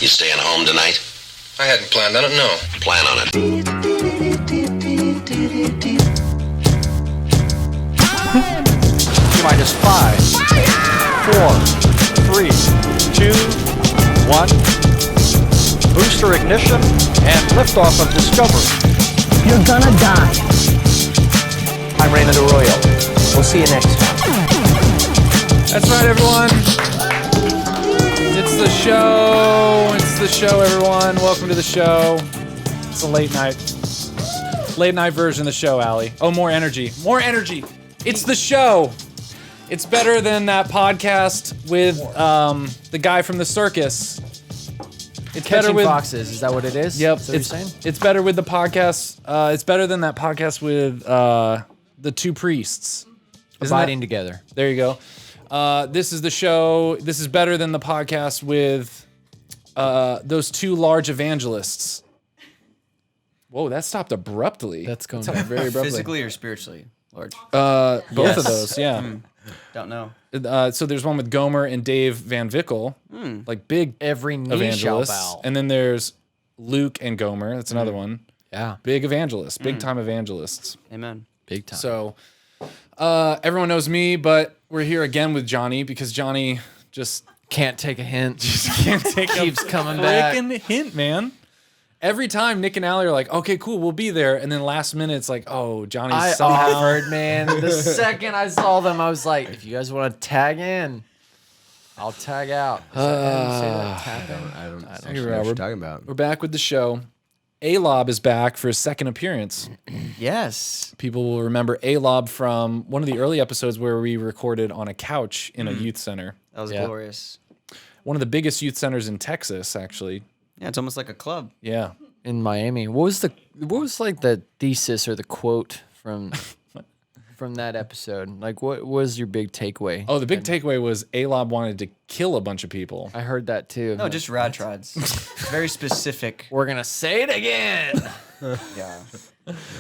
You staying home tonight? I hadn't planned on it, no. Plan on it. Minus 5, 4, 3, 2, 1. Booster ignition and liftoff of Discovery. You're gonna die. I'm Raymond Arroyo. We'll see you next time. That's right, everyone. It's the show. It's the show, everyone. Welcome to the show. It's a late night version of the show, Allie. Oh, more energy. More energy. It's the show. It's better than that podcast with the guy from the circus. It's Catching better with foxes. Is that what it is? Yep. Is that what you're saying? It's better with the podcast. It's better than that podcast with the two priests. Abiding together. There you go. This is the show. This is better than the podcast with those two large evangelists. Whoa, that stopped abruptly. That's going stopped very abruptly. Physically or spiritually, large? Both of those, yeah. Don't know. So there's one with Gomer and Dave Van Vickle, like big Every knee shall evangelists. bow. And then there's Luke and Gomer. That's another one. Yeah. Big evangelists, big time evangelists. Amen. Big time. So everyone knows me, but we're here again with Johnny because Johnny just Can't take a hint. can't take Keeps coming back. freaking hint, man. Every time Nick and Allie are like, okay, cool, we'll be there. And then last minute, it's like, oh, Johnny's I somehow. offered, man. The second I saw them, I was like, if you guys want to tag in, I'll tag out. Is that how you say that? Tag in? I don't Here actually we know are. what you're talking about. We're back with the show. ALOB is back for his second appearance. Yes. People will remember ALOB from one of the early episodes where we recorded on a couch in a youth center. That was Yeah. glorious. One of the biggest youth centers in Texas, actually. Yeah, it's almost like a club. Yeah. In Miami. What was like the thesis or the quote from that episode? Like, what was your big takeaway? Oh, the big takeaway was ALOB wanted to kill a bunch of people. I heard that too. No, just rad trids. Very specific. We're gonna say it again. Yeah.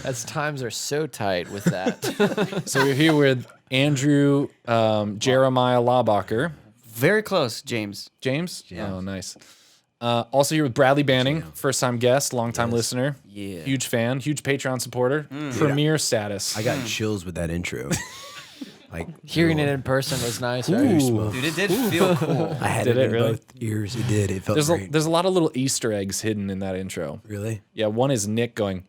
As times are so tight with that. So we're here with Andrew Jeremiah Laubacher. Very close, James. James? Oh, nice. Also here with Bradley Banning, first-time guest, long-time listener. Yeah. Huge fan, huge Patreon supporter. Premier status. I got chills with that intro. Like Hearing it in person was nice, right? Dude, it did feel cool. I had Did it it in really? both ears. It did. It felt there's great. there's a lot of little Easter eggs hidden in that intro. Really? Yeah, one is Nick going,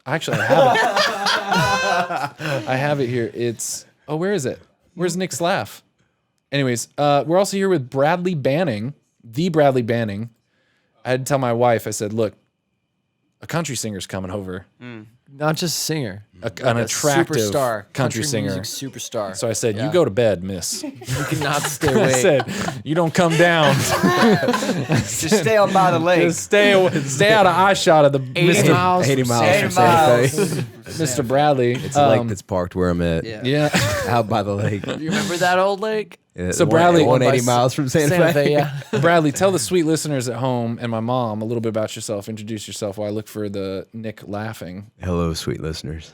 Actually, I have it. I have it here. It's, where is it? Where's Nick's laugh? Anyways, we're also here with Bradley Banning, the Bradley Banning. I had to tell my wife, I said, look, a country singer's coming over. Not just a singer. An attractive superstar. country singer. Music superstar. So I said, Yeah. you go to bed, miss. You cannot stay I awake. said, you don't come down. Just stay out by the lake. Just stay out of eye shot of the 80 miles. 80 from miles San from Fran. Santa Fe. Mr. Bradley. It's a lake that's parked where I'm at. Yeah. Out by the lake. You remember that old lake? Yeah, So Bradley- 180 miles from Santa Fe. yeah. Bradley, tell the sweet listeners at home and my mom a little bit about yourself. Introduce yourself while I look for the Nick laughing. Hello, sweet listeners.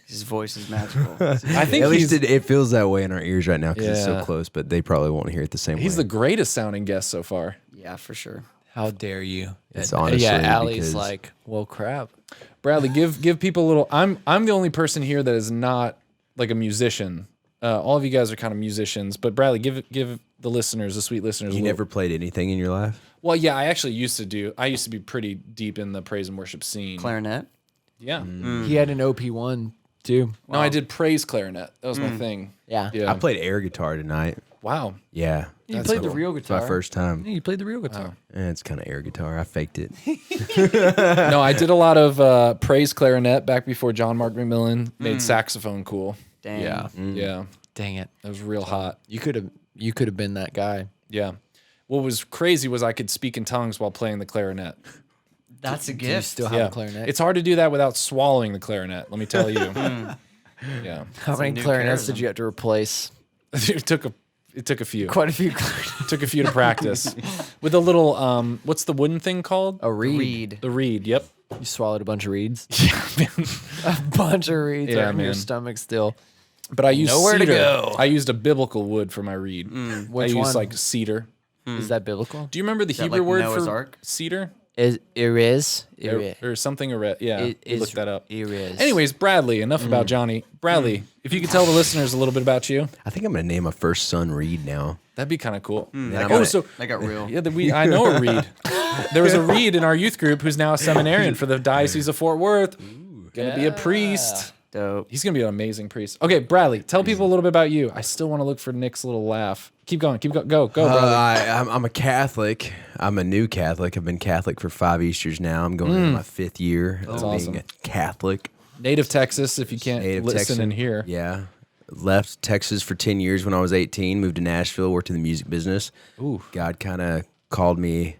His voice is magical. I think At least he's, it feels that way in our ears right now because it's Yeah. so close, but they probably won't hear it the same way. he's the greatest sounding guest so far. Yeah, for sure. How dare you? It's honestly yeah, Allie's because- like, well, crap. Bradley, give people a little. I'm the only person here that is not like a musician. All of you guys are kind of musicians, but Bradley, give the listeners, the sweet listeners. You never played anything in your life? Well, yeah, I actually used to do. I used to be pretty deep in the praise and worship scene. Clarinet. Yeah. He had an OP1 too. No, I did praise clarinet. That was my thing. Yeah. Yeah. I played air guitar tonight. Wow. Yeah. You That's played the cool. real It's guitar. my first time. Yeah, you played the real guitar. It's kind of air guitar. I faked it. No, I did a lot of praise clarinet back before John Mark McMillan made saxophone cool. Dang. Yeah. Yeah, Dang it. that was real hot. You could have been that guy. Yeah. What was crazy was I could speak in tongues while playing the clarinet. That's a Do you gift. still have Yeah. a clarinet? It's hard to do that without swallowing the clarinet, let me tell you. Yeah. How many new clarinets charism. did you have to replace? It took a few. Quite a few clarinets. Took a few to practice. With a little what's the wooden thing called? A reed. Reed. The reed, yep. You swallowed a bunch of reeds. Yeah, man. A bunch of reeds Yeah, are in your man. stomach still. But I used Nowhere to cedar. go. I used a biblical wood for my reed. I Which used one? like cedar. Is that biblical? Do you remember the that Hebrew like word Noah's for Ark? cedar? Is Or something. Yeah, look that up. Is. Anyways, Bradley, enough about Johnny. Bradley, if you could tell the listeners a little bit about you, I think I'm gonna name my first son Reed now. that'd be kind of cool. That got real. Yeah, I know a Reed. There was a Reed in our youth group who's now a seminarian for the Diocese of Fort Worth. Gonna be a priest. Dope. He's gonna be an amazing priest. Okay, Bradley, tell people a little bit about you. I still want to look for Nick's little laugh. Keep going. Go, Bradley. I'm a Catholic. I'm a new Catholic. I've been Catholic for 5 Easters now. I'm going into my 5th year of awesome. being a Catholic. Native Texas, if you can't Native listen Texan. and hear. Yeah. Left Texas for 10 years when I was 18. Moved to Nashville. Worked in the music business. Ooh. God kind of called me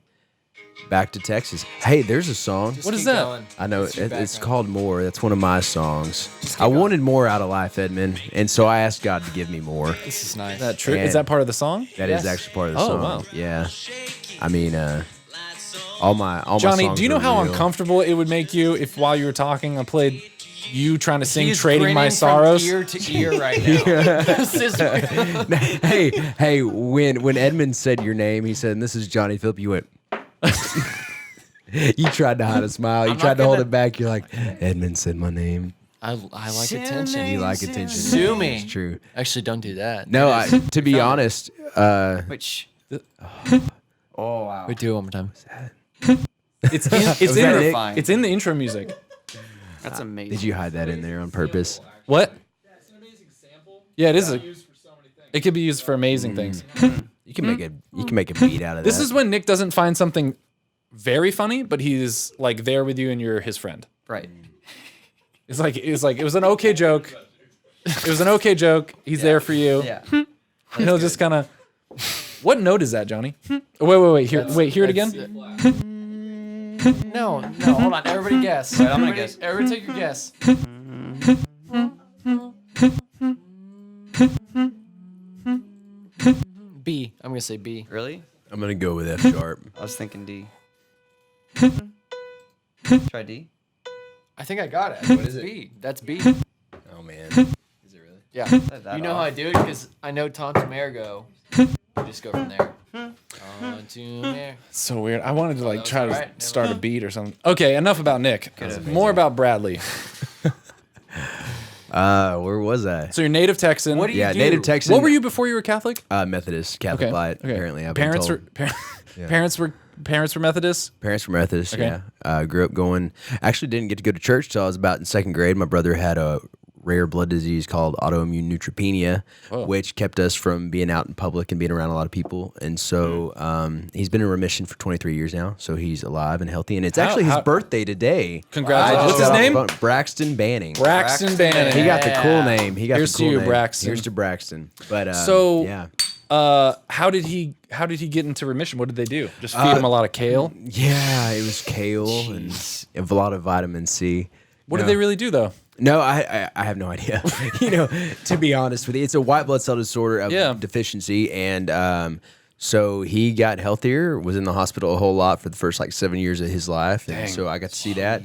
back to Texas. Hey, there's a song. What is that? I know it's called More. That's one of my songs. I wanted more out of life, Edmund, and so I asked God to give me more. This is nice. That true? And Is that part of the song? That is actually part of the Oh, song. wow. Yeah. I mean, all my Johnny, songs do you know are how real. uncomfortable it would make you if while you were talking I played you trying to sing He's Trading My grinning from Sorrows? ear to ear right now. This is hey, when Edmund said your name, he said, and this is Johnny Phillip, you went. You tried to hide a smile. You tried to hold it back. You're like, Edmund said my name. I like attention. You like attention. Sue me. It's true. Actually, don't do that. No, to be honest, Which? Oh wow. Wait, do it one more time. It's in, it's, in that the, Nick? it's in the intro music. That's amazing. did you hide that in there on purpose? What? Yeah, it is. It could be used for amazing things. You can make a beat out of This that. is when Nick doesn't find something very funny, but he's like there with you and you're his friend. Right. It's like it was an okay joke. It was an okay joke. He's there for you. Yeah. And he'll just kind of. What note is that, Johnny? Wait. Hear it again. No, hold on. Everybody guess. I'm gonna guess. Everybody take your guess. B. I'm gonna say B. Really? I'm gonna go with F sharp. I was thinking D. Try D. I think I got it. What is it? B. That's B. Oh man, is it really? Yeah. That You know how off. I do it because I know Tonto Ergo. You just go from there. Tonto So weird. I wanted to like was try to alright. Never start a mind. beat or something. Okay, enough about Nick. More about Bradley. Where was I? So you're native Texan. What do you Yeah, do? native Texan. What were you before you were Catholic? Methodist, Catholic light. Apparently, I've parents been told. were parents were Methodist. Parents were Methodist. Okay. Yeah, grew up going. Actually, didn't get to go to church till I was about in 2nd grade. My brother had a rare blood disease called autoimmune neutropenia, which kept us from being out in public and being around a lot of people. And so he's been in remission for 23 years now. So he's alive and healthy. And it's actually his birthday today. Congrats. I What's just his got off name? the phone. Braxton Banning. Braxton Bannon. He got the cool name. He got Here's the to cool you, name. Braxton. Here's to Braxton. But So- yeah. How did he get into remission? What did they do? Just feed him a lot of kale? Yeah, it was kale and a lot of vitamin C. What did they really do though? No, I have no idea. To be honest with you, it's a white blood cell disorder of deficiency, and so he got healthier. Was in the hospital a whole lot for the first 7 years of his life, and so I got to see that.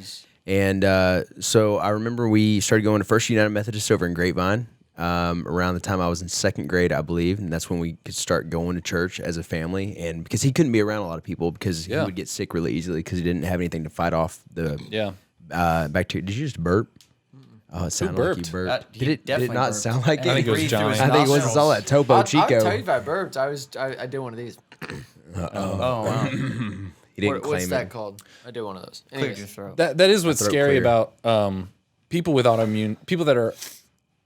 And so I remember we started going to First United Methodist over in Grapevine around the time I was in 2nd grade, I believe, and that's when we could start going to church as a family. And because he couldn't be around a lot of people because he would get sick really easily because he didn't have anything to fight off the bacteria. Did you just burp? Oh, it sounded like you burped? burped. He Did it definitely not burped. sound like And it? I think it was breathed through Johnny. his I think it was nostrils. all that Topo I'll Chico. tell you if I burped. I did one of these. Oh wow. He didn't claim What's that it. called? I did one of those. Cleared Anyways, your throat. That is what's throat scary clear. about people with people that are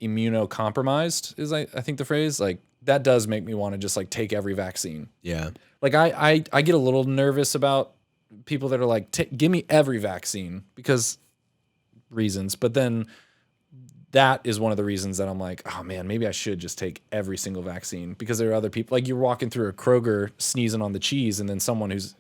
immunocompromised is I think the phrase. Like that does make me want to just take every vaccine. Yeah. Like I get a little nervous about people that are like, give me every vaccine because reasons. But then that is one of the reasons that I'm like, oh man, maybe I should just take every single vaccine because there are other people like you're walking through a Kroger sneezing on the cheese and then someone who's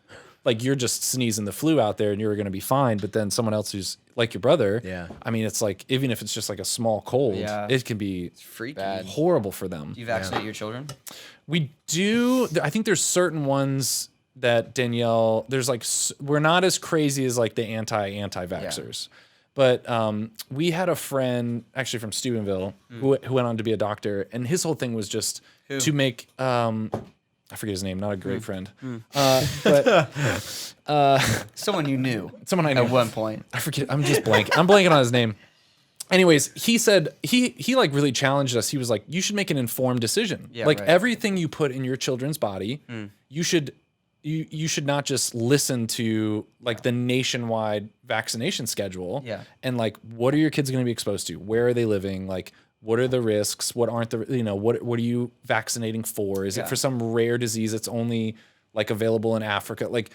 like, you're just sneezing the flu out there and you're going to be fine. But then someone else who's like your brother. Yeah. I mean, it's like, even if it's just like a small cold, Yeah. it can be Freaky. horrible for them. Do you vaccinate your children? We do. I think there's certain ones that Danielle. There's like we're not as crazy as like the anti-vaxxers, but we had a friend actually from Steubenville who went on to be a doctor, and his whole thing was just to make I forget his name, not a great friend. Someone you knew Someone I knew. at one point. I forget. I'm just blank. I'm blanking on his name. Anyways, he said he like really challenged us. He was like, you should make an informed decision. Yeah, like right. everything you put in your children's body, you should not just listen to like the nationwide vaccination schedule. Yeah. And like, what are your kids going to be exposed to? Where are they living? Like, what are the risks? What aren't the, what are you vaccinating for? Is it for some rare disease that's only like available in Africa? Like,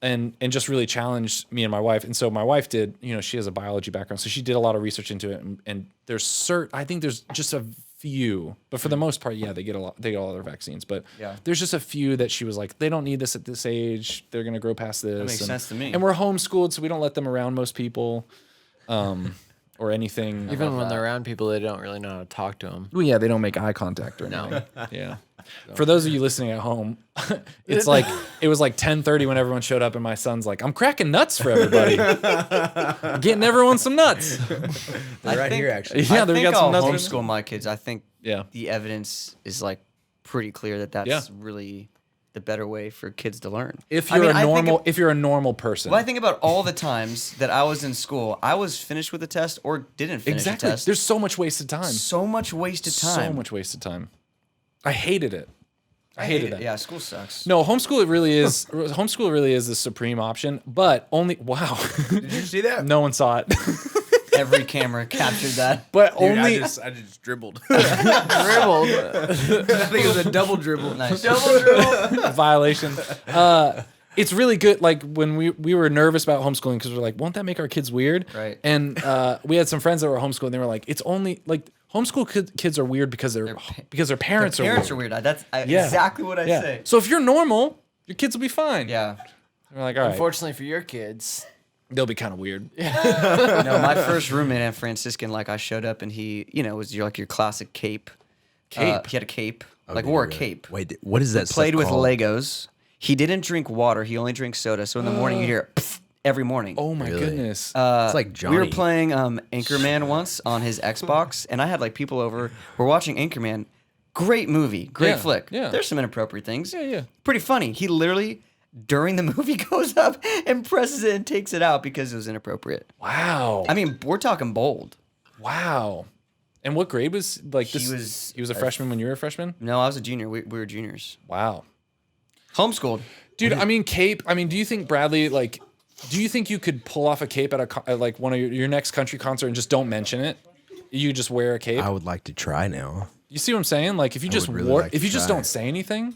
and just really challenged me and my wife. And so my wife did, she has a biology background, so she did a lot of research into it. And there's I think there's just a few, but for the most part, they get all their vaccines. But there's just a few that she was like, they don't need this at this age. They're gonna grow past this. That makes sense to me. And we're homeschooled, so we don't let them around most people, or anything. Even when they're around people, they don't really know how to talk to them. Well, yeah, they don't make eye contact or anything. Yeah. For those of you listening at home, it was like 10:30 when everyone showed up, and my son's like, "I'm cracking nuts for everybody, getting everyone some nuts." They're here, actually. Yeah, I we think got some I'll nuts. homeschool my kids. I think Yeah. the evidence is like pretty clear that that's really the better way for kids to learn. If you're if you're a normal person, Well, I think about all the times that I was in school, I was finished with a test or didn't finish a test. There's so much wasted time. so much wasted time. So much wasted time. I hated it. I hated that. Yeah, school sucks. No, homeschool really is the supreme option, but only Did you see that? no one saw it. Every camera captured that. But Dude, only I just dribbled. Dribbled. I think it was a double dribble. Nice. violation. It's really good. Like when we were nervous about homeschooling because we're like, won't that make our kids weird? Right. And we had some friends that were homeschooling. They were like, it's only like homeschool kids are weird because their parents are weird. Parents are weird. That's exactly what I say. So if you're normal, your kids will be fine. Yeah. We're like, all right, Unfortunately for your kids, they'll be kind of weird. No, my first roommate at Franciscan, like I showed up and he, was your classic cape. Cape? He had a cape. Wore a Really? cape. Wait, what is that? Played stuff with called? Legos. He didn't drink water. He only drinks soda. So in the morning you hear pfft every morning. Oh my Really? goodness. It's like Johnny. We were playing Anchorman once on his Xbox, and I had like people over. We're watching Anchorman. Great movie, great flick. yeah. There's some inappropriate things. Yeah. Pretty funny. He literally during the movie goes up and presses it and takes it out because it was inappropriate. Wow. I mean, we're talking bold. Wow. And what grade was like this? He was a freshman when you were a freshman? No, I was a junior. We were juniors. Wow. Homeschooled. Dude, I mean, cape. I mean, do you think Bradley, like, do you think you could pull off a cape at like one of your next country concert and just don't mention it? You just wear a cape? I would like to try now. You see what I'm saying? Like, if you just would really like to just try don't it. say anything,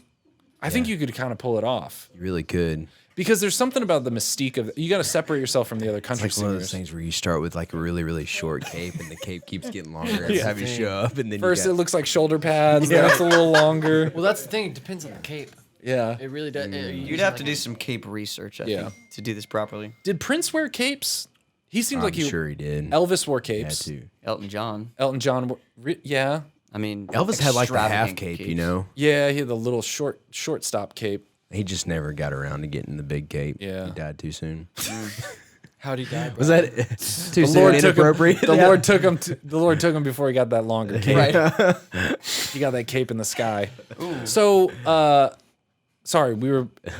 I think you could kind of pull it off. You really could. Because there's something about the mystique of you got to separate yourself from the other country It's like one of singers. those things where you start with like a really, really short cape, and the cape keeps getting longer every time you show up, and then First, you it looks like shoulder pads. Then it's a little longer. well, that's the thing. It depends on the cape. Yeah. It really does. You'd have to do some cape research, I think, to do this properly. Did Prince wear capes? He seemed I'm like he. sure he did. Elvis wore Had capes. to. Elton John. Elton John. Yeah. I mean, Elvis had like the half extravagant cape, capes. you know. Yeah. He had the little shortstop cape. He just never got around to getting the big cape. Yeah. He died too soon. How'd he die? Was that too The soon? Lord took him. Inappropriate? The Lord took him. The Lord took him before he got that longer cape. Right. He got that cape in the sky. So, sorry,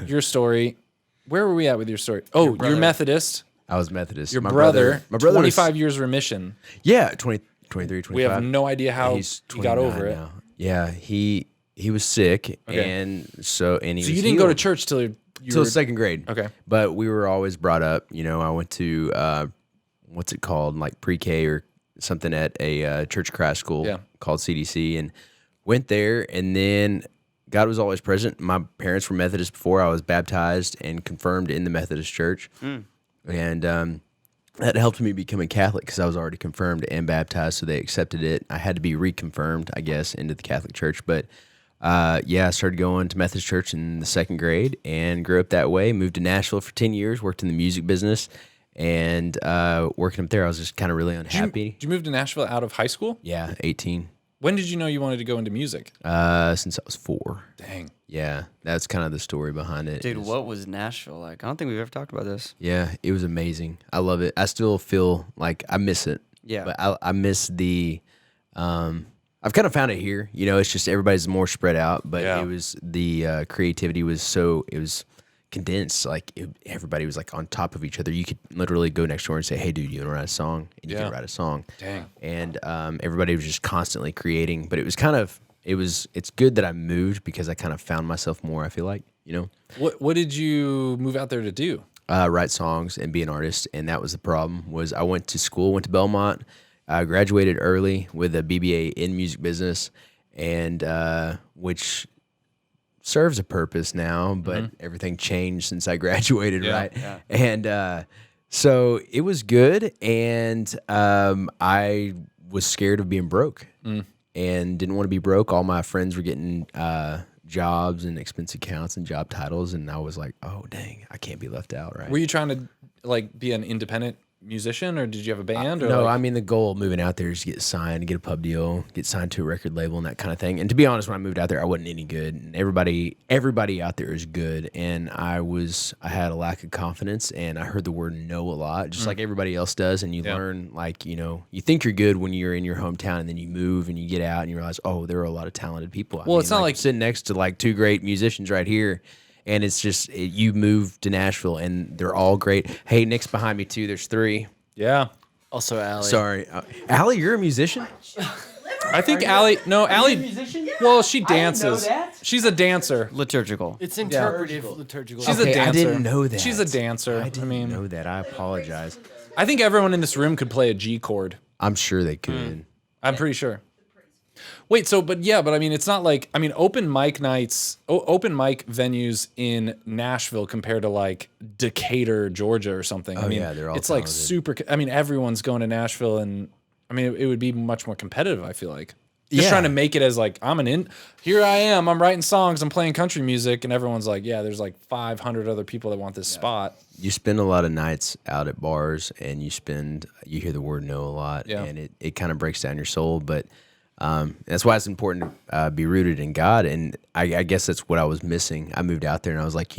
your story. Where were we at with your story? Oh, you're Methodist. I was Methodist. Your My brother. My brother. 25 years remission. Yeah, 20, 23, 25. We have no idea how He's he got 29 over it. now. Yeah, he was sick, Okay. and so he So was you didn't go to healed. church till you till were second grade. Okay. But we were always brought up. I went to what's it called, like pre-K or something at a church crash school called CDC, and went there. And then God was always present. My parents were Methodist before I was baptized and confirmed in the Methodist church, and that helped me become a Catholic because I was already confirmed and baptized, so they accepted it. I had to be reconfirmed, I guess, into the Catholic Church, but. I started going to Methodist Church in the second grade and grew up that way. Moved to Nashville for 10 years, worked in the music business, and working up there, I was just kind of really unhappy. Did you move to Nashville out of high school? Yeah, 18. When did you know you wanted to go into music? Since I was 4. Dang. Yeah, that's kind of the story behind it. Dude, is- what was Nashville like? I don't think we've ever talked about this. Yeah, it was amazing. I love it. I still feel like I miss it. Yeah. But I miss the, I I've kind of found it here. You know, it's just everybody's more spread out, but Yeah. it was the creativity was condensed. Like everybody was like on top of each other. You could literally go next door and say, "Hey, dude, you want to write a song?" And you Yeah. could write a song. Dang. And everybody was just constantly creating. But it was kind of it's good that I moved because I kind of found myself more. I feel like What did you move out there to do? write songs and be an artist. And that was the problem. Was I went to Belmont. I graduated early with a BBA in music business, and which serves a purpose now, but everything changed since I graduated, right? Yeah. And so it was good, and I was scared of being broke and didn't want to be broke. All my friends were getting jobs and expense accounts and job titles, and I was like, oh, dang, I can't be left out, right? Were you trying to like be an independent musician, or did you have a band? Or No, like- I mean the goal of moving out there is to get signed, get a pub deal, get signed to a record label, and that kind of thing. And to be honest, when I moved out there, I wasn't any good. And everybody out there is good, and I had a lack of confidence, and I heard the word no a lot, just like everybody else does. And you learn, like, you think you're good when you're in your hometown, and then you move and you get out and you realize, oh, there are a lot of talented people. Well, it's not like sitting next to like two great musicians right here. And it's just you move to Nashville, and they're all great. Hey, Nick's behind me too. There's three. yeah. Also, Allie. Sorry, Allie, you're a musician. I think Allie. No, Allie. Well, she dances. She's a dancer. Liturgical. It's interpretive liturgical. She's Okay, a dancer. I didn't know that. She's a dancer. I didn't know that. I apologize. I think everyone in this room could play a G chord. I'm sure they could. I'm pretty sure. Wait, but I mean, it's not like, I mean, open mic venues in Nashville compared to like Decatur, Georgia or something. I mean, yeah, they're all it's like talented. super, I mean, everyone's going to Nashville, and I mean, it would be much more competitive, I feel like. Just trying to make it as like, here I am, I'm writing songs, I'm playing country music, and everyone's like, yeah, there's like 500 other people that want this spot. You spend a lot of nights out at bars, and you hear the word no a lot, and it kind of breaks down your soul. But that's why it's important to be rooted in God. And I guess that's what I was missing. I moved out there, and I was like,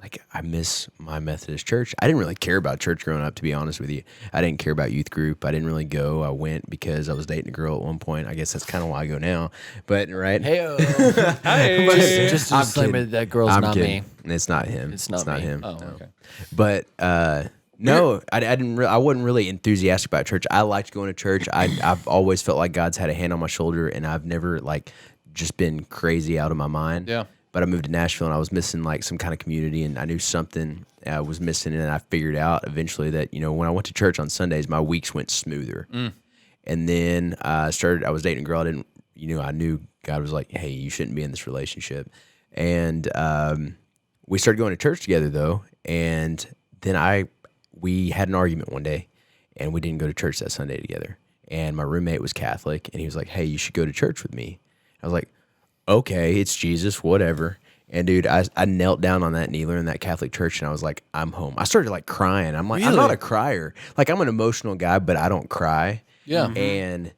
like I miss my Methodist church. I didn't really care about church growing up, to be honest with you. I didn't care about youth group. I didn't really go. I went because I was dating a girl at one point. I guess that's kind of why I go now. But right, Hey, Hey. just a I'm disclaimer kidding. that girl's I'm not kidding. me. It's not him. It's not me. him. Oh, no. okay. But no, I didn't. I wasn't really enthusiastic about church. I liked going to church. I've always felt like God's had a hand on my shoulder, and I've never like just been crazy out of my mind. Yeah. But I moved to Nashville, and I was missing like some kind of community, and I knew something was missing, and I figured out eventually that when I went to church on Sundays, my weeks went smoother. And then I was dating a girl. I knew God was like, hey, you shouldn't be in this relationship, and we started going to church together though, and then we had an argument one day, and we didn't go to church that Sunday together. And my roommate was Catholic, and he was like, hey, you should go to church with me. I was like, okay, it's Jesus, whatever. And dude, I knelt down on that kneeler in that Catholic church, and I was like, I'm home. I started like crying. I'm like, I'm not a crier. Like, I'm an emotional guy, but I don't cry. Yeah. And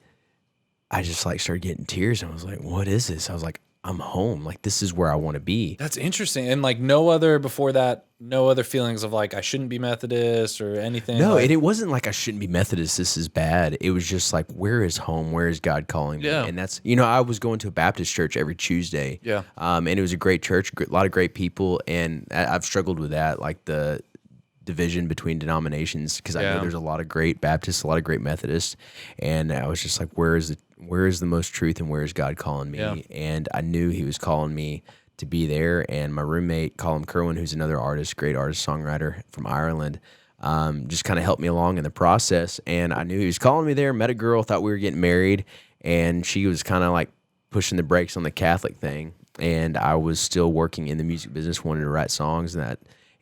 I just like started getting tears, and I was like, what is this? I was like, I'm home. Like, this is where I want to be. That's interesting. And like no other feelings of like, I shouldn't be Methodist or anything. No, like, and it wasn't like I shouldn't be Methodist. This is bad. It was just like, where is home? Where is God calling me? Yeah. And that's, I was going to a Baptist church every Tuesday. Yeah. And it was a great church, a lot of great people. And I've struggled with that, like the division between denominations, because I know there's a lot of great Baptists, a lot of great Methodists. And I was just like, where is the most truth, and where is God calling me? Yeah. And I knew he was calling me to be there. And my roommate, Colin Kerwin, who's another artist, great artist, songwriter from Ireland, just kind of helped me along in the process. And I knew he was calling me there, met a girl, thought we were getting married, and she was kind of like pushing the brakes on the Catholic thing. And I was still working in the music business, wanted to write songs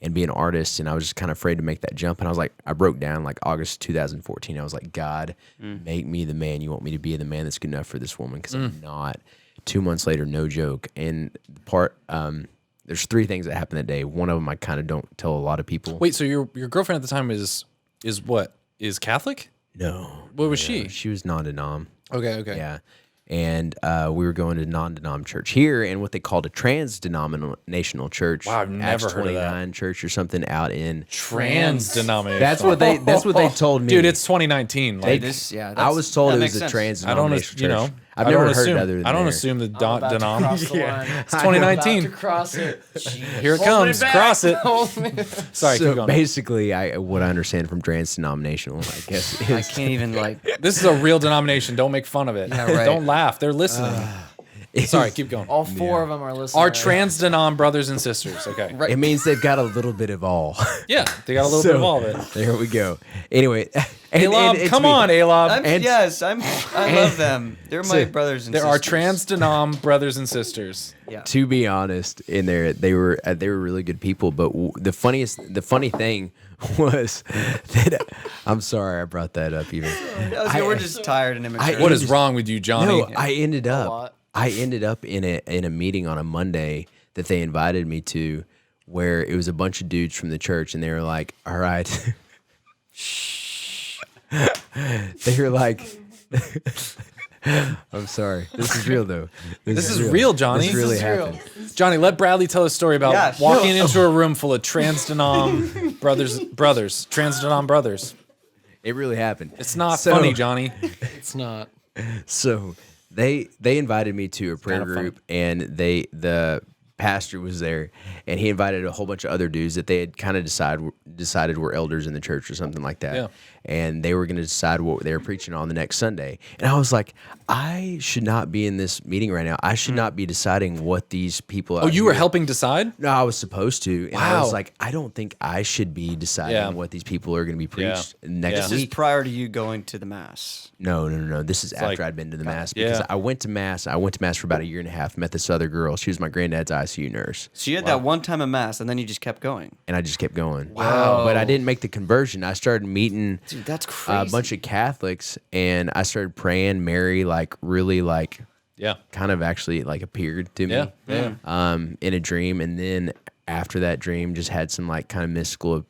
and be an artist, and I was just kind of afraid to make that jump. And I was like, I broke down like August 2014. I was like, God, make me the man you want me to be, the man that's good enough for this woman, because I'm not. 2 months later, no joke. And there's three things that happened that day. One of them I kind of don't tell a lot of people. Wait, so your girlfriend at the time is what? Is Catholic? No. What was she? She was non-denom. Okay. Yeah. And we were going to non-denom church here, and what they called a trans-denominational church. Wow, I've never Acts heard of that. 29 church or something out in Trans-denominational. That's what they told me. Dude, it's 2019. Like, I I was told that it makes was a sense. trans-denominational church. I've I never don't heard assume. other than I don't there. assume the About to denom. cross the line. It's 2019. About to cross it. Here it comes. Cross it. Sorry, keep So going. basically, what I understand from trans-denominational, I guess, I is can't even like. This is a real denomination. Don't make fun of it. Yeah, right. Don't laugh. They're listening. Sorry, keep going. All four of them are listening. Our trans denom brothers and sisters. Okay. it means they've got a little bit of all. Yeah, they got a little bit of all of it. There we go. Anyway, ALOB, it's come me. on, ALOB. I love them. They're my brothers and There sisters. are trans denom brothers and sisters. Yeah. To be honest, in there they were really good people. But the funny thing was that I'm sorry I brought that up. Even We're just tired and immature. What is wrong with you, Johnny? no, I ended lot. up in a meeting on a Monday that they invited me to, where it was a bunch of dudes from the church, and they were like, "All right." They were like, I'm sorry. This is real, though. This is real, Johnny. This really This is happened. Johnny, let Bradley tell a story about Yeah, walking into a room full of trans denom trans denom brothers. It really happened. It's not So- funny, Johnny. It's not. So they invited me to a prayer kinda funny. group, and the pastor was there, and he invited a whole bunch of other dudes that they had kind of decided were elders in the church or something like that. Yeah. And they were going to decide what they were preaching on the next Sunday. And I was like, I should not be in this meeting right now. I should not be deciding what these people. Oh, you were helping decide? No, I was supposed to. And I Wow. was like, I don't think I should be deciding Yeah. what these people are going to be preached next Yeah. This is week. prior to you going to the mass. No. This is after like- I'd been to the mass, because Yeah. I went to mass. I went to mass for about a year and a half. Met this other girl. She was my granddad's ICU nurse, So you had that one time of mass, and then you just kept going. and I just kept going. Wow. But I didn't make the conversion. I started meeting Dude, that's a crazy. bunch of Catholics, and I started praying. Mary, really, Yeah. kind of actually appeared to me, Yeah. Yeah. in a dream, and then after that dream, just had some kind of mystical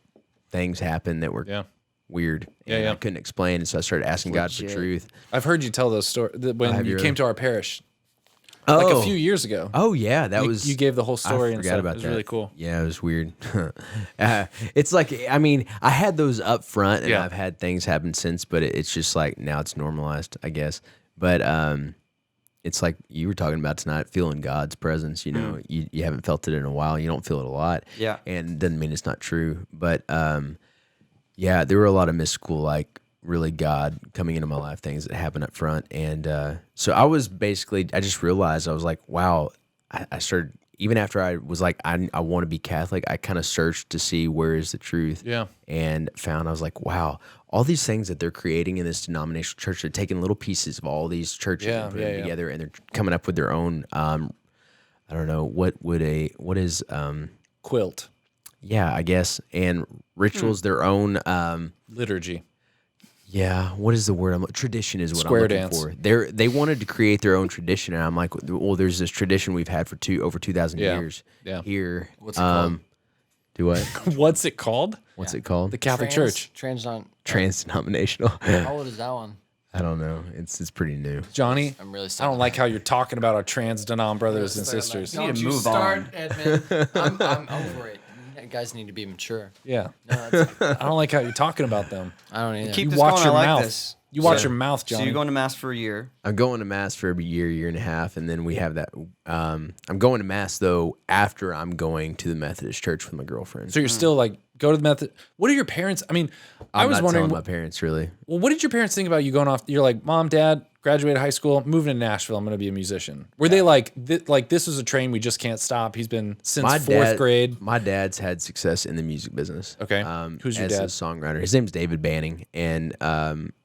things happen that were Yeah. weird. Yeah, and yeah. I couldn't explain, and so I started asking God for Legit. truth. I've heard you tell those stories when have you you came really? to our parish like a few years ago. Oh yeah, that You- was. you gave the whole story I and forgot stuff. about It was that. really cool. Yeah, it was weird. It's I had those up front, and Yeah. I've had things happen since, but it's just now it's normalized, I guess. But it's like you were talking about tonight, feeling God's presence. You know, you haven't felt it in a while. You don't feel it a lot. Yeah. and it doesn't mean it's not true. But yeah, there were a lot of mystical, really God coming into my life things that happened up front. And so I just realized, I was like, wow, I started, even after I was like, I want to be Catholic, I kind of searched to see where is the truth. Yeah. And found, I was like, wow, all these things that they're creating in this denominational church, they're taking little pieces of all these churches Yeah, and putting them yeah. together, and they're coming up with their own, I don't know, what is, Quilt. yeah, I guess, and rituals, their own, Liturgy. yeah, what is the word? Tradition is what Square I'm looking dance. for. They wanted to create their own tradition, and I'm like, well, there's this tradition we've had for over 2,000 Yeah. years Yeah. here. What's it called? Do what? What's it called? What's it called? The Catholic Church. Trans-denominational. How old is that one? I don't know. It's pretty new. Johnny, I'm really I don't like how you're talking about our trans denom brothers and sisters. need to move on. Edmund. I'm over it. You guys need to be mature. Yeah. No, that's, I don't like how you're talking about them. I don't either. Keep You this watch going. your I like mouth. this. You watch So- your mouth, So Johnny. you're going to mass for a year. I'm going to mass for every year and a half, and then we have that. I'm going to mass though after I'm going to the Methodist church with my girlfriend. So you're still go to the Method. What are your parents? I mean, I I'm was not wondering. telling my parents really. Well, what did your parents think about you going off? You're like, Mom, Dad, graduated high school, moving to Nashville. I'm going to be a musician. Were they like this was a train we just can't stop? He's been since fourth grade. My dad's had success in the music business. Okay. Who's your as dad? a songwriter. His name's David Banning, and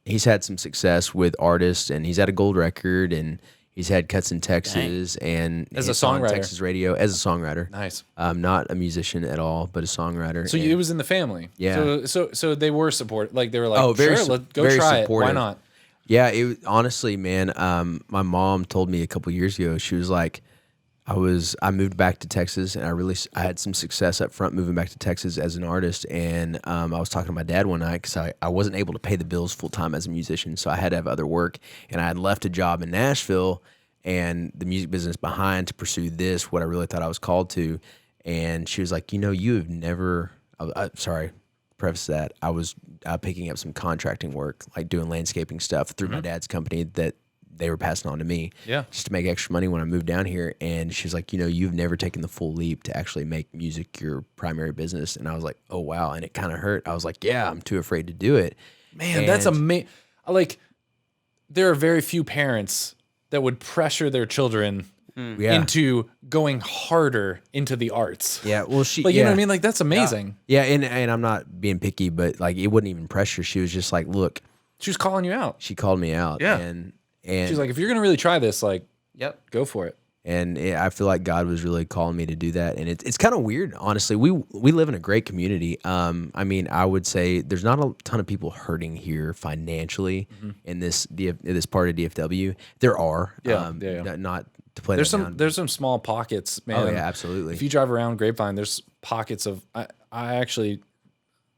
he's had some success with artists, and he's had a gold record, and he's had cuts in Texas, and As a hits on songwriter. Texas radio as a songwriter. Nice. Not a musician at all, but a songwriter. So and- it was in the family. Yeah. So they were support. Like they were like, Oh, very sure, su- go very try it. Why supportive. not? Yeah, honestly, man. My mom told me a couple years ago. She was like, I moved back to Texas, and I had some success up front moving back to Texas as an artist. And I was talking to my dad one night because I wasn't able to pay the bills full time as a musician, so I had to have other work. And I had left a job in Nashville and the music business behind to pursue this, what I really thought I was called to. And she was like, you have never. Sorry. Preface that I was picking up some contracting work, like doing landscaping stuff through my dad's company that they were passing on to me. Yeah. Just to make extra money when I moved down here. And she's like, you've never taken the full leap to actually make music your primary business. And I was like, oh, wow. And it kind of hurt. I was like, yeah, I'm too afraid to do it. Man, that's amazing. Like, there are very few parents that would pressure their children into going harder into the arts. Yeah, well, you know what I mean? Like, that's amazing. Yeah, and I'm not being picky, but like, it wasn't even pressure. She was just like, look. She was calling you out. She called me out. Yeah. And she's like, if you're going to really try this, like, go for it. And I feel like God was really calling me to do that. And it's kind of weird, honestly. We live in a great community. I mean, I would say there's not a ton of people hurting here financially in this part of DFW. There are. Not to play that down. There's some small pockets, man. Oh, yeah, absolutely. If you drive around Grapevine, there's pockets of, I actually,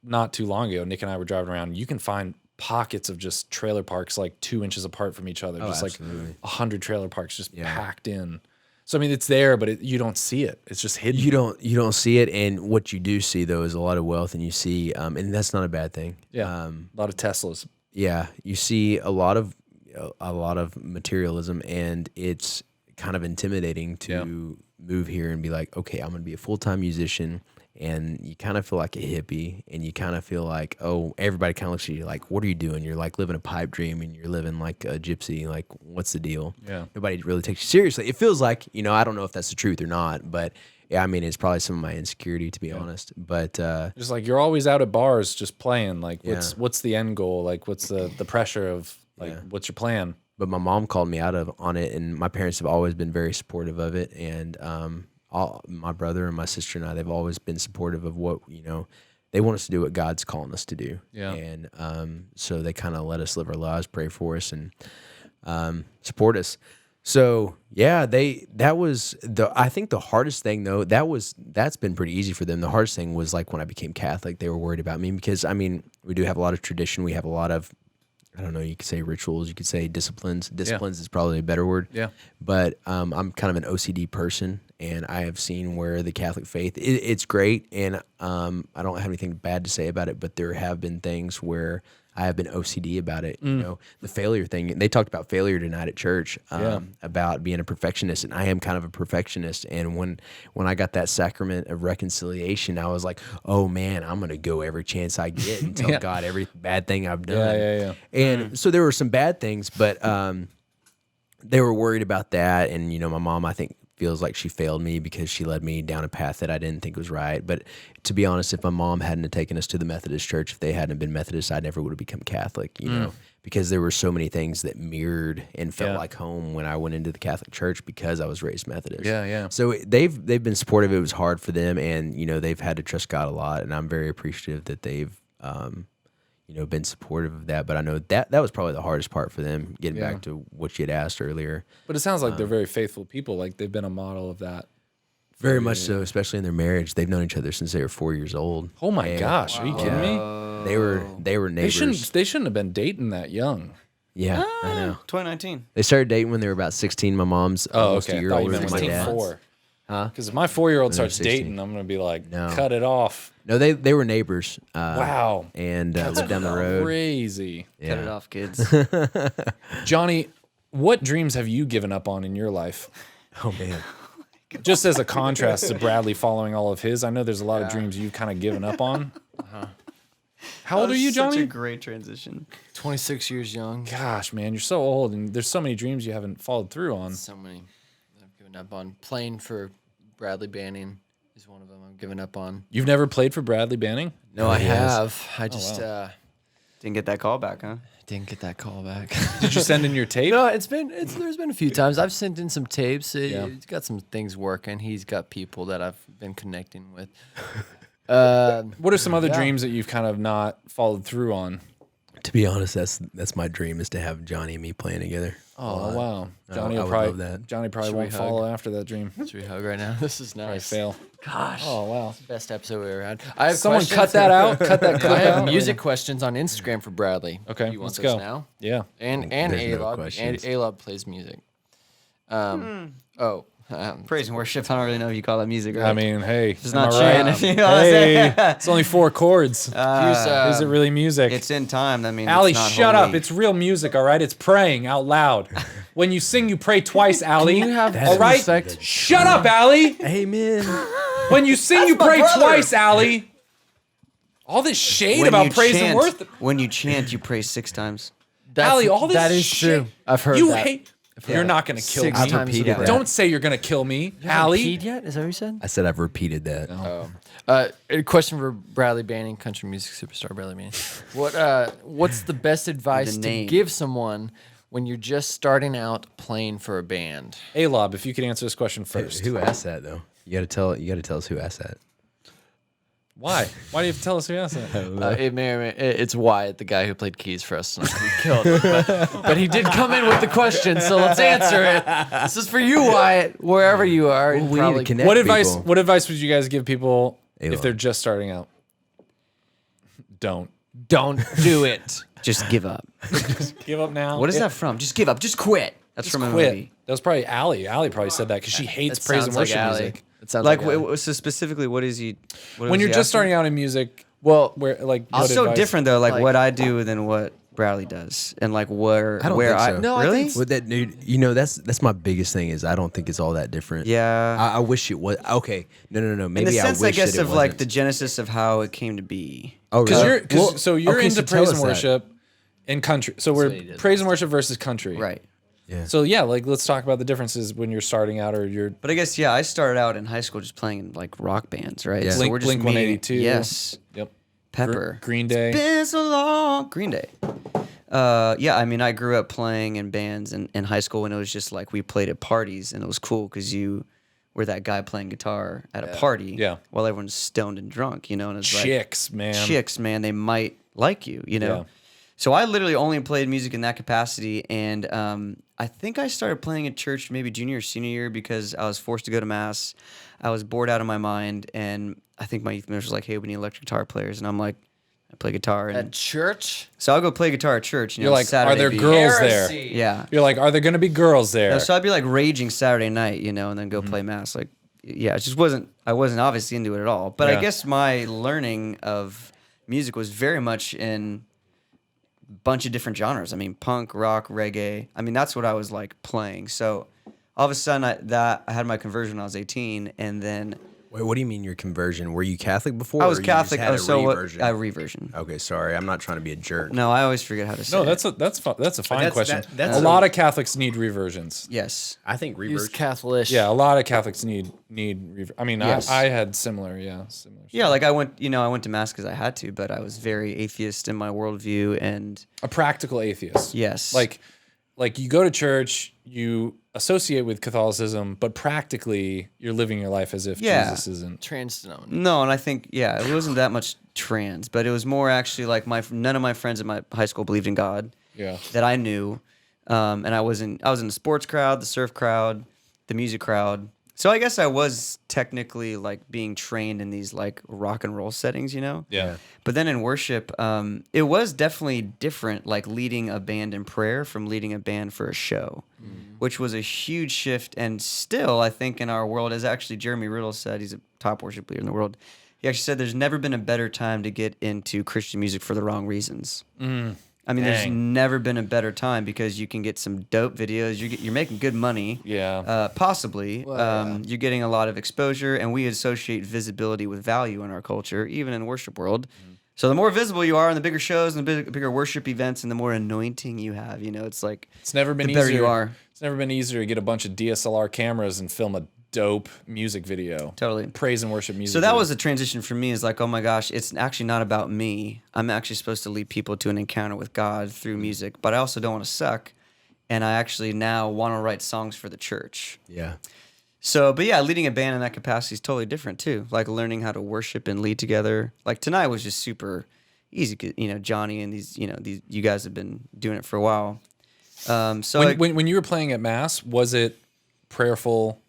not too long ago, Nick and I were driving around. You can find pockets of just trailer parks like 2 inches apart from each other. Just absolutely. like 100 trailer parks just packed in. So I mean, it's there, but you don't see it. It's just hidden. You don't see it, and what you do see though is a lot of wealth, and you see, and that's not a bad thing. Yeah, a lot of Teslas. Yeah, you see a lot of materialism, and it's kind of intimidating to move here and be like, okay, I'm going to be a full-time musician. And you kind of feel like a hippie, and you kind of feel like, oh, everybody kind of looks at you like, what are you doing? You're like living a pipe dream, and you're living like a gypsy. Like, what's the deal? Yeah. Nobody really takes you seriously. It feels like, I don't know if that's the truth or not, but yeah, I mean, it's probably some of my insecurity, to be honest. But just like, you're always out at bars just playing. Like, what's the end goal? Like, what's the pressure of, like, what's your plan? But my mom called me out on it, and my parents have always been very supportive of it, and my brother and my sister and I, they've always been supportive of what, they want us to do what God's calling us to do. Yeah. And so they kind of let us live our lives, pray for us, and support us. So yeah, I think the hardest thing though, that's been pretty easy for them. The hardest thing was like when I became Catholic, they were worried about me because, I mean, we do have a lot of tradition. We have a lot of, I don't know, you could say rituals, you could say disciplines. Disciplines is probably a better word. Yeah. But I'm kind of an OCD person, and I have seen where the Catholic faith, it's great, and I don't have anything bad to say about it, but there have been things where I have been OCD about it. The failure thing. They talked about failure tonight at church, about being a perfectionist, and I am kind of a perfectionist. And when I got that sacrament of reconciliation, I was like, oh man, I'm gonna go every chance I get and tell God every bad thing I've done. And so there were some bad things, but they were worried about that. And my mom, I think, feels like she failed me because she led me down a path that I didn't think was right. But to be honest, if my mom hadn't have taken us to the Methodist church, if they hadn't been Methodist, I never would have become Catholic, because there were so many things that mirrored and felt like home when I went into the Catholic church because I was raised Methodist. Yeah. So they've been supportive. It was hard for them, and they've had to trust God a lot, and I'm very appreciative that they've been supportive of that. But I know that was probably the hardest part for them, getting back to what you had asked earlier. But it sounds like they're very faithful people. Like, they've been a model of that. Very much so, especially in their marriage. They've known each other since they were 4 years old. Oh my gosh, are you kidding me? They were neighbors. They shouldn't have been dating that young. Yeah, I know. 2019. They started dating when they were about 16. My mom's almost a year Thought you older meant than my dad. 4. Huh? Because if my 4-year-old They're starts 16. dating, I'm gonna be like, No. cut it off. No, they were neighbors. Wow. And lived down the road. Crazy. Yeah. Cut it off, kids. Johnny, what dreams have you given up on in your life? Oh man. Just as a contrast to Bradley following all of his, I know there's a lot of dreams you've kind of given up on. How old are you, Johnny? Such a great transition. 26 years young. Gosh, man, you're so old, and there's so many dreams you haven't followed through on. So many that I've given up on. Playing for Bradley Banning is one of them I've given up on. You've never played for Bradley Banning? No, I have. I just Didn't get that call back, huh? didn't get that call back. Did you send in your tape? No, there's been a few times. I've sent in some tapes. He's got some things working. He's got people that I've been connecting with. What are some other dreams that you've kind of not followed through on? To be honest, that's my dream, is to have Johnny and me playing together. Oh wow, Johnny I will would probably love that. Johnny probably Should we won't hug? follow after that dream. Should we hug right now? This is Probably nice. fail. Gosh. Oh wow. Best episode we ever had. I have Someone questions. cut that out. Cut that clip I have out. music questions on Instagram for Bradley. Okay, you want let's those go. now? Yeah. And There's no ALOB. And questions. ALOB plays music. Oh, Praise and worship. I don't really know if you call that music. Right? I mean, hey, it's am not I right? chanting. You know what I'm saying? It's only 4 chords. Is it really music? It's in time. I mean, Allie, it's not shut holy. up. It's real music, all right? It's praying out loud. When you sing, you pray twice, Allie. you have all right? respect? Shut up, Allie. Amen. When you sing, you my pray brother. twice, Allie. All this shade When about you praise chant, and worth. When you chant, you pray 6 times. Allie, all this that is shit. true. I've heard You that. hate. You're not going to kill 6 me. times repeated a day. that. Don't say you're going to kill me, You haven't Allie. peed yet? Is that what you said? I said I've repeated that. A question for Bradley Banning, country music superstar Bradley Banning. What's the best advice to name. give someone when you're just starting out playing for a band? ALOB, if you could answer this question first. Who asked that though? You got to tell us who asked that. Why? Why do you have to tell us who asked that? It's Wyatt, the guy who played keys for us tonight. We killed him, but he did come in with the question, so let's answer it. This is for you, Wyatt, wherever you are. Well, we need to connect. What advice? people. What advice would you guys give people if ALOB. they're just starting out? Don't Don't do it. Just give up. give up now. What is that from? Just give up. Just quit. That's Just from a quit. movie. That was probably Allie. Allie probably said that because she hates That praise and sounds like worship Allie. music. It sounds Like, like Allie. so specifically, what is he? What When is you're he just asking? starting out in music, Well, where like It's what so advice? different though, like Like- what I do than what Bradley does, and like where I don't where think I so. No, I really think With that, dude, you know that's my biggest thing is I don't think it's all that different. yeah. I wish it was. Okay, no. Maybe in the sense, I wish guess, that it of like wasn't. the genesis of how it came to be. Oh, Because really? you're okay, into so tell praise us and that. worship and country. So what he we're did. praise and worship versus country. Right. Yeah. So yeah, like let's talk about the differences when you're starting out or you're But I guess I started out in high school just playing in like rock bands, right? Yeah. So Blink- we're just Blink meeting- 182. Yes. yep. Pepper. Green Day. Been so long. Green Day. Yeah, I mean, I grew up playing in bands in high school, and it was just like we played at parties, and it was cool because you were that guy playing guitar at a party, Yeah. while everyone's stoned and drunk, and it's Chicks, man. like chicks, man, they might like you, Yeah. So I literally only played music in that capacity, and I think I started playing at church maybe junior or senior year because I was forced to go to mass. I was bored out of my mind, and I think my youth minister was like, "Hey, we need electric guitar players," and I'm like, "I play guitar," and at church? so I'll go play guitar at church. You're like, Saturday are there be- girls there? Heresy. Yeah. You're like, are there going to be girls there? No, so I'd be like raging Saturday night, and then go play mass. Like, yeah, it just wasn't. I wasn't obviously into it at all. But Yeah. I guess my learning of music was very much in a bunch of different genres. I mean, punk, rock, reggae. I mean, that's what I was like playing. So all of a sudden, I had my conversion when I was 18, and then Wait, what do you mean your conversion? Were you Catholic before? I was or you just Catholic. had a So what? reversion? A reversion. Okay, sorry. I'm not trying to be a jerk. No, I always forget how to say. no, it. that's a fine that's- question. that's a a- lot of Catholics need reversions. Yes. I think Use reversion. Catholic. Yeah, a lot of Catholics need I mean, Yes. I had similar. Yeah, stuff. like I went to mass because I had to, but I was very atheist in my worldview, and A practical atheist. yes, Like you go to church, you associate with Catholicism, but practically you're living your life as if Yeah. Jesus isn't. Transdenome. no, and I think it wasn't that much trans, but it was more actually like none of my friends in my high school believed in God Yeah. that I knew, and I was in the sports crowd, the surf crowd, the music crowd. So I guess I was technically like being trained in these like rock and roll settings, Yeah. But then in worship, it was definitely different, like leading a band in prayer from leading a band for a show, which was a huge shift. And still, I think in our world, as actually Jeremy Riddle said, he's a top worship leader in the world. He actually said there's never been a better time to get into Christian music for the wrong reasons. I mean, there's Dang. never been a better time because you can get some dope videos. You're making good money. Yeah. Possibly. Well, yeah. You're getting a lot of exposure, and we associate visibility with value in our culture, even in the worship world. So the more visible you are in the bigger shows and the bigger worship events, and the more anointing you have, it's like It's never been the better easier. you are. It's never been easier to get a bunch of DSLR cameras and film a dope music video. Totally. Praise and worship music. So that video. was a transition for me. Is like, oh my gosh, it's actually not about me. I'm actually supposed to lead people to an encounter with God through music, but I also don't want to suck, and I actually now want to write songs for the church. Yeah. So, but yeah, leading a band in that capacity is totally different too. Like learning how to worship and lead together. Like tonight was just super easy. 'Cause, Johnny and these you guys have been doing it for a while. So when you were playing at mass, was it prayerful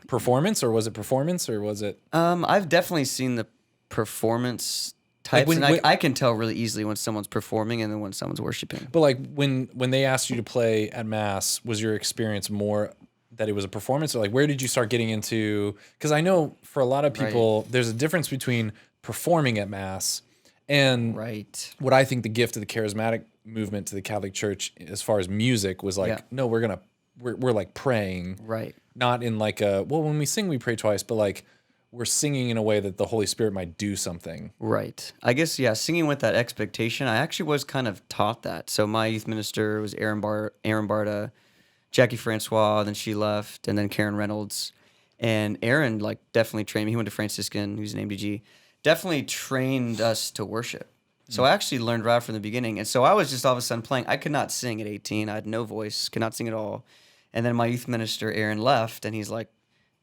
performance or was it performance or was it? I've definitely seen the performance types, when- and when- I can tell really easily when someone's performing and then when someone's worshiping. But like when they asked you to play at mass, was your experience more that it was a performance, or like where did you start getting into? Because I know for a lot of people, there's a difference between performing at Mass and what I think the gift of the charismatic movement to the Catholic Church as far as music was like, no, we're like praying. Right. Not in like when we sing, we pray twice, but like we're singing in a way that the Holy Spirit might do something. Right. I guess, singing with that expectation. I actually was kind of taught that. So my youth minister was Aaron Barta, Jackie Francois, then she left, and then Karen Reynolds. And Aaron, like, definitely trained me. He went to Franciscan, who's an MDG. Definitely trained us to worship. So I actually learned right from the beginning. And so I was just all of a sudden playing. I could not sing at 18. I had no voice, could not sing at all. And then my youth minister, Aaron, left, and he's like,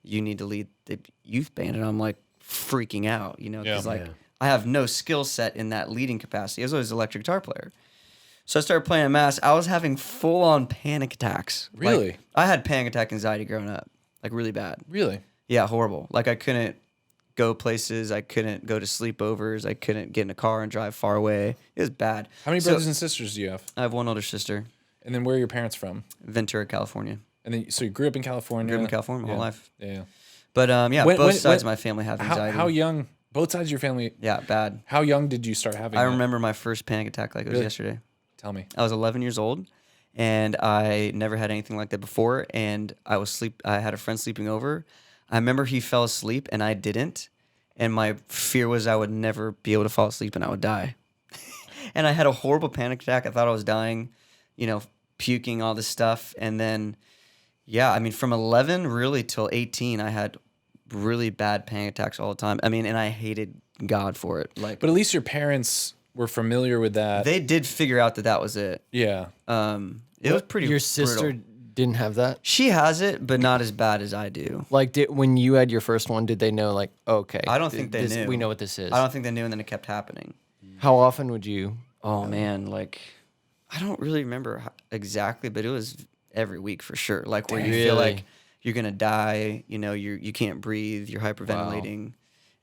you need to lead the youth band. And I'm like freaking out, because I have no skill set in that leading capacity. I was always an electric guitar player. So I started playing at Mass. I was having full-on panic attacks. Really? Like, I had panic attack anxiety growing up, like really bad. Really? Yeah, horrible. Like I couldn't go places. I couldn't go to sleepovers. I couldn't get in a car and drive far away. It was bad. How many brothers and sisters do you have? I have one older sister. And then where are your parents from? Ventura, California. And then, so you grew up in California? Grew up in California my whole life. Yeah. But both sides of my family have anxiety. How young? Both sides of your family? Yeah, bad. How young did you start having I remember my first panic attack like it was yesterday. Tell me. I was 11 years old, and I never had anything like that before. And I had a friend sleeping over. I remember he fell asleep, and I didn't. And my fear was I would never be able to fall asleep, and I would die. And I had a horrible panic attack. I thought I was dying, puking, all this stuff. And then, from 11 really till 18, I had really bad panic attacks all the time. And I hated God for it. Like, but at least your parents were familiar with that. They did figure out that was it. Yeah. It was pretty. Your sister didn't have that? She has it, but not as bad as I do. Like, when you had your first one, did they know, like, okay? I don't think they knew. We know what this is. I don't think they knew, and then it kept happening. How often would you? Oh, man, like, I don't really remember exactly, but it was every week for sure. Like, where you feel like you're going to die, you can't breathe, you're hyperventilating. Wow.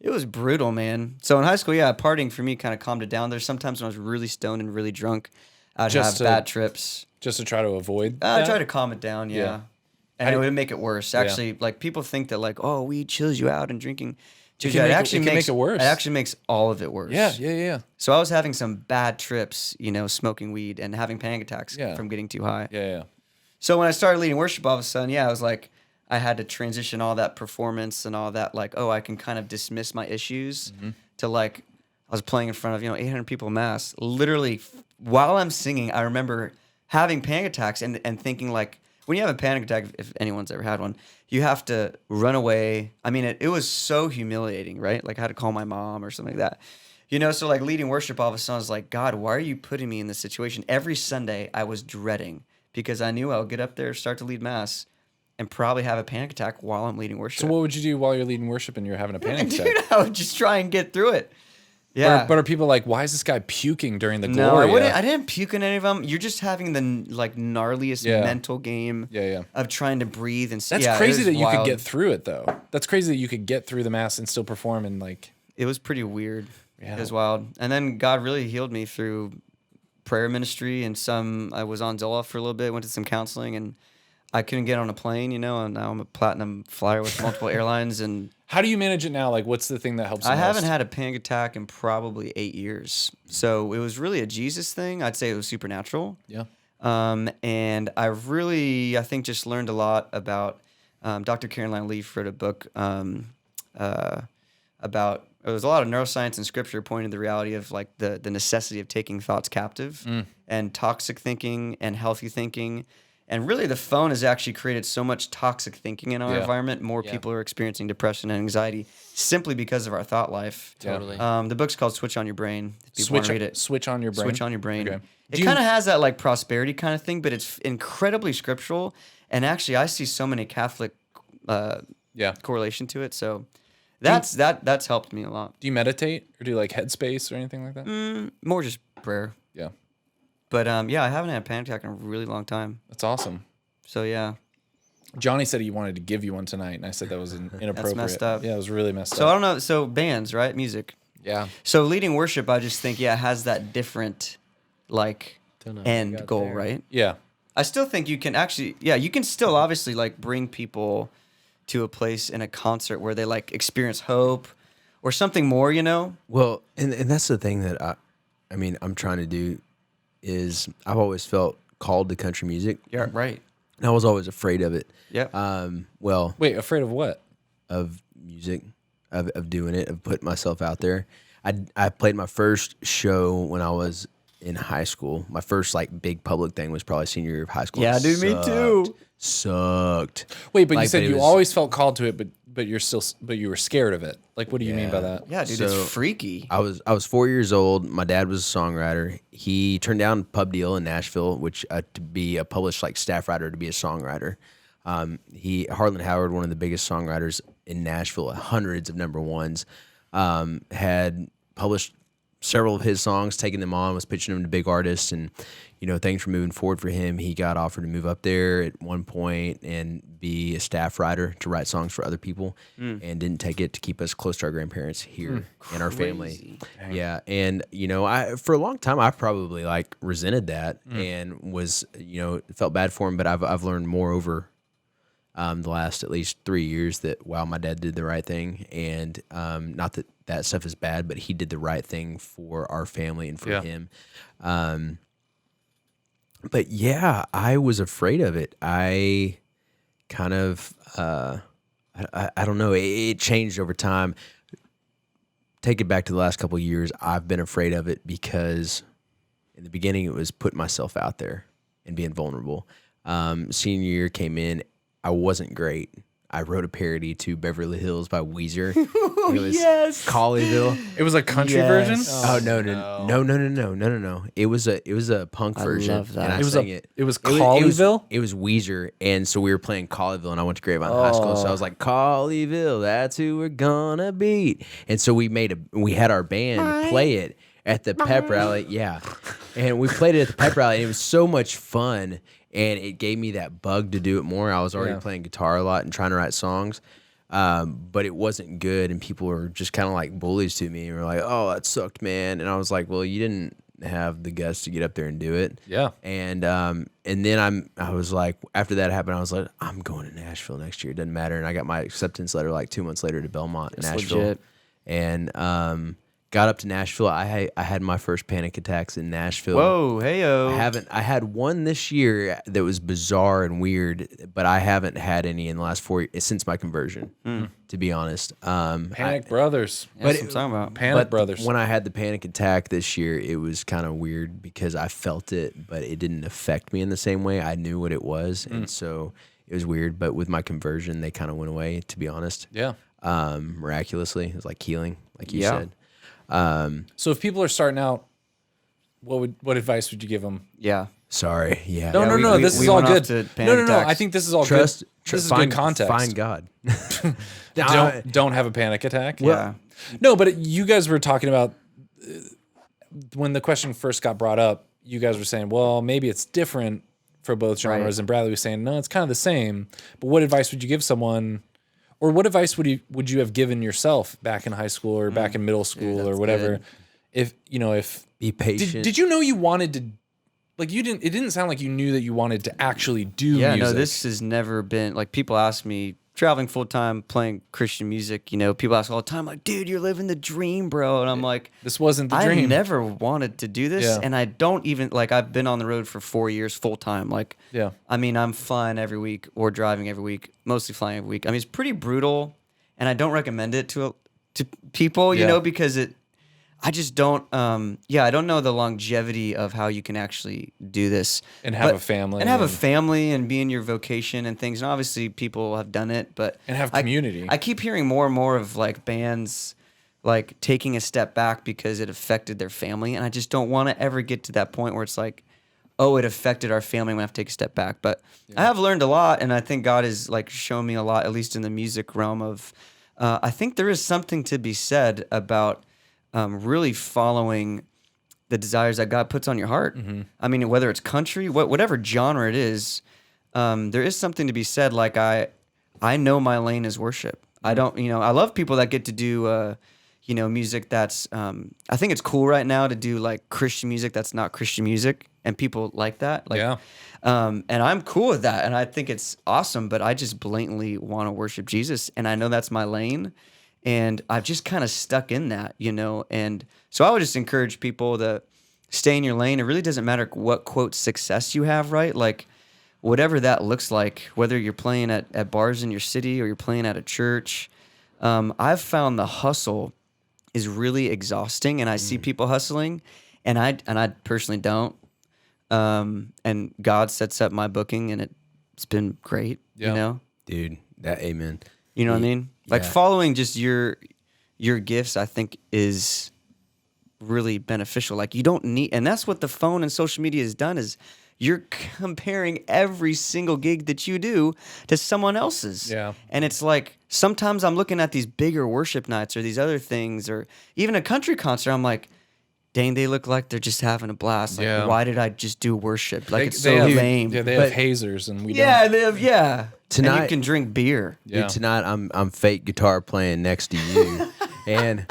It was brutal, man. So in high school, partying for me kind of calmed it down. There's sometimes when I was really stoned and really drunk, I'd have bad trips. Just to try to avoid I try to calm it down, And it would make it worse. Actually, like, people think that, like, oh, weed chills you out and drinking chills you out. It actually makes it worse. It actually makes all of it worse. Yeah. So I was having some bad trips, smoking weed and having panic attacks from getting too high. Yeah. So when I started leading worship all of a sudden, I was like, I had to transition all that performance and all that, like, I can kind of dismiss my issues to, like, I was playing in front of, 800 people Mass. Literally, while I'm singing, I remember having panic attacks and thinking, like, when you have a panic attack, if anyone's ever had one, you have to run away. It was so humiliating, right? Like, I had to call my mom or something like that. So, like, leading worship all of a sudden, I was like, God, why are you putting me in this situation? Every Sunday, I was dreading because I knew I would get up there, start to lead Mass, and probably have a panic attack while I'm leading worship. So what would you do while you're leading worship and you're having a panic attack? Dude, I would just try and get through it. Yeah. But are people like, why is this guy puking during the Gloria? No, I didn't puke in any of them. You're just having the gnarliest mental game of trying to breathe and That's crazy that you could get through it, though. That's crazy that you could get through the Mass and still perform and, like... It was pretty weird. Yeah. It was wild. And then God really healed me through prayer ministry and I was on Zoloft for a little bit, went to some counseling, and I couldn't get on a plane, and now I'm a platinum flyer with multiple airlines. And how do you manage it now? Like, what's the thing that helps you I haven't had a panic attack in probably 8 years. So it was really a Jesus thing. I'd say it was supernatural. Yeah. And I think, just learned a lot about Dr. Caroline Leaf wrote a book about, there was a lot of neuroscience and scripture pointing to the reality of, like, the necessity of taking thoughts captive and toxic thinking and healthy thinking. And really, the phone has actually created so much toxic thinking in our environment. More people are experiencing depression and anxiety simply because of our thought life. Totally. The book's called Switch on Your Brain. If you want to read it. Switch on Your Brain. Switch on Your Brain. Okay. It kind of has that, like, prosperity kind of thing, but it's incredibly scriptural. And actually, I see so many Catholic correlation to it. So that's helped me a lot. Do you meditate or do, like, Headspace or anything like that? More just prayer. Yeah. But I haven't had a panic attack in a really long time. That's awesome. So yeah. Johnny said he wanted to give you one tonight, and I said that was inappropriate. That's messed up. Yeah, it was really messed up. So I don't know. So bands, right? Music. Yeah. So leading worship, I just think, has that different, like, end goal, right? Yeah. I still think you can actually, you can still obviously like bring people to a place in a concert where they like experience hope or something more, you know? Well, and that's the thing that I'm trying to do is I've always felt called to country music. Yeah, right. And I was always afraid of it. Yeah. Well, Wait, afraid of what? of music, of doing it, of putting myself out there. I played my first show when I was in high school. My first like big public thing was probably senior year of high school. Yeah, It dude, me too. Sucked. Wait, but you Like, said but it you was- always felt called to it, but you were scared of it. Like, what do you mean by that? Yeah, dude, So, it's freaky. I was 4 years old. My dad was a songwriter. He turned down a pub deal in Nashville, which to be a published like staff writer to be a songwriter. Harlan Howard, one of the biggest songwriters in Nashville, hundreds of number ones, had published several of his songs, taken them on, was pitching them to big artists, and things were moving forward for him. He got offered to move up there at one point and be a staff writer to write songs for other people, and didn't take it to keep us close to our grandparents here and our family. Yeah, and I for a long time I probably like resented that and was felt bad for him, but I've learned more over the last at least 3 years that wow, my dad did the right thing, and not that stuff is bad, but he did the right thing for our family and for him. But yeah, I was afraid of it. I kind of, I don't know. It changed over time. Take it back to the last couple of years. I've been afraid of it because in the beginning it was putting myself out there and being vulnerable. Senior year came in. I wasn't great. I wrote a parody to Beverly Hills by Weezer. It was Colleyville. It was a country version. Oh no! It was a punk version. love that. And I It was sang a- it. it was It was Colleyville? It was Weezer, and so we were playing Colleyville, and I went to Grapevine High School, so I was like, Colleyville, that's who we're gonna beat. And so we had our band play it at the pep rally. Yeah, and we played it at the pep rally, and it was so much fun. And it gave me that bug to do it more. I was already playing guitar a lot and trying to write songs, but it wasn't good. And people were just kind of like bullies to me. And were like, "Oh, that sucked, man." And I was like, "Well, you didn't have the guts to get up there and do it." Yeah. And then I was like, after that happened, I was like, "I'm going to Nashville next year. It doesn't matter." And I got my acceptance letter like 2 months later to Belmont, Nashville, legit. and got up to Nashville. I had my first panic attacks in Nashville. Whoa, heyo. I had one this year that was bizarre and weird, but I haven't had any in the last 4 years since my conversion, to be honest. Panic Brothers. That's what I'm talking about. Panic Brothers. When I had the panic attack this year, it was kind of weird because I felt it, but it didn't affect me in the same way. I knew what it was, and so it was weird. But with my conversion, they kind of went away, to be honest. Yeah. Miraculously. It was like healing, like you Yeah. said. So if people are starting out, what advice would you give them? Yeah. Sorry. Yeah. No. This is we all went off good. to No. panic attacks. I think this is all Trust. good. This is find, good context. Find God. Don't have a panic attack. Yeah. No, but you guys were talking about when the question first got brought up. You guys were saying, well, maybe it's different for both genres, and Bradley was saying, no, it's kind of the same. But what advice would you give someone, or what advice would you have given yourself back in high school or back in middle school or whatever? good. If Be patient. did you know you wanted to, like you didn't? It didn't sound like you knew that you wanted to actually do Yeah, music. no, this has never been like people ask me traveling full time playing Christian music. People ask all the time, like, "Dude, you're living the dream, bro." And I'm like, This wasn't the I dream. never wanted to do this, Yeah. and I don't even like. I've been on the road for 4 years full time. Like, Yeah. I mean, I'm flying every week or driving every week, mostly flying every week. I mean, it's pretty brutal, and I don't recommend it to people, Yeah. because I just don't. I don't know the longevity of how you can actually do this And have a family and have a and- family and be in your vocation and things. And obviously, people have done it, but And have community. I keep hearing more and more of like bands like taking a step back because it affected their family, and I just don't want to ever get to that point where it's like, oh, it affected our family. We have to take a step back. But I have learned a lot, and I think God has like shown me a lot, at least in the music realm. Of I think there is something to be said about really following the desires that God puts on your heart. I mean, whether it's country, whatever genre it is, there is something to be said. Like I know my lane is worship. I don't, I love people that get to do, music that's I think it's cool right now to do like Christian music that's not Christian music, and people like that. Like, Yeah. and I'm cool with that, and I think it's awesome. But I just blatantly want to worship Jesus, and I know that's my lane, and I've just kind of stuck in that, And so I would just encourage people to stay in your lane. It really doesn't matter what quote success you have, right? Like, whatever that looks like, whether you're playing at bars in your city or you're playing at a church. I've found the hustle is really exhausting, and I see people hustling, and I personally don't. And God sets up my booking, and it's been great. Yeah. Dude, that amen. You know what I mean? Like following just your gifts, I think is really beneficial. Like you don't need, and that's what the phone and social media has done is you're comparing every single gig that you do to someone else's. Yeah. And it's like, sometimes I'm looking at these bigger worship nights or these other things, or even a country concert. I'm like, dang, they look like they're just having a blast. Like, why did I just do worship? Like, it's so lame. Yeah, they have hazers, and we Yeah, don't. they have, yeah. Tonight- and you can drink beer. Yeah. Dude, tonight I'm fake guitar playing next to you. And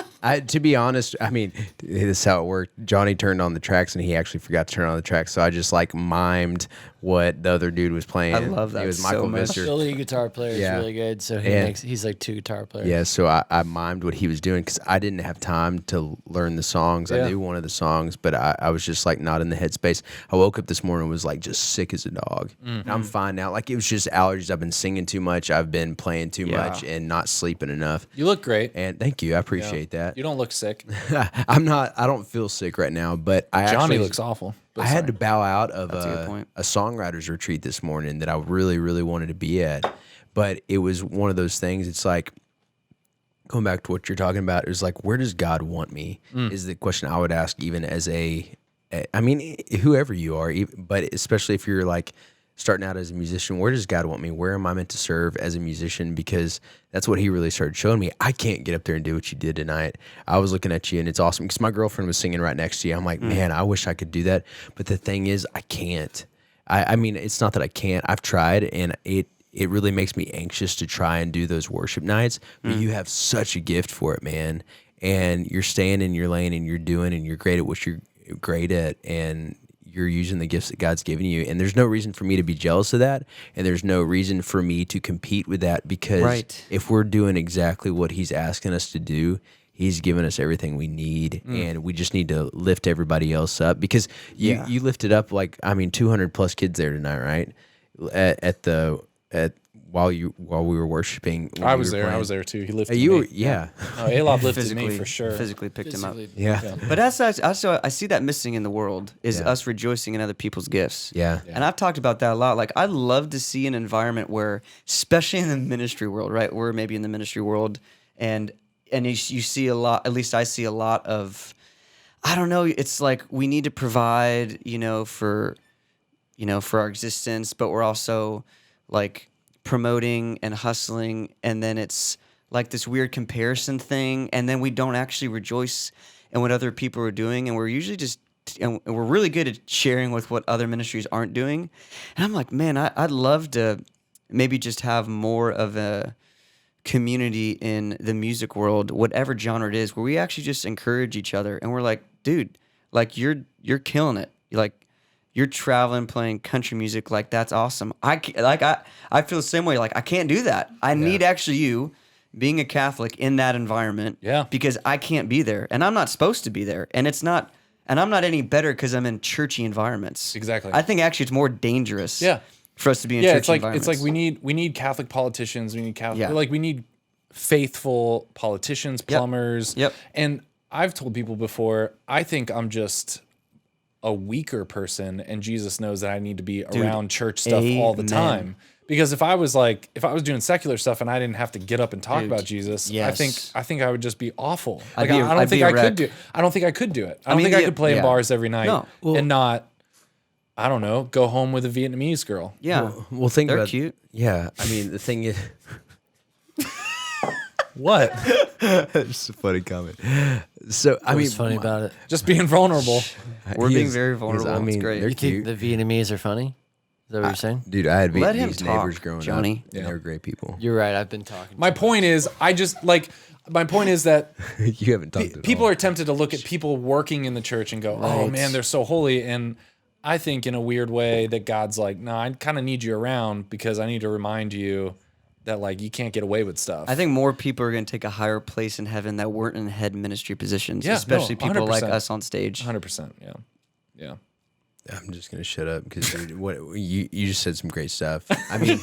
to be honest, I mean, this is how it worked. Johnny turned on the tracks and he actually forgot to turn on the tracks. So I just like mimed what the other dude was playing. I love that It was so Michael much. Visser. The lead guitar player is Yeah. really good, so he's like 2 guitar players. Yeah, so I mimed what he was doing because I didn't have time to learn the songs. Yeah. I knew one of the songs, but I was just like not in the headspace. I woke up this morning and was like just sick as a dog. And I'm fine now. Like it was just allergies. I've been singing too much. I've been playing too much and not sleeping enough. You look great. And thank you. I appreciate that. You don't look sick. I don't feel sick right now, but I Johnny actually looks awful. I had to bow out of That's a good point. a songwriters retreat this morning that I really, really wanted to be at. But it was one of those things. It's like going back to what you're talking about. It was like, where does God want me? Is the question I would ask, even as I mean, whoever you are, but especially if you're like starting out as a musician, where does God want me? Where am I meant to serve as a musician? Because that's what he really started showing me. I can't get up there and do what you did tonight. I was looking at you and it's awesome because my girlfriend was singing right next to you. I'm like, man, I wish I could do that. But the thing is, I can't. I mean, it's not that I can't. I've tried, and it really makes me anxious to try and do those worship nights. But you have such a gift for it, man. And you're staying in your lane and you're doing and you're great at what you're great at. And you're using the gifts that God's given you. And there's no reason for me to be jealous of that. And there's no reason for me to compete with that because if we're doing exactly what he's asking us to do, he's given us everything we need. And we just need to lift everybody else up because you lifted up 200 plus kids there tonight, right? While we were worshiping. I was there. I was there too. He lifted You me. were, yeah. No, ALOB lifted me for sure. Physically picked him up. Yeah. But that's also I see that missing in the world is us rejoicing in other people's gifts. Yeah. And I've talked about that a lot. Like I'd love to see an environment where, especially in the ministry world, right? We're maybe in the ministry world, and you see a lot. At least I see a lot of. I don't know. It's like we need to provide, for our existence, but we're also like promoting and hustling, and then it's like this weird comparison thing, and then we don't actually rejoice in what other people are doing, and we're usually just and we're really good at sharing with what other ministries aren't doing. And I'm like, man, I'd love to maybe just have more of a community in the music world, whatever genre it is, where we actually just encourage each other, and we're like, dude, like you're killing it, you're traveling, playing country music, like that's awesome. I feel the same way. Like I can't do that. I need actually you being a Catholic in that environment. Yeah. Because I can't be there, and I'm not supposed to be there, and I'm not any better because I'm in churchy environments. Exactly. I think actually it's more dangerous. Yeah. For us to be in churchy environments. It's like we need Catholic politicians. We need Catholic. Yeah. Like we need faithful politicians, plumbers. Yep. And I've told people before, I think I'm just a weaker person, and Jesus knows that I need to be around church stuff all the amen. time. Because if I was doing secular stuff and I didn't have to get up and talk about Jesus, yes. I think I would just be awful. I'd Like be a- I don't I'd think be a I could wreck. do. I don't think I could do it. I don't mean, think I could play in yeah. bars every night No. and not. I don't know. Go home with a Vietnamese girl. Yeah. Well, think They're about cute. Yeah, I mean the thing is, What? it's a funny comment. So I mean, What's funny about it? Just being vulnerable. We're he being is- very he's- vulnerable. I mean, It's great. they're You cute. think the Vietnamese are funny? Is that what you're saying? Dude, I had Let him Vietnamese talk, neighbors growing Johnny. up, and they were great people. You're right. I've been talking. My point is, I just like my point is that You haven't talked at people all. are tempted to look at people working in the church and go, oh man, they're so holy. And I think in a weird way that God's like, no, I kind of need you around because I need to remind you that like you can't get away with stuff. I think more people are going to take a higher place in heaven that weren't in head ministry positions, Yeah, especially no, people like 100%. us on stage. 100%. Yeah. Yeah. I'm just gonna shut up because dude, what you just said some great stuff. I mean,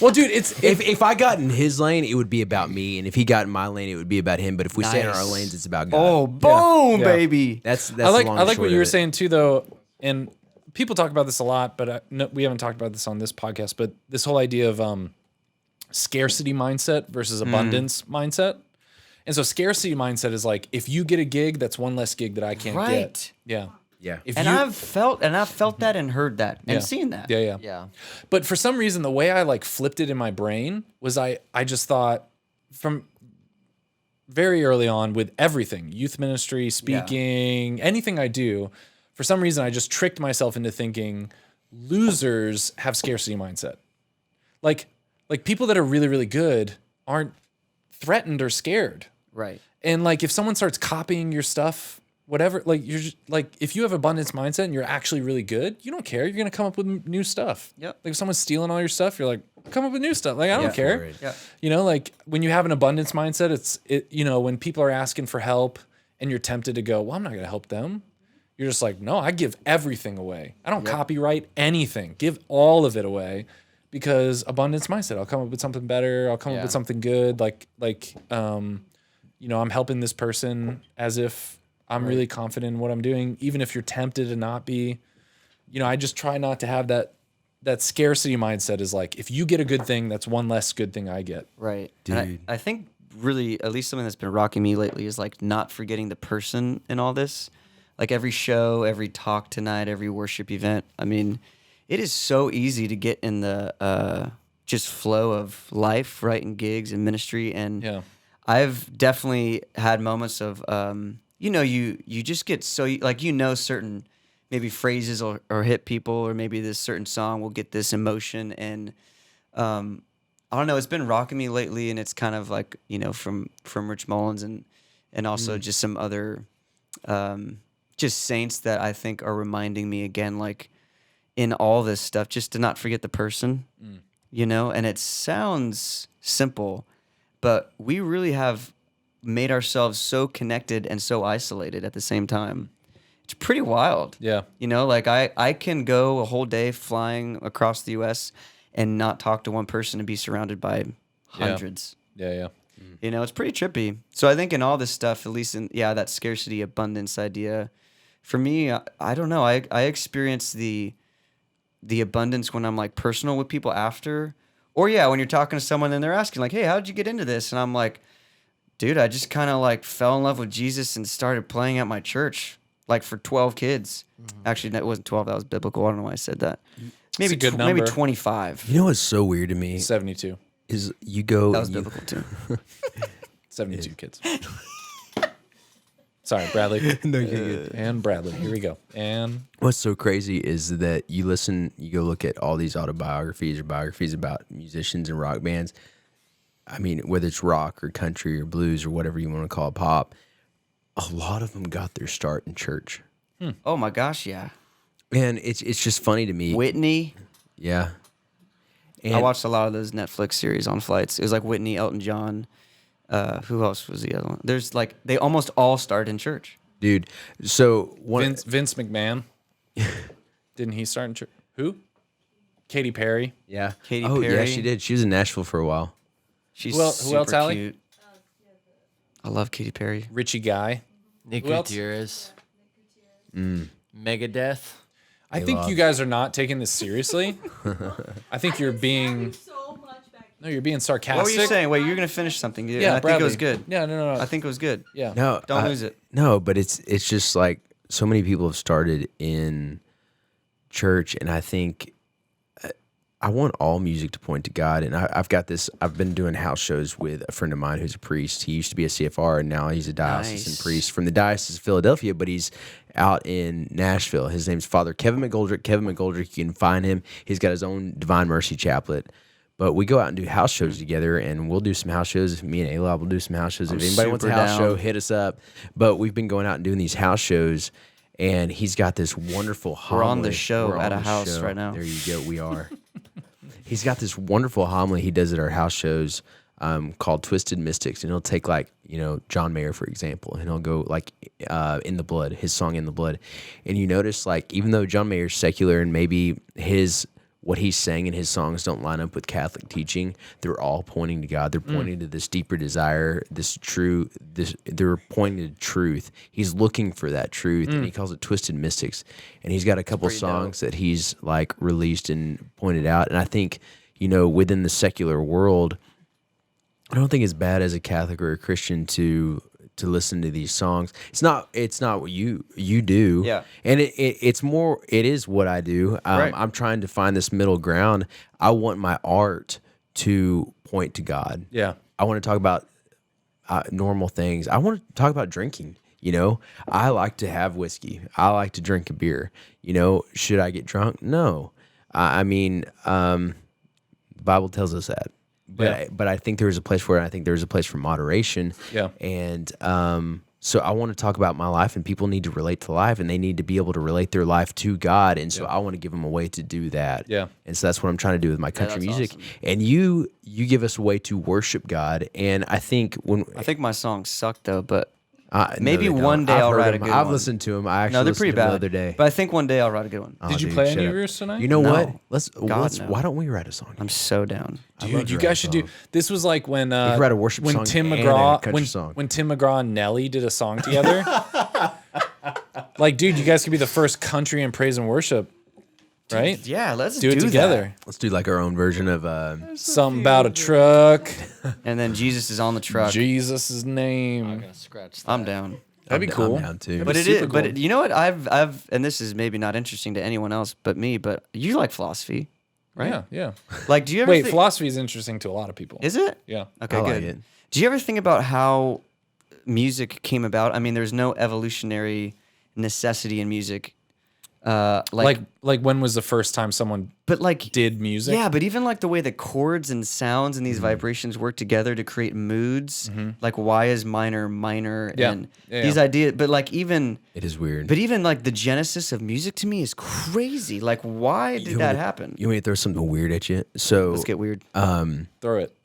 Well, dude, it's if I got in his lane, it would be about me, and if he got in my lane, it would be about him. But if we stay in our Nice. lanes, it's about God. Oh, boom, Yeah. baby. that's I like the long I and like short what you of were it. saying too, though, and people talk about this a lot, but we haven't talked about this on this podcast. But this whole idea of scarcity mindset versus abundance mindset, and so scarcity mindset is like if you get a gig, that's one less gig that I can't Right. get. Yeah, Yeah. If And you, I've felt that and heard that and Yeah. seen that. yeah. Yeah. But for some reason, the way I like flipped it in my brain was I just thought from very early on with everything, youth ministry, speaking, anything I do, for some reason, I just tricked myself into thinking losers have scarcity mindset. Like people that are really, really good aren't threatened or scared. Right. And like if someone starts copying your stuff, whatever, like you're just like if you have abundance mindset and you're actually really good, you don't care. You're gonna come up with new stuff. Yep. Like if someone's stealing all your stuff, you're like, come up with new stuff. Like I don't care. Right. Yeah. You know, like when you have an abundance mindset, you know, when people are asking for help and you're tempted to go, well, I'm not gonna help them. You're just like, no, I give everything away. I don't copyright anything. Give all of it away because abundance mindset. I'll come up with something better. I'll come up with something good. You know, I'm helping this person as if I'm really confident in what I'm doing, even if you're tempted to not be. You know, I just try not to have that scarcity mindset is like, if you get a good thing, that's one less good thing I get. Right. Dude. And I think really, at least something that's been rocking me lately is like not forgetting the person in all this. Like every show, every talk tonight, every worship event. I mean, it is so easy to get in the just flow of life, right? And gigs and ministry. And Yeah. I've definitely had moments of, you know, you just get so, like, you know, certain maybe phrases or hit people, or maybe this certain song will get this emotion. And I don't know, it's been rocking me lately. And it's kind of like, you know, from Rich Mullins and also just some other just saints that I think are reminding me again, like in all this stuff, just to not forget the person, you know? And it sounds simple, but we really have made ourselves so connected and so isolated at the same time. It's pretty wild. Yeah. You know, like I can go a whole day flying across the U.S. and not talk to one person and be surrounded by hundreds. Yeah. You know, it's pretty trippy. So I think in all this stuff, at least in, that scarcity abundance idea, for me, I don't know. I experience the abundance when I'm like personal with people after, or when you're talking to someone and they're asking like, hey, how'd you get into this? And I'm like, dude, I just kind of like fell in love with Jesus and started playing at my church, like for 12 kids. Actually, that wasn't 12. That was biblical. I don't know why I said that. Maybe a good maybe number. 25. You know what's so weird to me 72. is you go. That was you- biblical too. 72 kids. Sorry, Bradley. No, you're good. And Bradley. Here we go. And What's so crazy is that you go look at all these autobiographies or biographies about musicians and rock bands. I mean, whether it's rock or country or blues or whatever you want to call it, pop, a lot of them got their start in church. Oh my gosh, yeah. And it's just funny to me. Whitney. Yeah. And I watched a lot of those Netflix series on flights. It was like Whitney, Elton John. Who else was the other one? There's like, they almost all started in church. dude, so one Vince McMahon. Didn't he start in church? Who? Katy Perry. yeah. Katy Yeah, Perry. she did. She was in Nashville for a while. She's Who else, super Allie? cute. I love Katy Perry. Richie Guy. Nick Who else? Gutierrez. Megadeth. I think you guys are not taking this seriously. I think you're being you're being sarcastic. What were you saying? Wait, you're gonna finish something, dude. Yeah, I think Bradley. it was good. Yeah, no. I think it was good. Yeah. No, Don't lose it. No, but it's just like so many people have started in church, and I think I want all music to point to God. And I've got this. I've been doing house shows with a friend of mine who's a priest. He used to be a CFR, and now he's a diocesan Nice. priest from the Diocese of Philadelphia, but he's out in Nashville. His name's Father Kevin McGoldrick. Kevin McGoldrick, you can find him. He's got his own Divine Mercy Chaplet. But we go out and do house shows together, and we'll do some house shows. Me and ALOB will do some house shows. If anybody wants a super house down. show, hit us up. But we've been going out and doing these house shows, and he's got this wonderful homily. We're on the show We're at on a the house show. right now. There you go. We are. He's got this wonderful homily he does at our house shows called Twisted Mystics. And he'll take, like, John Mayer, for example, and he'll go, like, In the Blood, his song In the Blood. And you notice, like, even though John Mayer's secular and maybe what he's saying in his songs don't line up with Catholic teaching, they're all pointing to God. They're pointing to this deeper desire, they're pointing to truth. He's looking for that truth, and he calls it Twisted Mystics. And he's got a couple songs that he's, like, released and pointed out. And I think, within the secular world, I don't think it's bad as a Catholic or a Christian to listen to these songs. It's not what you do. Yeah. And it is what I do. Right. I'm trying to find this middle ground. I want my art to point to God. Yeah. I want to talk about normal things. I want to talk about drinking. I like to have whiskey. I like to drink a beer. Should I get drunk? No. The Bible tells us that. But I think there's a place for it. And I think there's a place for moderation. Yeah. And so I want to talk about my life, and people need to relate to life, and they need to be able to relate their life to God. And so I want to give them a way to do that. Yeah. And so that's what I'm trying to do with my country that's music. awesome. And you give us a way to worship God. And I think I think my songs suck though, but no, maybe they don't. one day I've I'll heard write a them. good I've one. listened to them. I actually no, they're listened pretty to them bad. the other day. But I think one day I'll write a good one. Oh, Did you dude, play shut any up. of yours tonight? You know No. what? Let's. no. Why don't we write a song? I'm so down. Dude, you guys should do. This was like when could write a worship when song Tim and a McGraw country song. when Tim McGraw and Nelly did a song together. Like, dude, you guys could be the first country and praise and worship, right? Yeah, let's Do it together. Let's do like our own version of. Something about a truck, that. And then Jesus is on the truck. Jesus' name. Scratch that. I'm down. That'd be cool. I'm down too. But it super is. But cool. you know what? I've and this is maybe not interesting to anyone else but me. But you like philosophy, right? Yeah, yeah. Like, do you ever Wait, think, philosophy is interesting to a lot of people. Is it? Yeah. Okay, I like good. it. Do you ever think about how music came about? I mean, there's no evolutionary necessity in music. Like when was the first time someone but like did music? Yeah, but even like the way the chords and sounds and these vibrations work together to create moods, like why is minor Yeah. and Yeah, these yeah. ideas, but like even It is weird. but even like the genesis of music to me is crazy. Like, why did that happen? You want me to throw something weird at you? So Let's get weird.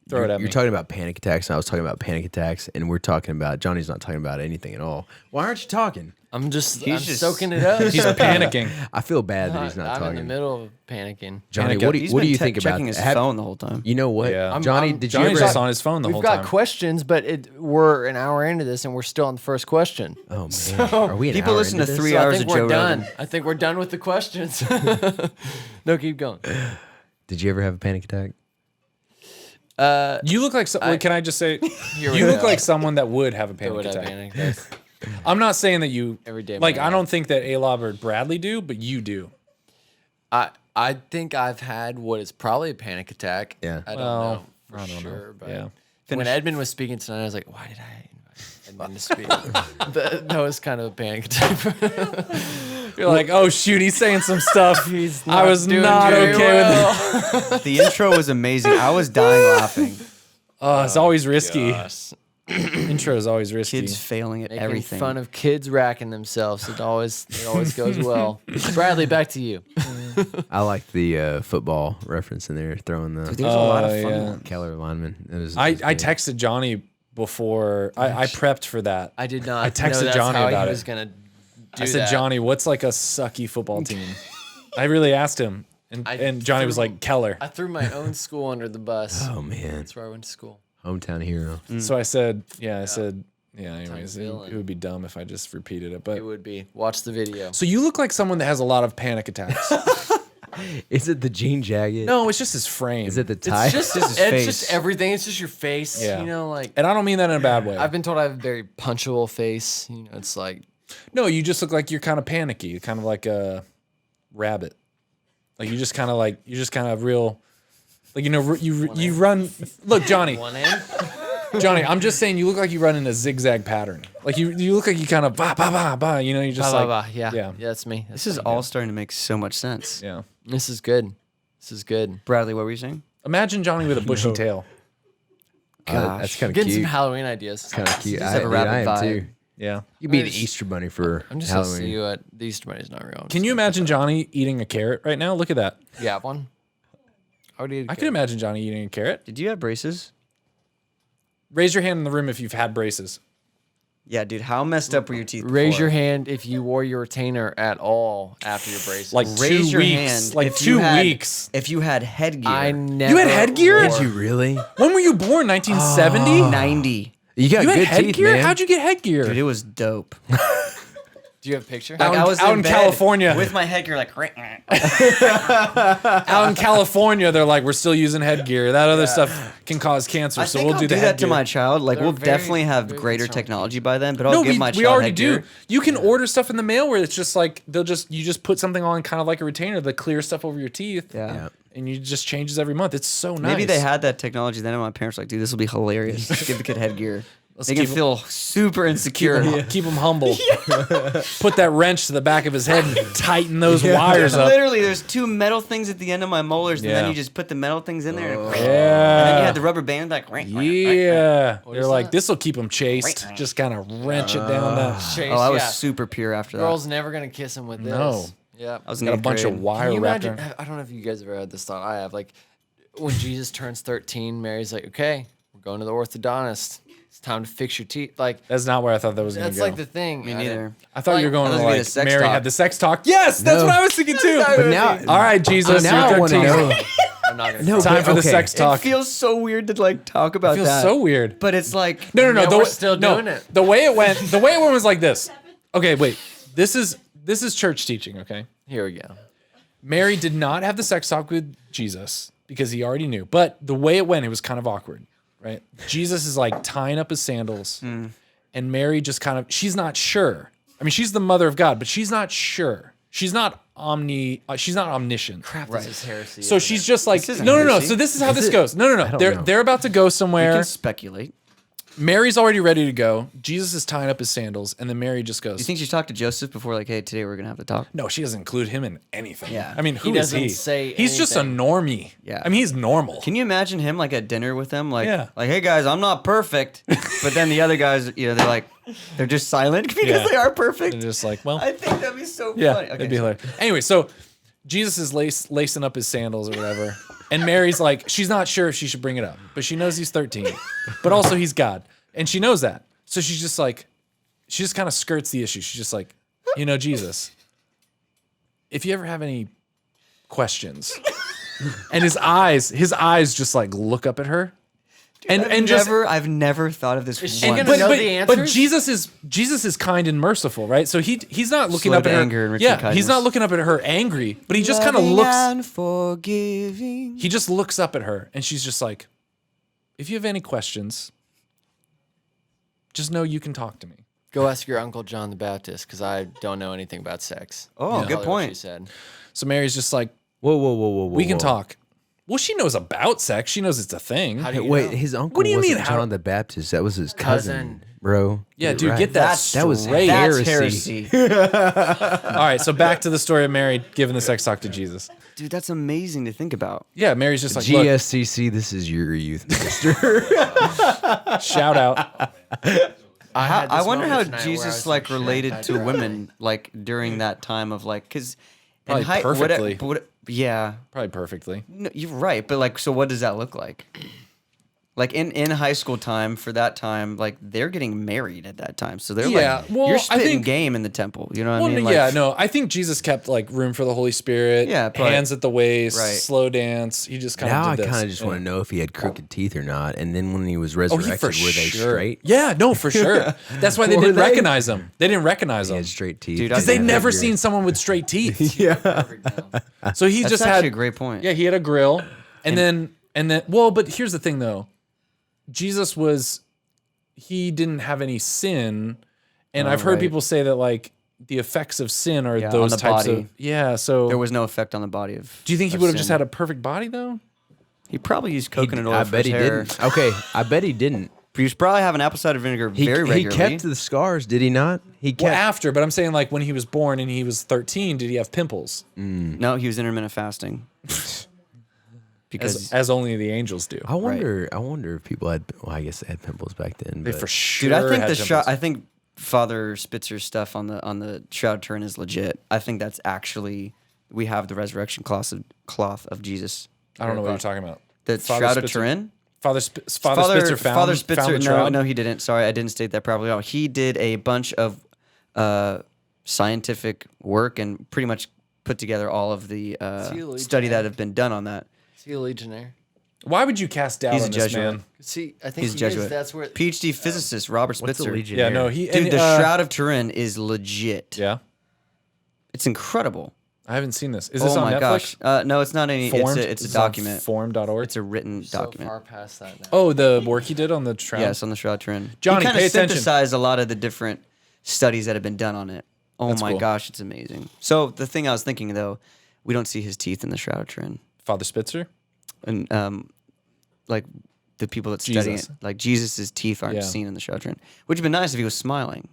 Throw it at me. You're talking about panic attacks, and I was talking about panic attacks, and we're talking about Johnny's not talking about anything at all. Why aren't you talking? I'm He's just- soaking it up. He's panicking. I feel bad that he's not I'm talking. in the middle of panicking. Johnny, Panic- what do He's you been think about checking his have- phone the whole time. You know what, Yeah. Johnny? I'm- Did you Johnny's ever? just on his phone the We've whole got time. questions, but we're an hour into this and we're still on the first question. Oh man, are we? An People hour listen into to this? 3 So I hours think of we're Joe done. Rogan. I think we're done with the questions. No, keep going. Did you ever have a panic attack? You look like wait, can I just say Here we you look go. like someone that would have a That panic would have attack. panic attacks. I'm not saying that you Every day of like my I life. don't think that ALOB or Bradley do, but you do. I think I've had what is probably a panic attack. Yeah. I don't Well, know for I don't know. sure. But Yeah. when Edmund was speaking tonight, I was like, why did I invite Edmund to speak? that was kind of a panic attack. You're like, oh shoot, he's saying some stuff. I was doing not very okay well. with it. The intro was amazing. I was dying laughing. Oh, it's always risky. Intro is always risky. Kids failing at Making everything. fun of kids racking themselves. It always goes well. Bradley, back to you. I like the football reference in there, throwing the There's a lot of fun yeah. ones. Keller lineman. I texted Johnny before. I prepped for that. I did not. I texted know that's Johnny how about he it. was gonna do I said, that. Johnny, what's like a sucky football team? I really asked him, and Johnny was like Keller. I threw my own school under the bus. Oh man, That's where I went to school. hometown hero. So I said, anyways, it villain. would be dumb if I just repeated it. But It would be. Watch the video. so you look like someone that has a lot of panic attacks. Is it the jean jacket? No, it's just his frame. Is it the tie? It's just his face. just everything. It's just your face. Yeah. You know, like And I don't mean that in a bad way. I've been told I have a very punchable face. You know, it's like No, you just look like you're kind of panicky, kind of like a rabbit. Like you're just kind of real. Like you run. Look, Johnny. one end. Johnny, I'm just saying you look like you run in a zigzag pattern. Like you look like you kind of ba ba ba ba. You know, you just like Yeah. yeah. Yeah, that's me. This is all starting to make so much sense. yeah. This is good. This is good. Bradley, what were you saying? Imagine Johnny with a bushy tail. That's kind of Getting cute. some Halloween ideas. Kind of cute. does have a rabbit I am vibe. too. Yeah. You'd be an Easter bunny for I'm just gonna see Halloween. you at the Easter Bunny's not real. Can you imagine Johnny eating a carrot right now? Look at that. You have one? I would eat a I carrot. can imagine Johnny eating a carrot. Did you have braces? Raise your hand in the room if you've had braces. Yeah, dude. How messed up were your teeth? Raise before? your hand if you wore your retainer at all after your braces. Like Raise 2 your weeks. hand Like if 2 you had- weeks. If you had headgear. I never. You had headgear? Did you really? When were you born? 1970? 90. You got You had good headgear? teeth, man. How'd you get headgear? Dude, it was dope. Do you have a picture? Out, I was out in bed California. with my headgear like. Out in California, they're like, we're still using headgear. That other stuff can cause cancer, I so think we'll I'll do the do that headgear. to my child. Like, They're we'll very, definitely have very greater concerned. technology by then. But I'll No, give we, my we child already headgear. do. You can order stuff in the mail where it's just like you just put something on kind of like a retainer that clears stuff over your teeth. Yeah. And you just changes every month. It's so nice. Maybe they had that technology then, and my parents were like, dude, this will be hilarious. Just give the kid headgear. They can keep 'em- feel super insecure. Keep him humble. Put that wrench to the back of his head and tighten those wires up. Literally, there's 2 metal things at the end of my molars, and then Yeah. you just put the metal things in there. And then you Yeah. had the rubber band, like, Yeah. They're is like, that? this will keep them chaste. Just kind of wrench it down the. Chase, Oh, I was yeah. super pure after that. Girl's never gonna kiss him with this. No. Yeah. I was in Got a 8th bunch grade. of wire Can you wrapped imagine? around. I don't know if you guys ever had this thought. I have. Like, when Jesus turns 13, Mary's like, okay, we're going to the orthodontist. It's time to fix your teeth. Like, That's not where I thought that was going that's to go. like the thing. Me I neither. didn't- I thought you were going I to thought it was gonna be like the sex Mary talk. had the sex talk. Yes, that's No. what I was thinking too. But now, All right, Jesus, now I you're want to 13. know. I'm not gonna. No, Time but for the okay. sex talk. It feels so weird to like talk about It feels that. so weird. But it's like No. Yeah, the we're way- still no, doing it. The way it went was like this. Okay, wait. This is church teaching. Okay, Here we go. Mary did not have the sex talk with Jesus because he already knew. But the way it went, it was kind of awkward, right? Jesus is like tying up his sandals, and Mary just kind of she's not sure. I mean, she's the mother of God, but she's not sure. She's not omniscient. Crap, this is heresy. So she's just like, isn't no. heresy. So this is how this goes. No. don't They're know. they're about to go you somewhere. can speculate. Mary's already ready to go. Jesus is tying up his sandals, and then Mary just goes, You think she talked to Joseph before, like, hey, today we're gonna have the talk? no, she doesn't include him in anything. Yeah. I mean, who is doesn't he? say He's just a anything. normie. Yeah. I mean, he's normal. Can you imagine him like at dinner with them, like, Yeah. like, hey guys, I'm not perfect, but then the other guys, they're just silent because Yeah. they are perfect. And just like, well, I think that'd be so yeah, funny. it'd be hilarious. Anyway, so Jesus is lacing up his sandals or whatever, and Mary's like, she's not sure if she should bring it up, but she knows he's 13, but also he's God, and she knows that. So she's just like, she just kind of skirts the issue. She's just like, Jesus, if you ever have any questions, and his eyes just like look up at her, I've never thought of this she once. gonna know the but answers? Jesus is kind and merciful, right? So he's not looking Slow up to at her. anger and rich in Yeah, he's kindness. not looking up at her angry, but he just kind of looks. and forgiving. He just looks up at her, and she's just like, "If you have any questions, just know you can talk to me." Go ask your uncle John the Baptist because I don't know anything about sex. Oh, That's good probably what point. She said. So Mary's just like, Whoa. "We can talk." Well, she knows about sex. She knows it's a thing. How do Hey, you wait, know? his uncle What do you wasn't mean, how- John the Baptist. That was his cousin, bro. Yeah, Get it dude, right. get that That was straight. That's heresy. heresy. All right, so back to the story of Mary giving the sex talk to Jesus. Dude, that's amazing to think about. Yeah, Mary's just like, "Look, GSCC, this is your youth minister. shout out." I wonder how Jesus like related to women like during that time of like because Probably perfectly. yeah, Probably perfectly. no, you're right. But like, so what does that look like? Like in high school time, for that time, like they're getting married at that time, so they're Yeah, like well, you're I spitting think- game in the temple. You know what Well, I mean? no, Like, yeah, no. I think Jesus kept like room for the Holy Spirit. Yeah, but- hands at the waist, right. slow dance. He just kind Now I of did this. kind of just want to know if he had crooked teeth or not. And then when he was Oh, resurrected, he for were they sure. straight? Yeah, no, for sure. That's why they Were didn't they? recognize him. They didn't recognize He him had straight teeth. Dude, because I- they'd never Figure. seen someone with straight teeth. Yeah. So he that's just actually had a great point. Yeah, he had a grill, and then well, but here's the thing though. Jesus he didn't have any sin, and I've heard right. people say that like the effects of sin are Yeah, those on the types body. of so There was no effect on the body of. do you think he of would have just sin. had a perfect body though? He probably used coconut oil I for bet his he hair. didn't. Okay, I bet he didn't. He was probably having apple cider vinegar He, very he regularly. kept the scars, did he not? He kept. Well, after, but I'm saying like when he was born and he was 13, did he have pimples? No, he was intermittent fasting. because as only the angels do. I wonder if people had. Well, I guess they had pimples back then. They but for sure. dude, I think had the pimples. I think Father Spitzer's stuff on the Shroud of Turin is legit. I think that's actually we have the resurrection cloth of Jesus. I don't know what you're talking about. The Father Shroud of Spitzer- Turin. Father Spitzer found Father Spitzer. found the No, shroud? no, he didn't. Sorry, I didn't state that properly. No, he did a bunch of scientific work and pretty much put together all of the he a study that have been done on that. Is he a legionnaire? Why would you cast doubt He's a on this Jesuit. man? See, I think He's a he is. Jesuit. That's where. PhD physicist Robert what's a Spitzer. legionnaire? Yeah, no, he. Dude, and, the Shroud of Turin is legit. Yeah, It's incredible. I haven't seen this. Is this Oh on my Netflix? gosh. No, it's not any. Formed? It's This a is on document. Form.org. It's a written So document. far past that now. Oh, the work he did on the shroud. Yes, on the Shroud of Turin. Johnny, he kind pay of attention. synthesized a lot of the different studies that have been done on it. Oh That's my cool. gosh, it's amazing. So the thing I was thinking though, we don't see his teeth in the Shroud of Turin, Father Spitzer. and like the people that study Jesus. it, like Jesus's teeth aren't Yeah. seen in the Shroud of Turin, which would be nice if he was smiling.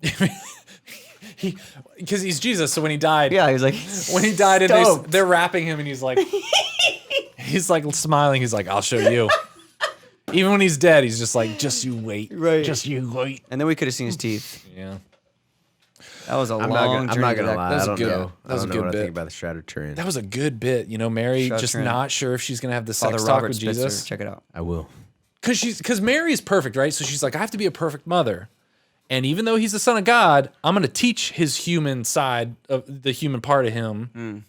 Because he's Jesus, so when he died, Yeah, he was like when he died, and stoked. they're wrapping him, and he's like smiling. He's like, "I'll show you." Even when he's dead, he's just like, "Just you wait, Right. Just you wait." And then we could have seen his teeth. Yeah, That was a I'm long not journey. gonna to that- lie. that was I a don't good- know. that was I a don't know good what I bit. think about the Shroud of Turin. that was a good bit. You know, Mary Shroud of just Turin. not sure if she's gonna have the Father sex talk Robert with Spitzer. Jesus. Check it out. I will. Because Mary is perfect, right? So she's like, I have to be a perfect mother. And even though he's the son of God, I'm going to teach his human side of the human part of him.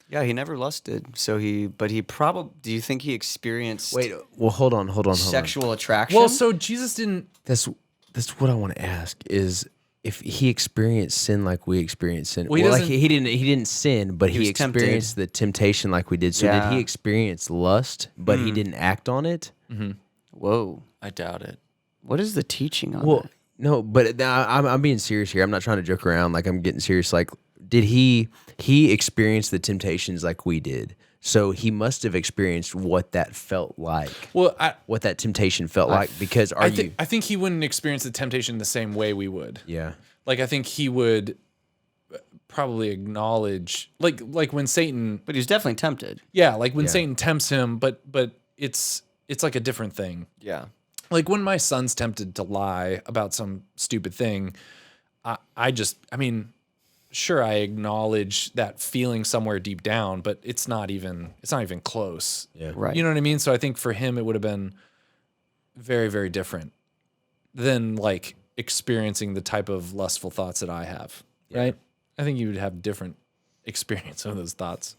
Yeah, he never lusted. So he probably. Do you think he experienced Wait. Well, hold on. sexual attraction? Well, so Jesus didn't. That's what I want to ask is if he experienced sin like we experienced sin. Well, he like doesn't- he didn't sin, but he was tempted. experienced the temptation like we did. So Yeah. did he experience lust, but he didn't act on it? Whoa. I doubt it. What is the teaching on Well, that? no, but I'm being serious here. I'm not trying to joke around. Like I'm getting serious. Like, did he experience the temptations like we did? So he must have experienced what that felt like. Well, What that temptation felt like. Because I think he wouldn't experience the temptation the same way we would. Yeah. Like, I think he would probably acknowledge, like when Satan, But he was definitely tempted. yeah, like when Yeah. Satan tempts him, but it's like a different thing. Yeah. Like when my son's tempted to lie about some stupid thing, I mean, sure, I acknowledge that feeling somewhere deep down, but it's not even close. Yeah. Right. You know what I mean? So I think for him, it would have been very, very different than like experiencing the type of lustful thoughts that I have. Right? I think you would have different experience of those thoughts.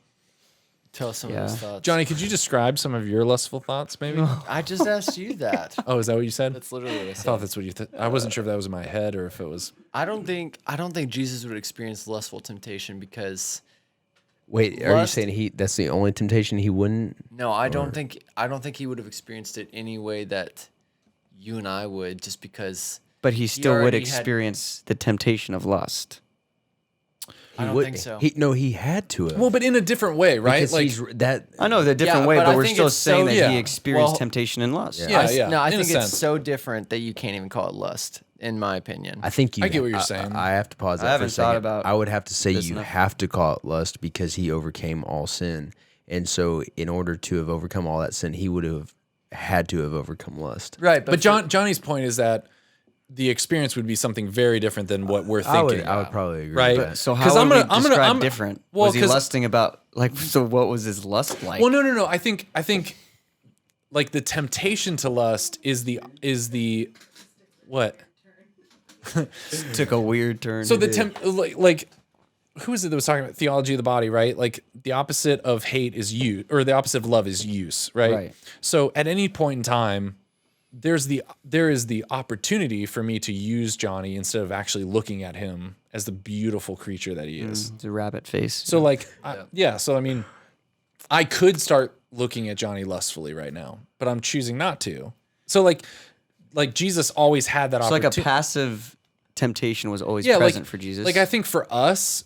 Tell us some Yeah. of his thoughts. Johnny, could you describe some of your lustful thoughts, maybe? I just asked you that. Oh, is that what you said? That's literally what I I said. thought that's what you. I wasn't sure if that was in my head or if it was. I don't think Jesus would experience lustful temptation because Wait, are you Lust- saying that's the only temptation he wouldn't? no, I don't think he would have experienced it any way that you and I would, just because But he still would already had- experience the temptation of lust. I don't think so. He had to have. Well, but in a different way, right? Because Like, he's that. I know the different Yeah, way, but but I we're think still it's saying so- that yeah. he experienced Well- temptation and lust. Yeah. No, I in a think it's sense. so different that you can't even call it lust, in my opinion. I think you. I get what you're saying. I have to pause that I for a haven't second. thought about I would have to say this you enough. have to call it lust because he overcame all sin, and so in order to have overcome all that sin, he would have had to have overcome lust. Right, but Johnny's point is that the experience would be something very different than what we're I thinking. would probably agree. Right. With that. So 'Cause how I'm would gonna- I'm we gonna- describe I'm- different? well, Was he 'cause- lusting about so what was his lust like? Well, no. I think like the temptation to lust is the what? Took a weird turn. So it the did. like who is it that was talking about theology of the body, right? Like the opposite of hate is use, or the opposite of love is use, right? Right. So at any point in time, there is the opportunity for me to use Johnny instead of actually looking at him as the beautiful creature that he is. It's a rabbit face. So like, so I mean, I could start looking at Johnny lustfully right now, but I'm choosing not to. So like Jesus always had that It's like opportunity. a passive temptation was always present for Jesus. Like I think for us,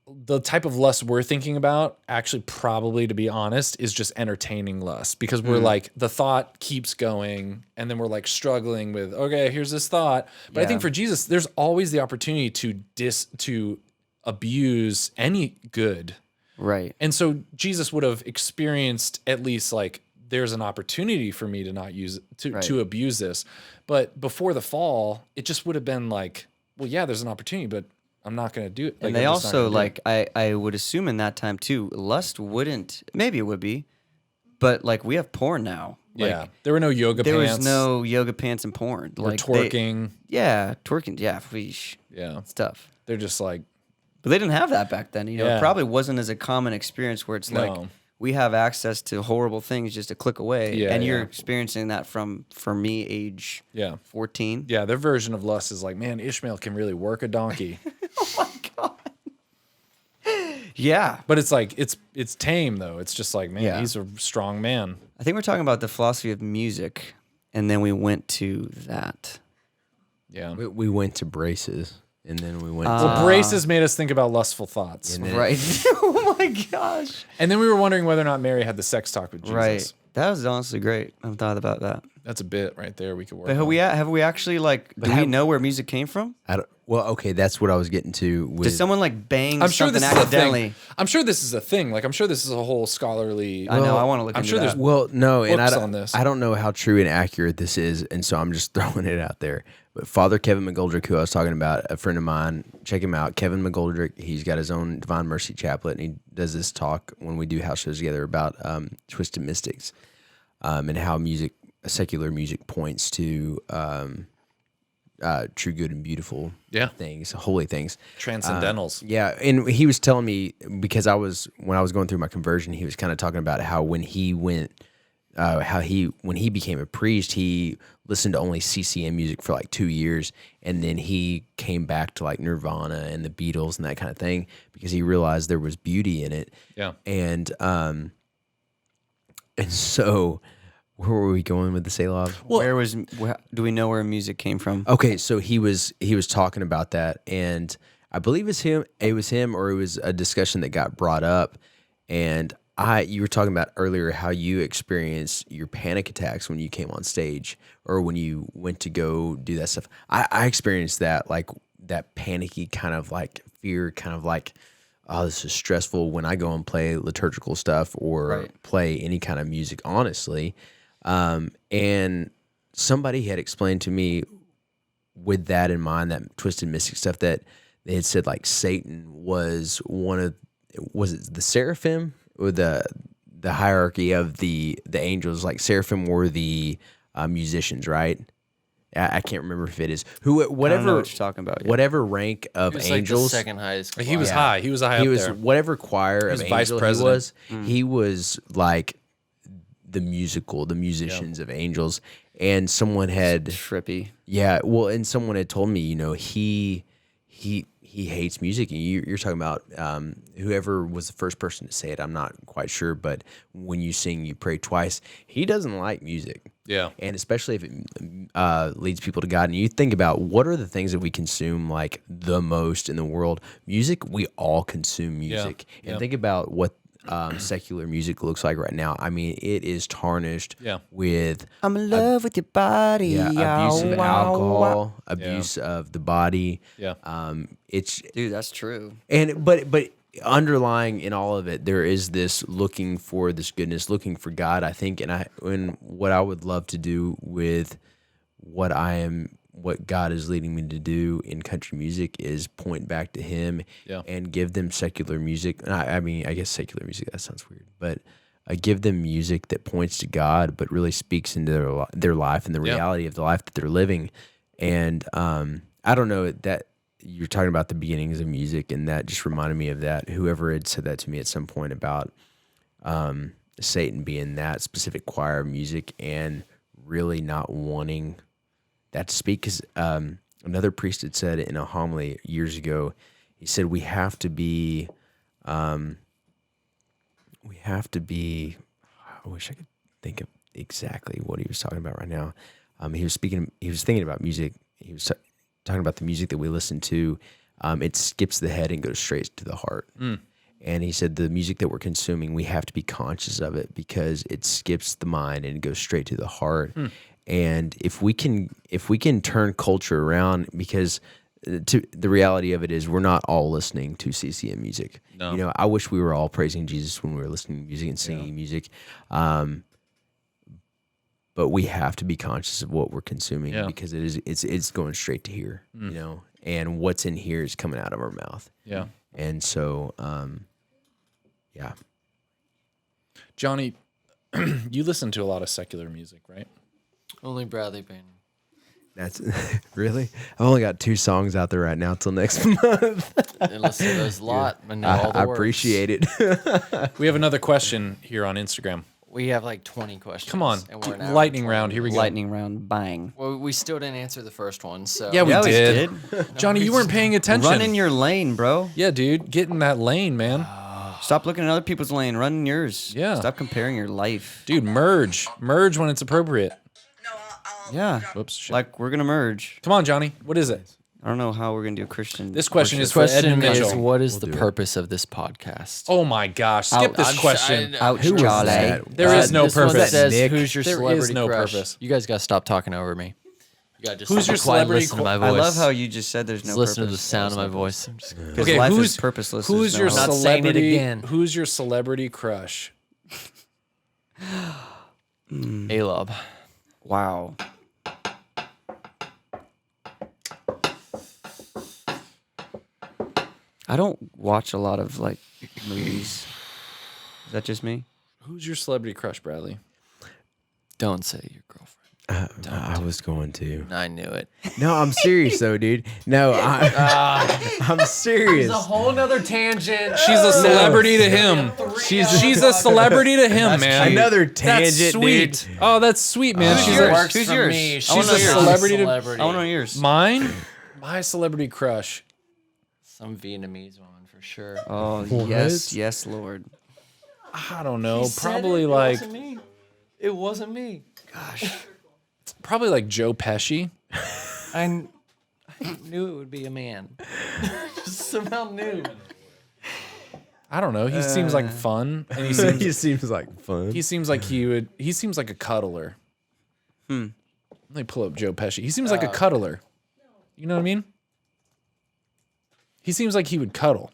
the type of lust we're thinking about, actually, probably to be honest, is just entertaining lust because we're like the thought keeps going, and then we're like struggling with okay, here's this thought. But I think for Jesus, there's always the opportunity to abuse any good. Right. And so Jesus would have experienced at least like there's an opportunity for me to not use it, to abuse this. But before the fall, it just would have been like, well, yeah, there's an opportunity, but I'm not going to do it. Like, And they I'm just not also, gonna do it. I would assume in that time too, lust wouldn't, maybe it would be, but like we have porn now. Like, yeah, there were no yoga there pants. was no yoga pants and porn. or Like twerking. twerking. Yeah, weesh, Yeah, stuff. they're just like, But they didn't have that back then. You know, Yeah. it probably wasn't as a common experience where it's like No. we have access to horrible things just a click away, Yeah, and you're yeah. experiencing that from, for me, age yeah. 14. Yeah, their version of lust is like, man, Ishmael can really work a donkey. Yeah, But it's like it's tame though. It's just like, man, Yeah. he's a strong man. I think we're talking about the philosophy of music, and then we went to that. Yeah. We went to braces, and then we went. Well, to, braces made us think about lustful thoughts. And then- Right. Oh my gosh. And then we were wondering whether or not Mary had the sex talk with Jesus. Right. That was honestly great. I haven't thought about that. That's a bit right there we could work But on. have we actually like? Do we know where music came from? I don't, well, okay, that's what I was getting to. With, Did someone like bang I'm sure something this is a accidentally? thing. I'm sure this is a thing. Like I'm sure this is a whole scholarly. I know. I want to look I'm into sure that. there's Well, no, and books on this. I don't know how true and accurate this is, and so I'm just throwing it out there. But Father Kevin McGoldrick, who I was talking about, a friend of mine, check him out. Kevin McGoldrick, he's got his own Divine Mercy Chaplet, and he does this talk when we do house shows together about Twisted Mystics and how music, secular music, points to true, good, and beautiful things, holy things. transcendentals. Yeah, and he was telling me, because when I was going through my conversion, he was kind of talking about how when he went, when he became a priest, he listened to only CCM music for like 2 years, and then he came back to like Nirvana and the Beatles and that kind of thing because he realized there was beauty in it. Yeah. And so where were we going with the ALOB? Do we know where music came from? Okay, so he was talking about that, and I believe it was him, or it was a discussion that got brought up, and you were talking about earlier how you experienced your panic attacks when you came on stage or when you went to go do that stuff. I experienced that, like that panicky kind of like fear, kind of like, oh, this is stressful when I go and play liturgical stuff or play any kind of music, honestly. And somebody had explained to me with that in mind, that Twisted Mystic stuff, that they had said like Satan was was it the seraphim or the hierarchy of the angels? Like seraphim were the musicians, right? I can't remember if it is whatever. I don't know what you're talking about. Yeah. Whatever rank of It was angels. like the second highest. He was choir. high. He was high He up was there. whatever choir was of vice angel president. he was like the musicians of angels. And someone had Trippy. yeah, well, and someone had told me, he hates music, and you're talking about whoever was the first person to say it. I'm not quite sure, but when you sing, you pray twice. He doesn't like music. Yeah. And especially if it leads people to God. And you think about what are the things that we consume like the most in the world. Music, we all consume music. Yeah. And think about what secular music looks like right now. I mean, it is tarnished with I'm in love with your body. abuse of Wow, alcohol, wow. abuse of the body. Yeah. It's Dude, that's true. and but underlying in all of it, there is this looking for this goodness, looking for God, I think. And what I would love to do with what God is leading me to do in country music is point back to Him and give them secular music. And I mean, I guess secular music, that sounds weird, but give them music that points to God, but really speaks into their life and the reality of the life that they're living. And I don't know, that you're talking about the beginnings of music, and that just reminded me of that. Whoever had said that to me at some point about Satan being that specific choir of music and really not wanting that to speak. Because another priest had said in a homily years ago, he said, we have to be, I wish I could think of exactly what he was talking about right now. He was thinking about music. He was talking about the music that we listen to. It skips the head and goes straight to the heart. And he said the music that we're consuming, we have to be conscious of it because it skips the mind and goes straight to the heart. And if we can turn culture around, because the reality of it is we're not all listening to CCM music. No. You know, I wish we were all praising Jesus when we were listening to music and singing music. But we have to be conscious of what we're consuming because it's going straight to here, you know, and what's in here is coming out of our mouth. Yeah. And so, Johnny, you listen to a lot of secular music, right? Only Bradley Banner. That's really. I've only got 2 songs out there right now till next month. I listen to those a lot. I know all the I words. appreciate it. We have another question here on Instagram. We have like 20 questions. Come on, and we're an hour lightning and 20. round. Here we go. Lightning round, bang. Well, we still didn't answer the first one, so Yeah, we Yeah, we did. did. Johnny, you weren't paying attention. Run in your lane, bro. Yeah, dude, get in that lane, man. Stop looking at other people's lane. Run in yours. Yeah. Stop comparing your life. Dude, merge when it's appropriate. Yeah. Whoops, shit. Like we're gonna merge. Come on, Johnny. What is it? I don't know how we're gonna do a Christian. This question is worship. for Edmund question is, Mitchell. what is the purpose of this podcast? Oh my gosh, skip Ouch. this question. Ouch, Who was Charlie. that? There is no this one purpose. says, Nick? who's your There is celebrity no crush? purpose. You guys gotta stop talking over me. You gotta just Who's be your quiet and celebrity listen to my I voice. love how you just said there's no Just listen to the purpose. sound of my voice. I'm just gonna- Because Okay, life who's is purposeless. Who's There's your no- not saying it celebrity? again. Who's your celebrity crush? ALOB. Wow. I don't watch a lot of like movies. Is that just me? Who's your celebrity crush, Bradley? Don't say your girlfriend. I was going to. I knew it. No, I'm serious though, dude. No, I'm serious. whole nother tangent. She's a celebrity to him. She's a celebrity to him, man. Another That's tangent, sweet. dude. Oh, that's sweet, man. Who's She's yours? a, Works Who's for yours? me. I she's wanna a know yours. celebrity to I want to know yours. mine. My celebrity crush. Some Vietnamese one for sure. Oh yes, yes, Lord. I don't know. Probably like It wasn't me. probably like Joe Pesci. I knew it would be a man. Just somehow knew. I don't know. He seems like fun, and he seems He seems like fun. he seems like he would. He seems like a cuddler. Let me pull up Joe Pesci. He seems like a cuddler. You know what I mean? He seems like he would cuddle.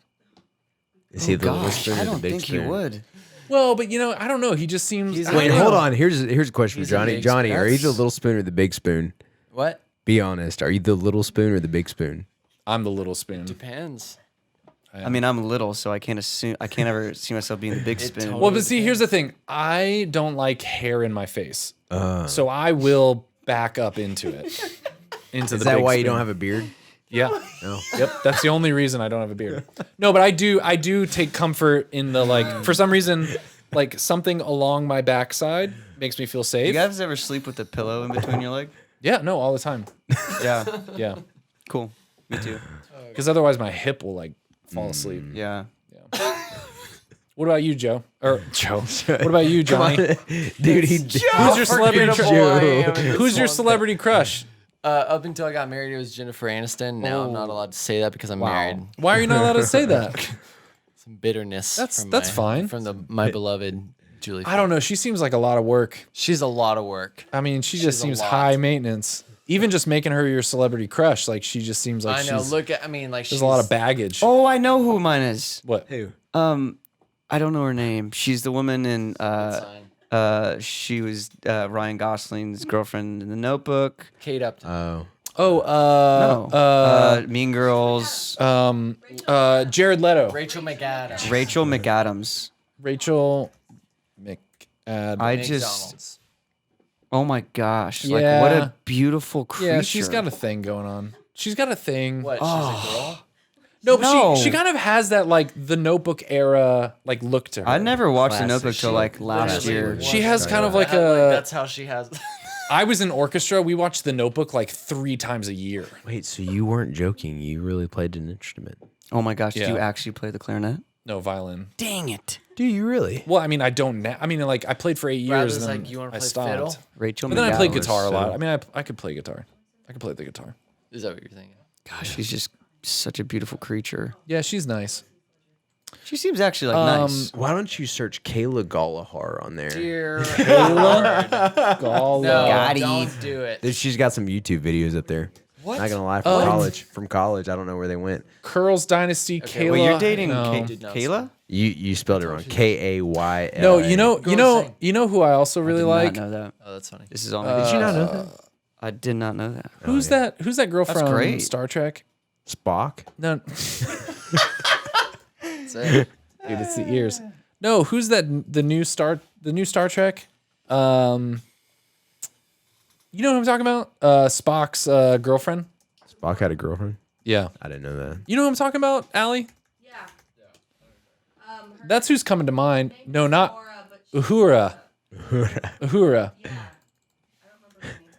Is he the little Gosh, spoon I or the don't big think he spoon? would. Well, but you know, I don't know. He just seems. I Wait, don't hold know. on. Here's a question He's for a Johnny. big Johnny, spoon. are you the little spoon or the big spoon? What? Be honest. Are you the little spoon or the big spoon? I'm the little spoon. Depends. I mean, I'm little, so I can't assume. I can't ever see myself being the big spoon. totally- Well, but see, here's the thing. I don't like hair in my face, so I will back up into it. Into Is the that big why you spoon. don't have a beard? Yeah. No. Yep. That's the only reason I don't have a beard. No, but I do take comfort in the like. For some reason, like something along my backside makes me feel safe. You guys ever sleep with a pillow in between your leg? Yeah. No, all the time. Yeah. Yeah. Cool. Me too. Because otherwise, my hip will like fall asleep. Yeah. What about you, Joe? Or Joe? What about you, Johnny? Dude, Who's your celebrity? Who's your celebrity crush? Up until I got married, it was Jennifer Aniston. Now I'm not allowed to say that because I'm married. Why are you not allowed to say that? Some bitterness. That's fine. From my beloved Julie. I don't know. She seems like a lot of work. She's a lot of work. I mean, she just She's a seems lot. high maintenance. Even just making her your celebrity crush, like she just seems like I know. she's, Look at. I mean, like there's a lot of baggage. Oh, I know who mine is. What? I don't know her name. She's the woman in. She was Ryan Gosling's girlfriend in The Notebook. Kate Upton. Oh, Mean Girls. Jared Leto. Rachel McAdams. Rachel McAdams. Rachel McAdams. I just. Oh my gosh! Like Yeah. what a beautiful creature. Yeah, she's got a thing going on. She's got a thing. What? She's a girl. No, but No. she kind of has that like the Notebook era like look to her. I never watched The Classic Notebook till like last Literally year. was. She has kind of like That's how she has. I was in orchestra. We watched The Notebook like 3 times a year. Wait, so you weren't joking? You really played an instrument? Oh my gosh! Did Yeah. you actually play the clarinet? No, violin. Dang it! Do you really? Well, I mean, I don't. I mean, like I played for 8 years, Bradley's and then like, you want I to play stopped. fiddle? Rachel. But then I played McAdams, guitar a so- lot. I mean, I could play guitar. I could play the guitar. Is that what you're thinking? Gosh, she's just such a beautiful creature. Yeah, she's nice. She seems actually like nice. Why don't you search Kayla Gallahar on there? Dear Gala. no, Gotti. don't do it. She's got some YouTube videos up there. What? Not gonna lie, from college, I don't know where they went. Curls Dynasty, Kayla. Wait, you're dating No. Kayla? You spelled it wrong. Kayl. No, you know who I also really like. I did not know that. Oh, that's funny. This is on. Did you not know that? I did not know that. Who's that? Who's that girl from great. Star Trek? Spock. No, That's it. dude, it's the ears. No, who's that? The new Star Trek. You know who I'm talking about? Spock's girlfriend. Spock had a girlfriend. Yeah. I didn't know that. You know who I'm talking about, Allie? Yeah. That's who's coming to mind. No, not Laura, but she, Uhura. Uhura. yeah. I don't remember her name though.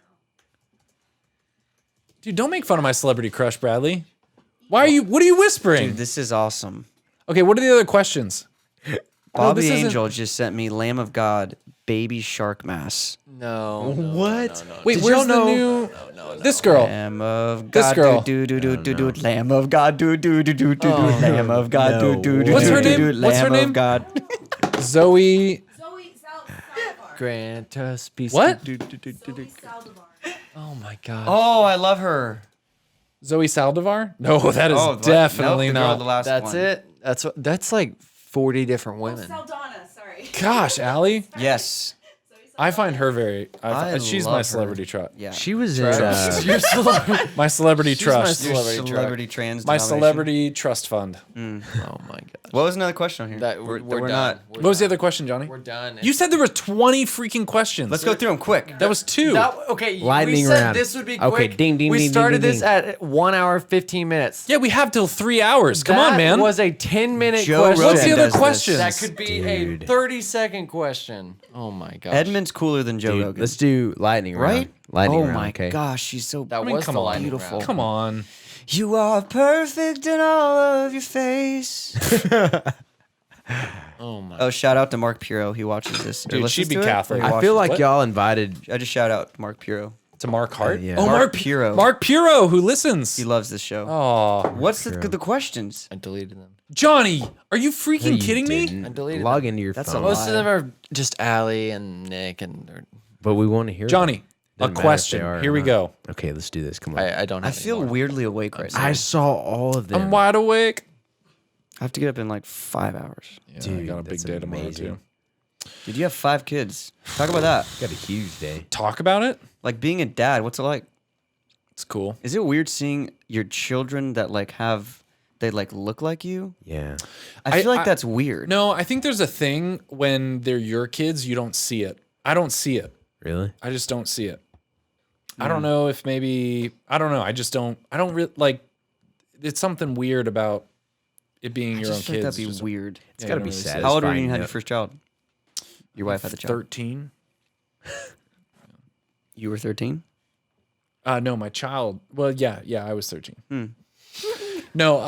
Dude, don't make fun of my celebrity crush, Bradley. What are you whispering? Dude, this is awesome. Okay, what are the other questions? Bobby this isn't- Angel just sent me Lamb of God baby shark mass. No. What? Wait, Did where's y'all the know- new? This girl. Lamb of This God. girl. Do do do do do. Lamb of God. Do do do do do do. Lamb of God. Do do do. What's do, her do, name? do, What's her Lamb name? of God. Zoe. Zoe Saldivar. Grant us peace. What? Zoe Saldivar. Oh my god. Oh, I love her. Zoe Saldivar? No, that is Oh, definitely nope, the girl, not. the last That's one. it. That's like 40 different women. Saldana, sorry. Gosh, Allie. Yes. I find her very. I she's love my her. celebrity trust. Yeah. She was in. You're celebrity. My celebrity trust. Your Celebrity celebrity trans. My denomination. celebrity trust fund. Oh my god. What was another question on here? That we're we're done. not. We're What was the done. other question, Johnny? We're done. You said there were 20 freaking questions. Let's go through them quick. That was 2. Okay, Lightning we said round. this would be Okay, quick. ding, ding, we ding, started ding, this ding. at 1 hour 15 minutes. Yeah, we have till 3 hours. Come on, man. That was a 10-minute Joe question. What's the Rogan other does this. questions? That could be a Dude. 30-second question. Oh my gosh. Edmund's cooler than Joe Dude, Rogan. let's do lightning round. right? Lightning oh round. my Okay. gosh, she's so. That I mean, was come the on. lightning Beautiful. round. Come on. You are perfect in all of your face. Oh my. Oh, shout out to Mark Puro. He watches this. or Dude, listens she'd be to it, Catholic. or he I feel watches- like y'all invited. I just shout out Mark Puro. To Mark Hart? yeah. Oh, Mark Puro. Mark Puro, who listens. He loves this show. Oh, What's the questions? I deleted them. Johnny, are you freaking You kidding me? didn't. I deleted Log into your That's a phone. lot. Most of them are just Allie and Nick and But we want to hear. Johnny, them. a Doesn't matter if question. they are or Here we not. go. Okay, let's do this. Come on. I don't I have feel any more. weirdly awake right now. I saw all of them. I'm wide awake. I have to get up in like 5 hours. Yeah, I Dude, got a big that's day tomorrow, amazing. too. Did you have 5 kids? Talk about that. Got a huge day. Talk about it? Like being a dad, what's it like? It's cool. Is it weird seeing your children that like they like look like you? Yeah. I feel like I- that's weird. No, I think there's a thing when they're your kids, you don't see it. I don't see it. Really? I just don't see it. I don't know if maybe, I don't know. I don't really, like, it's something weird about it being I your own just feel like kids. that'd be Just- weird. It's Yeah, got to I be don't really see it. satisfying. How old were you when you had to- your first child? Your wife had the child. 13. You were 13? No, my child. Well, yeah, I was 13. Hmm. No,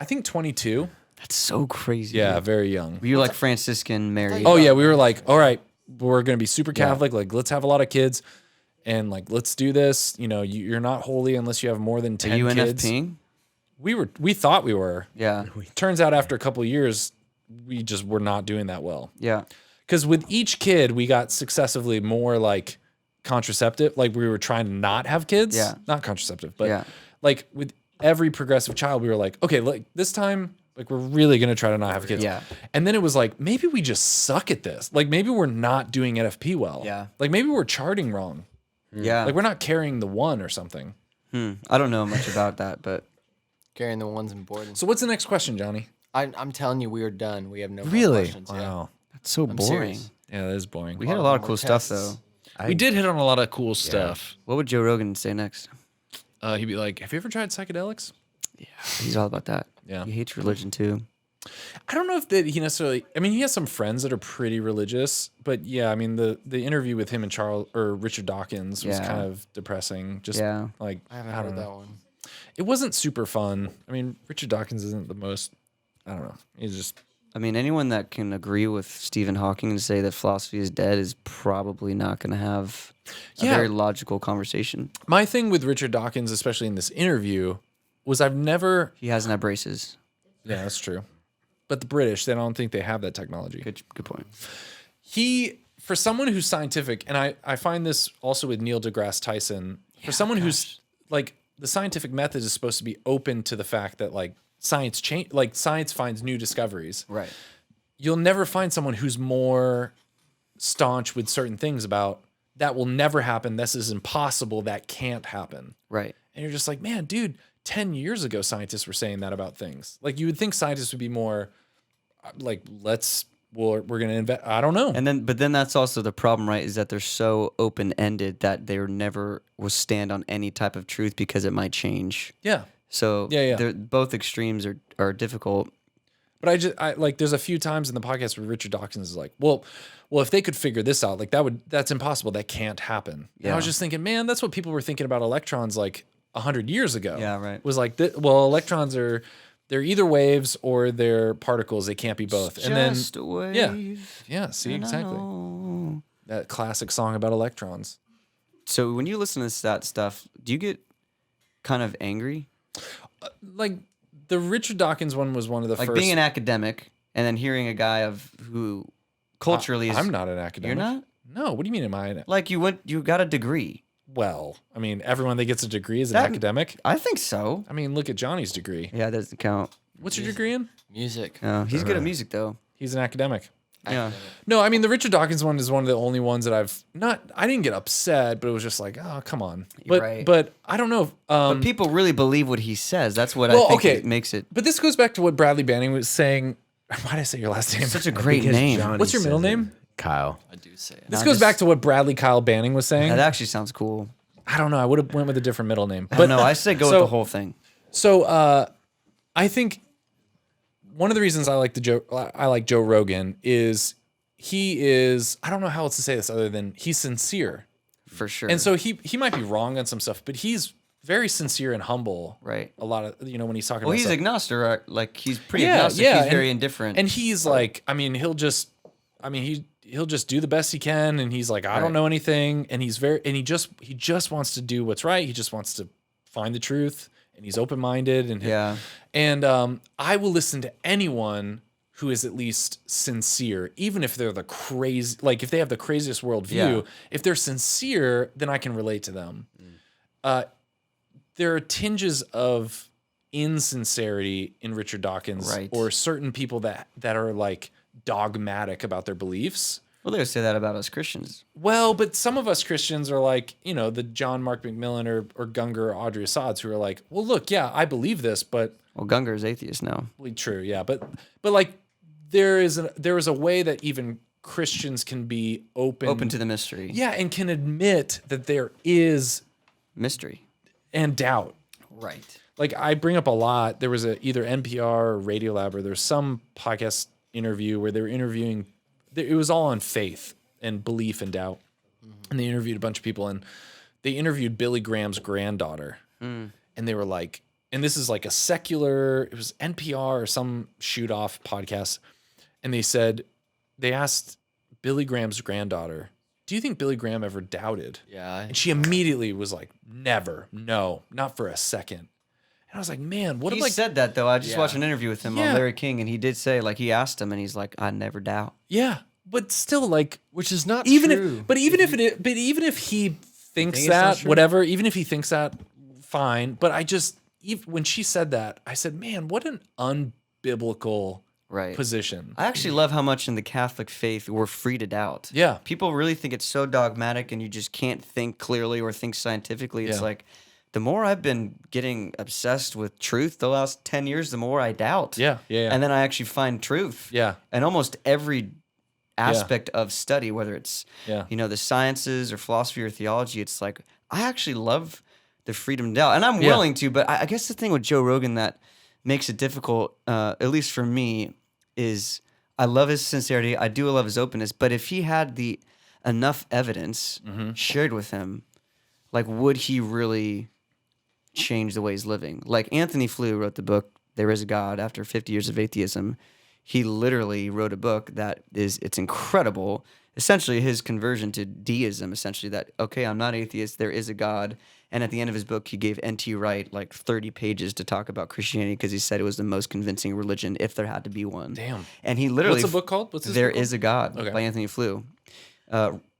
I think 22. That's so crazy. Yeah, dude. very young. Were you like Franciscan Mary? Oh yeah, we were like, all right, we're gonna be super Catholic. Like, let's have a lot of kids, and like, let's do this. You know, you're not holy unless you have more than 10 Are you kids. NFPing? We thought we were. Yeah. Turns out after a couple of years, we just were not doing that well. Yeah. Because with each kid, we got successively more like contraceptive. Like we were trying to not have kids. Yeah. Not contraceptive, but Yeah. like with every progressive child, we were like, okay, like this time, like we're really gonna try to not have kids. Yeah. And then it was like, maybe we just suck at this. Like maybe we're not doing NFP well. Yeah. Like maybe we're charting wrong. Yeah. Like we're not carrying the one or something. I don't know much about that, but Carrying the ones important. So what's the next question, Johnny? I'm telling you, we are done. We have no more Really? questions. Yeah. Wow. it's so I'm boring. serious. Yeah, that is boring. We had a lot of more cool stuff tests. though. We did hit on a lot of cool stuff. What would Joe Rogan say next? He'd be like, have you ever tried psychedelics? He's all about that. Yeah. He hates religion too. I don't know if that he necessarily. I mean, he has some friends that are pretty religious, but yeah, I mean the interview with him and Richard Dawkins was Yeah. kind of depressing. Just Yeah. like I haven't I heard don't that know. one. It wasn't super fun. I mean, Richard Dawkins isn't the most. I don't know. He's just I mean, anyone that can agree with Stephen Hawking and say that philosophy is dead is probably not going to have a Yeah. very logical conversation. my thing with Richard Dawkins, especially in this interview, was I've never. He hasn't had braces. Yeah, that's true. But the British, they don't think they have that technology. Good point. He, for someone who's scientific, and I find this also with Neil deGrasse Tyson, for someone who's like the scientific method is supposed to be open to the fact that like science finds new discoveries. Right. You'll never find someone who's more staunch with certain things about that will never happen. This is impossible. That can't happen. Right. And you're just like, man, dude, 10 years ago, scientists were saying that about things. Like you would think scientists would be more like, we're going to invent. I don't know. But then that's also the problem, right? Is that they're so open-ended that they're never will stand on any type of truth because it might change. Yeah. So Yeah. both extremes are difficult. But I like, there's a few times in the podcast where Richard Dawkins is like, well, if they could figure this out, like that's impossible. That can't happen. And I was just thinking, man, that's what people were thinking about electrons like 100 years ago. Yeah, right. Was like, electrons they're either waves or they're particles. They can't be both. It's and then just a wave. Yeah. See, and I exactly. know. That classic song about electrons. So when you listen to that stuff, do you get kind of angry? Like the Richard Dawkins one was one of the Like first. being an academic and then hearing a guy who culturally is. I'm not an academic. You're not? No. What do you mean? Am I? Like you got a degree. Well, I mean, everyone that gets a degree is an academic. I think so. I mean, look at Johnny's degree. Yeah, that doesn't count. What's your degree in? Music. He's good at music though. He's an academic. Yeah. No, I mean the Richard Dawkins one is one of the only ones that I didn't get upset, but it was just like, oh, come on. But Right. but I don't know. But people really believe what he says. That's what I think it makes it. But this goes back to what Bradley Banning was saying. Why did I say your last name? Such a great Because name. Johnny What's your middle says it. name? Kyle. I do say it. This goes back to what Bradley Kyle Banning was saying. That actually sounds cool. I don't know. I would have went with a different middle name. But no, I say go with the whole thing. So I think one of the reasons I like Joe Rogan is he is, I don't know how else to say this other than he's sincere. For sure. And so he might be wrong on some stuff, but he's very sincere and humble. Right. A lot of, when he's talking Well, about he's stuff. agnostic, right? Like he's pretty agnostic. He's very indifferent. And he's like, I mean, he'll just do the best he can, and he's like, I don't know anything, and he just wants to do what's right. He just wants to find the truth, and he's open-minded, and I will listen to anyone who is at least sincere, even if they're if they have the craziest worldview. Yeah. If they're sincere, then I can relate to them. There are tinges of insincerity in Richard Dawkins, Right. or certain people that are like dogmatic about their beliefs. Well, they would say that about us Christians. Well, but some of us Christians are like, the John Mark McMillan or Gungor or Audrey Assads who are like, well, look, yeah, I believe this, but Well, Gungor is atheist now. true, yeah, but like there is a way that even Christians can be open to the mystery. yeah, and can admit that there is Mystery. and doubt. Right. Like I bring up a lot. There was either NPR or Radiolab, or there's some podcast interview where they were interviewing. It was all on faith and belief and doubt, and they interviewed a bunch of people, and they interviewed Billy Graham's granddaughter, and they were like, and this is like a secular. It was NPR or some shoot off podcast, and they asked Billy Graham's granddaughter, "Do you think Billy Graham ever doubted?" Yeah. And she immediately was like, "Never, no, not for a second." And I was like, man, what He if like said that though. I just watched an interview with him Yeah. on Larry King, and he did say he asked him, and he's like, "I never doubt." yeah, but still like Which is not even true. even if he thinks it's not that true? whatever, even if he thinks that, fine. But I just when she said that, I said, man, what an unbiblical Right. position. I actually love how much in the Catholic faith we're free to doubt. Yeah. People really think it's so dogmatic and you just can't think clearly or think scientifically. It's Yeah. like the more I've been getting obsessed with truth the last 10 years, the more I doubt. Yeah. And then I actually find truth. Yeah. And almost every aspect of study, whether it's, Yeah. the sciences or philosophy or theology, it's like, I actually love the freedom to doubt. And I'm Yeah. willing to, but I guess the thing with Joe Rogan that makes it difficult, at least for me, is I love his sincerity. I do love his openness. But if he had the enough evidence shared with him, like, would he really change the way he's living? Like Anthony Flew wrote the book, There Is a God, after 50 years of atheism. He literally wrote a book it's incredible. Essentially his conversion to deism, essentially that, okay, I'm not atheist, there is a God. And at the end of his book, he gave N.T. Wright like 30 pages to talk about Christianity because he said it was the most convincing religion if there had to be one. Damn. And he literally... What's the book called? What's this There book called? Is a God Okay. by Anthony Flew.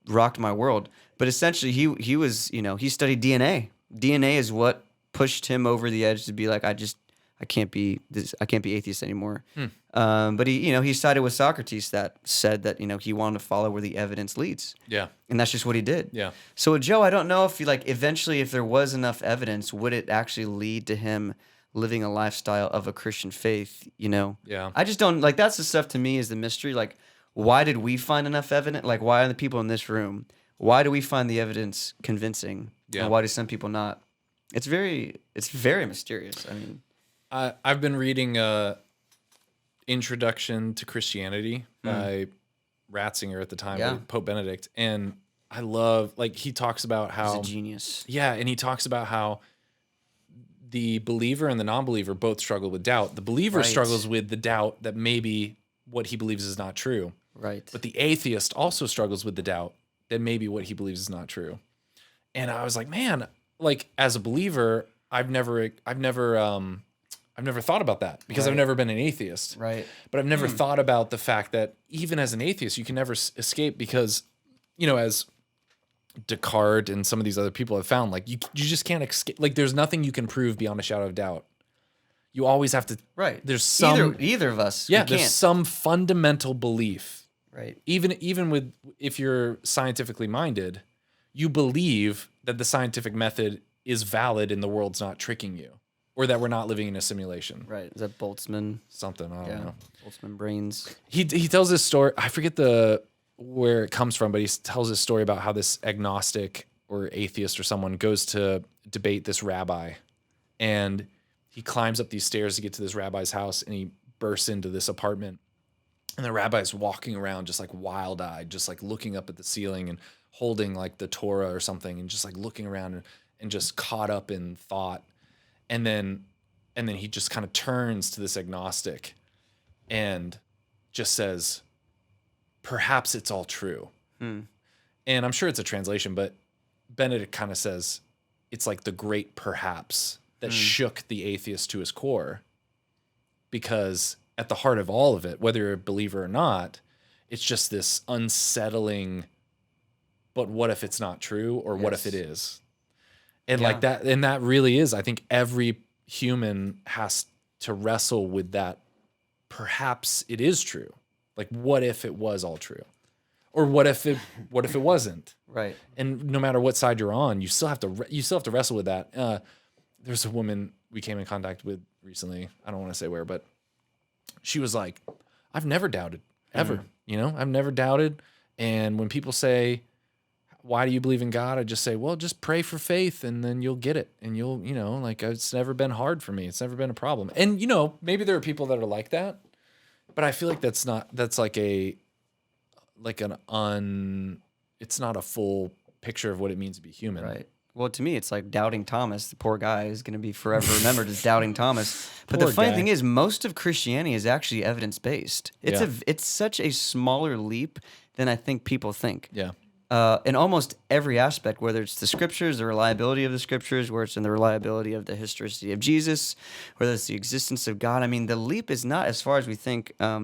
Rocked my world. But essentially he was, he studied DNA. DNA is what pushed him over the edge to be like, I can't be atheist anymore. But he sided with Socrates that said that he wanted to follow where the evidence leads. Yeah. And that's just what he did. Yeah. So with Joe, I don't know if eventually, if there was enough evidence, would it actually lead to him living a lifestyle of a Christian faith? Yeah. I just don't that's the stuff to me is the mystery. Like, why did we find enough evidence? Like, why are the people in this room? Why do we find the evidence convincing? Yeah. And why do some people not? It's very mysterious. I mean, I've been reading Introduction to Christianity by Ratzinger at the time, with Pope Benedict, and I love he talks about how he's a genius. Yeah, and he talks about how the believer and the non-believer both struggle with doubt. The believer struggles with the doubt that maybe what he believes is not true. Right. But the atheist also struggles with the doubt that maybe what he believes is not true. And I was like, man, as a believer, I've never thought about that because I've never been an atheist. Right. But I've never thought about the fact that even as an atheist, you can never escape because, as Descartes and some of these other people have found, you just can't escape. There's nothing you can prove beyond a shadow of doubt. You always have to. Right. There's some either of us. Yeah. We There's can't. some fundamental belief. Right. Even with if you're scientifically minded, you believe that the scientific method is valid and the world's not tricking you, or that we're not living in a simulation. Right. Is that Boltzmann? Something I don't know. Boltzmann brains. He tells this story. I forget where it comes from, but he tells this story about how this agnostic or atheist or someone goes to debate this rabbi, and he climbs up these stairs to get to this rabbi's house, and he bursts into this apartment, and the rabbi's walking around just wild-eyed, just looking up at the ceiling and holding the Torah or something, and just looking around and just caught up in thought, and then he just kind of turns to this agnostic and just says, perhaps it's all true. And I'm sure it's a translation, but Benedict kind of says it's the great perhaps that shook the atheist to his core, because at the heart of all of it, whether you're a believer or not, it's just this unsettling, but what if it's not true, or what if it is? And that, and that really is, I think every human has to wrestle with that. Perhaps it is true. What if it was all true? Or what if it wasn't? Right. And no matter what side you're on, you still have to wrestle with that. There's a woman we came in contact with recently. I don't want to say where, but she was like, I've never doubted ever. I've never doubted. And when people say, why do you believe in God? I just say, well, just pray for faith and then you'll get it. And you'll, it's never been hard for me. It's never been a problem. And, maybe there are people that are like that, but I feel like it's not a full picture of what it means to be human. Right. Well, to me, it's like Doubting Thomas. The poor guy is going to be forever remembered as Doubting Thomas. But the funny thing is, most of Christianity is actually evidence-based. It's such a smaller leap than I think people think. Yeah. In almost every aspect, whether it's the scriptures, the reliability of the scriptures, where it's in the reliability of the historicity of Jesus, whether it's the existence of God. I mean, the leap is not as far as we think. I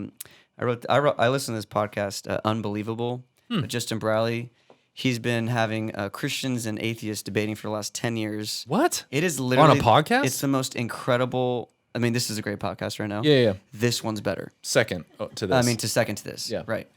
listened to this podcast, Unbelievable, with Justin Bradley. He's been having Christians and atheists debating for the last 10 years. What? It is literally... On a podcast? It's the most incredible... I mean, this is a great podcast right now. Yeah. This one's better. Second to this. I mean, second to this. Yeah. Right.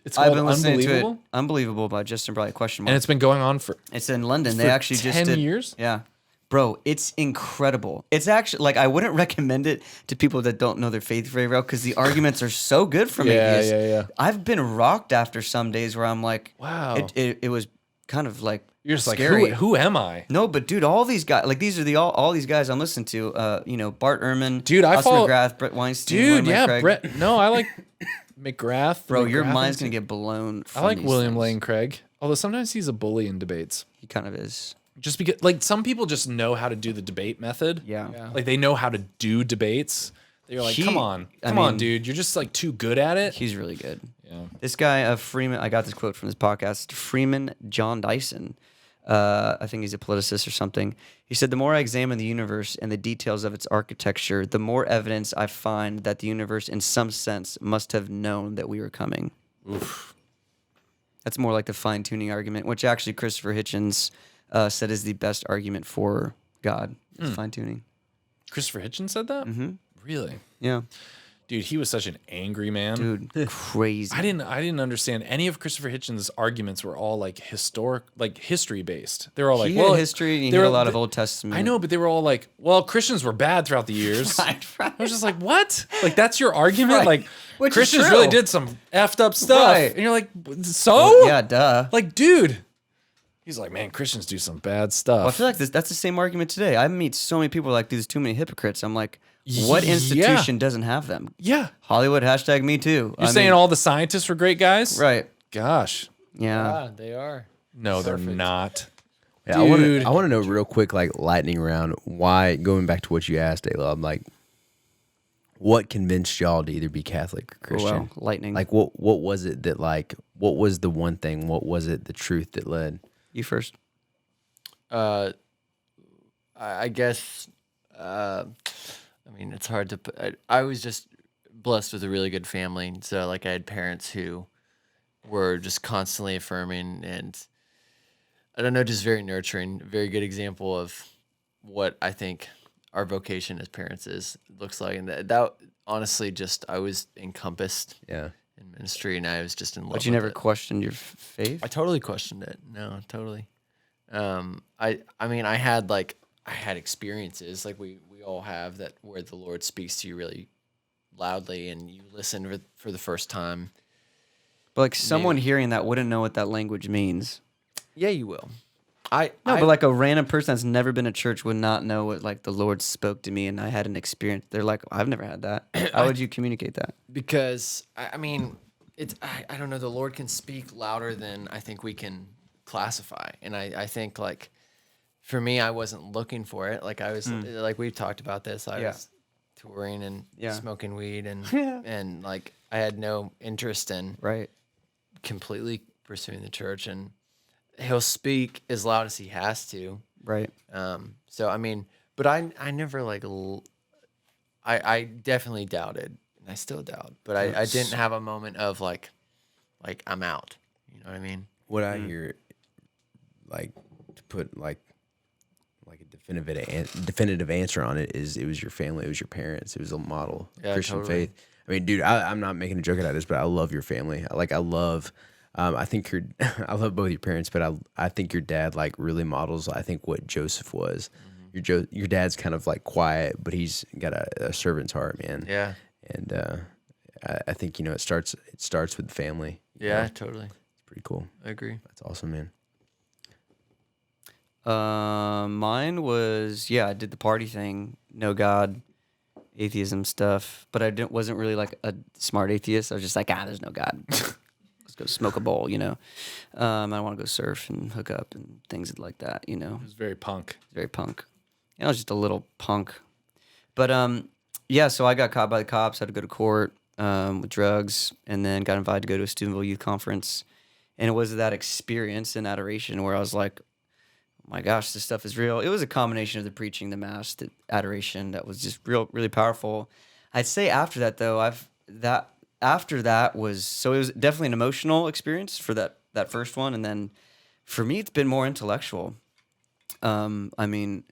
It's called I've been listening to Unbelievable? it. Unbelievable by Justin Bradley, question mark. And it's been going on for... It's in London. For They actually just 10 did... years? Yeah. Bro, it's incredible. It's actually, I wouldn't recommend it to people that don't know their faith very well because the arguments are so good from atheists. Yeah. I've been rocked after some days where I'm like, wow. It was kind of You're just scary. like, who am I? No, but dude, all these guys, these are all these guys I'm listening to. Bart Ehrman, Dude, I Austin follow McGrath, Brett Weinstein, Dude, William yeah, Craig. Brett. No, I like McGrath. Bro, your McGrath mind's and- gonna get blown. I From like these William things. Lane Craig, although sometimes he's a bully in debates. He kind of is. Just because, some people just know how to do the debate method. Yeah. They know how to do debates. You're like, come on, dude. You're just too good at it. He's really good. Yeah. This guy, Freeman, I got this quote from his podcast, Freeman John Dyson. I think he's a politicist or something. He said, the more I examine the universe and the details of its architecture, the more evidence I find that the universe, in some sense, must have known that we were coming. Oof. That's more like the fine-tuning argument, which actually Christopher Hitchens said is the best argument for God. It's fine tuning. Christopher Hitchens said that? Mm-hmm. Really? Yeah. Dude, he was such an angry man. Dude, crazy. I didn't understand any of Christopher Hitchens' arguments were all like historic, like history based. They were all like, he well, had history and he they had were- a lot of Old Testament. I know, but they were all like, well, Christians were bad throughout the years. Right. I was just like, what? Like, that's your argument? Right. Like, Which is Christians true. really did some effed up stuff. Right. And you're like, so? Yeah, duh. Like, dude. He's like, man, Christians do some bad stuff. Well, I feel like that's the same argument today. I meet so many people like, there's too many hypocrites. I'm like, what institution doesn't have them? Yeah. Hollywood, hashtag me too. You're saying all the scientists were great guys? Right. Gosh. Yeah. They are. No, they're not. Yeah, Dude. I want to know real quick, like lightning round, why, going back to what you asked, ALOB, like, what convinced y'all to either be Catholic or Christian? Well, lightning. Like, what was it that, like, what was the one thing? What was it, the truth that led? You first. I guess. I mean, it's hard to put. I was just blessed with a really good family, so like I had parents who were just constantly affirming, and I don't know, just very nurturing. Very good example of what I think our vocation as parents looks like, and that honestly, just I was encompassed. Yeah. In ministry, and I was just in love. But you with never it. questioned your faith? I totally questioned it. No, totally. I mean, I had experiences like we all have that where the Lord speaks to you really loudly and you listen for the first time. But like someone hearing that wouldn't know what that language means. Yeah, you will. But like a random person that's never been to church would not know what like the Lord spoke to me and I had an experience. They're like, I've never had that. How would you communicate that? Because I mean, I don't know. The Lord can speak louder than I think we can classify, and I think like for me, I wasn't looking for it. Like I was like we've talked about this. I was touring and smoking weed and and like I had no interest in completely pursuing the church, and He'll speak as loud as He has to. Right. So I mean, but I never like I definitely doubted, and I still doubt, but I didn't have a moment of like I'm out. You know what I mean? What I hear, like, to put like a definitive answer on it is, it was your family, it was your parents, it was a model of Christian faith. I mean, dude, I'm not making a joke out of this, but I love your family. I love. I think I love both your parents, but I think your dad like really models, I think, what Joseph was. Your dad's kind of like quiet, but he's got a servant's heart, man. Yeah. And I think, it starts with the family. Yeah, totally. It's pretty cool. I agree. That's awesome, man. Mine was, I did the party thing, no God, atheism stuff, but I wasn't really like a smart atheist. I was just like, there's no God. Let's go smoke a bowl, I want to go surf and hook up and things like that, It was very punk. Very punk. I was just a little punk. But so I got caught by the cops, had to go to court with drugs, and then got invited to go to a Steubenville Youth Conference. And it was that experience in adoration where I was like, oh my gosh, this stuff is real. It was a combination of the preaching, the mass, the adoration that was just really powerful. I'd say after that, though, after that was, it was definitely an emotional experience for that first one. And then for me, it's been more intellectual. I mean,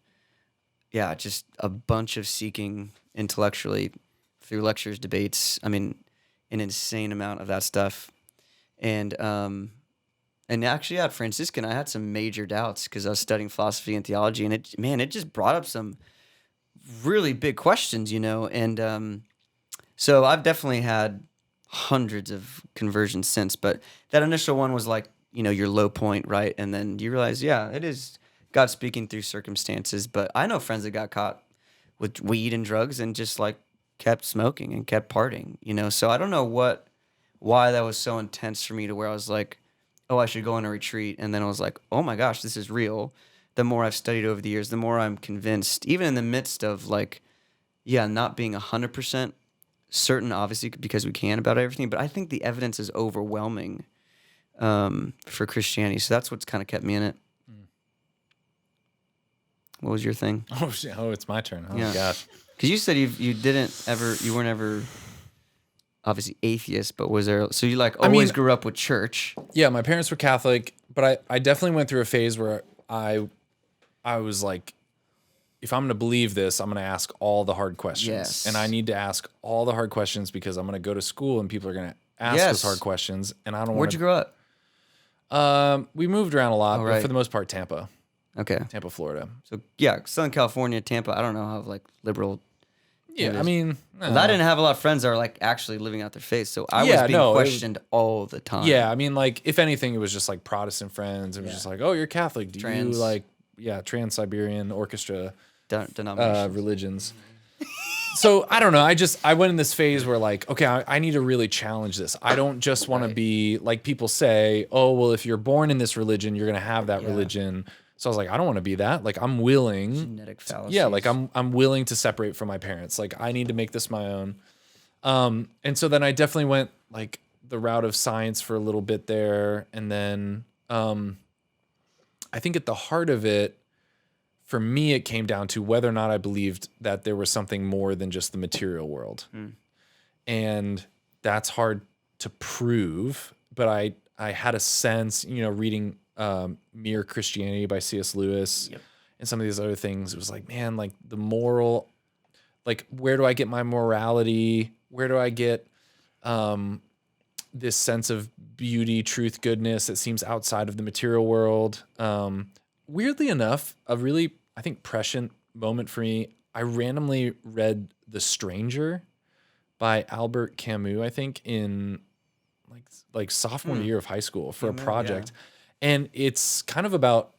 just a bunch of seeking intellectually through lectures, debates. I mean, an insane amount of that stuff. And actually at Franciscan, I had some major doubts because I was studying philosophy and theology, and it just brought up some really big questions, and so I've definitely had hundreds of conversions since, but that initial one was like, your low point, right? And then you realize, it is God speaking through circumstances. But I know friends that got caught with weed and drugs and just like kept smoking and kept partying, So I don't know why that was so intense for me to where I was like, oh, I should go on a retreat. And then I was like, oh my gosh, this is real. The more I've studied over the years, the more I'm convinced, even in the midst of like, not being 100% certain, obviously, because we can about everything. But I think the evidence is overwhelming for Christianity. So that's what's kind of kept me in it. What was your thing? Oh, it's my turn. Oh, Yeah. gosh. Because you said you weren't ever obviously atheist, but was there, so you like always grew up with church? Yeah, my parents were Catholic, but I definitely went through a phase where I was like if I'm going to believe this, I'm going to ask all the hard questions. Yes. And I need to ask all the hard questions because I'm going to go to school and people are going to ask Yes. us hard questions. And I don't want Where'd you grow up? We moved around a lot, Oh, but right. for the most part, Tampa, Okay. Florida. So yeah, Southern California, Tampa. I don't know how like liberal. Yeah, it I is. mean, I didn't have a lot of friends that are like actually living out their faith, so I Yeah, was being no, it was- questioned all the time. yeah, I mean, like, if anything, it was just like Protestant friends. It was Yeah. just like, oh, you're Catholic. Do Trans. you like, Trans-Siberian Orchestra Denominations. religions? So I don't know. I went in this phase where like, okay, I need to really challenge this. I don't just want to be like people say, oh, well, if you're born in this religion, you're going to have that religion. So I was like, I don't want to be that. Like, I'm willing. Genetic fallacies. Yeah, like I'm willing to separate from my parents. Like, I need to make this my own. And so then I definitely went like the route of science for a little bit there. And then I think at the heart of it, for me, it came down to whether or not I believed that there was something more than just the material world. And that's hard to prove, but I had a sense, reading Mere Christianity by C.S. Lewis and some of these other things. It was like, man, like the moral, like where do I get my morality? Where do I get this sense of beauty, truth, goodness that seems outside of the material world? Weirdly enough, a really, I think, prescient moment for me, I randomly read The Stranger by Albert Camus, I think, in like sophomore year of high school for a project. And it's kind of about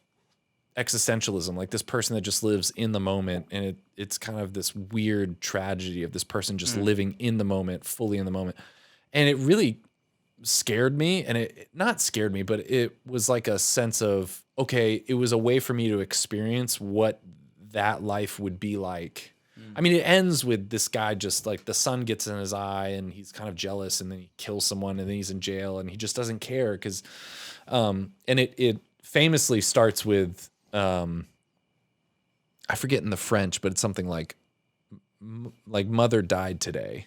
existentialism, like this person that just lives in the moment. And it's kind of this weird tragedy of this person just living in the moment, fully in the moment. And it really scared me. And it not scared me, but it was like a sense of, okay, it was a way for me to experience what that life would be like. I mean, it ends with this guy just like the sun gets in his eye and he's kind of jealous and then he kills someone and then he's in jail and he just doesn't care because, and it famously starts with, I forget in the French, but it's something like mother died today.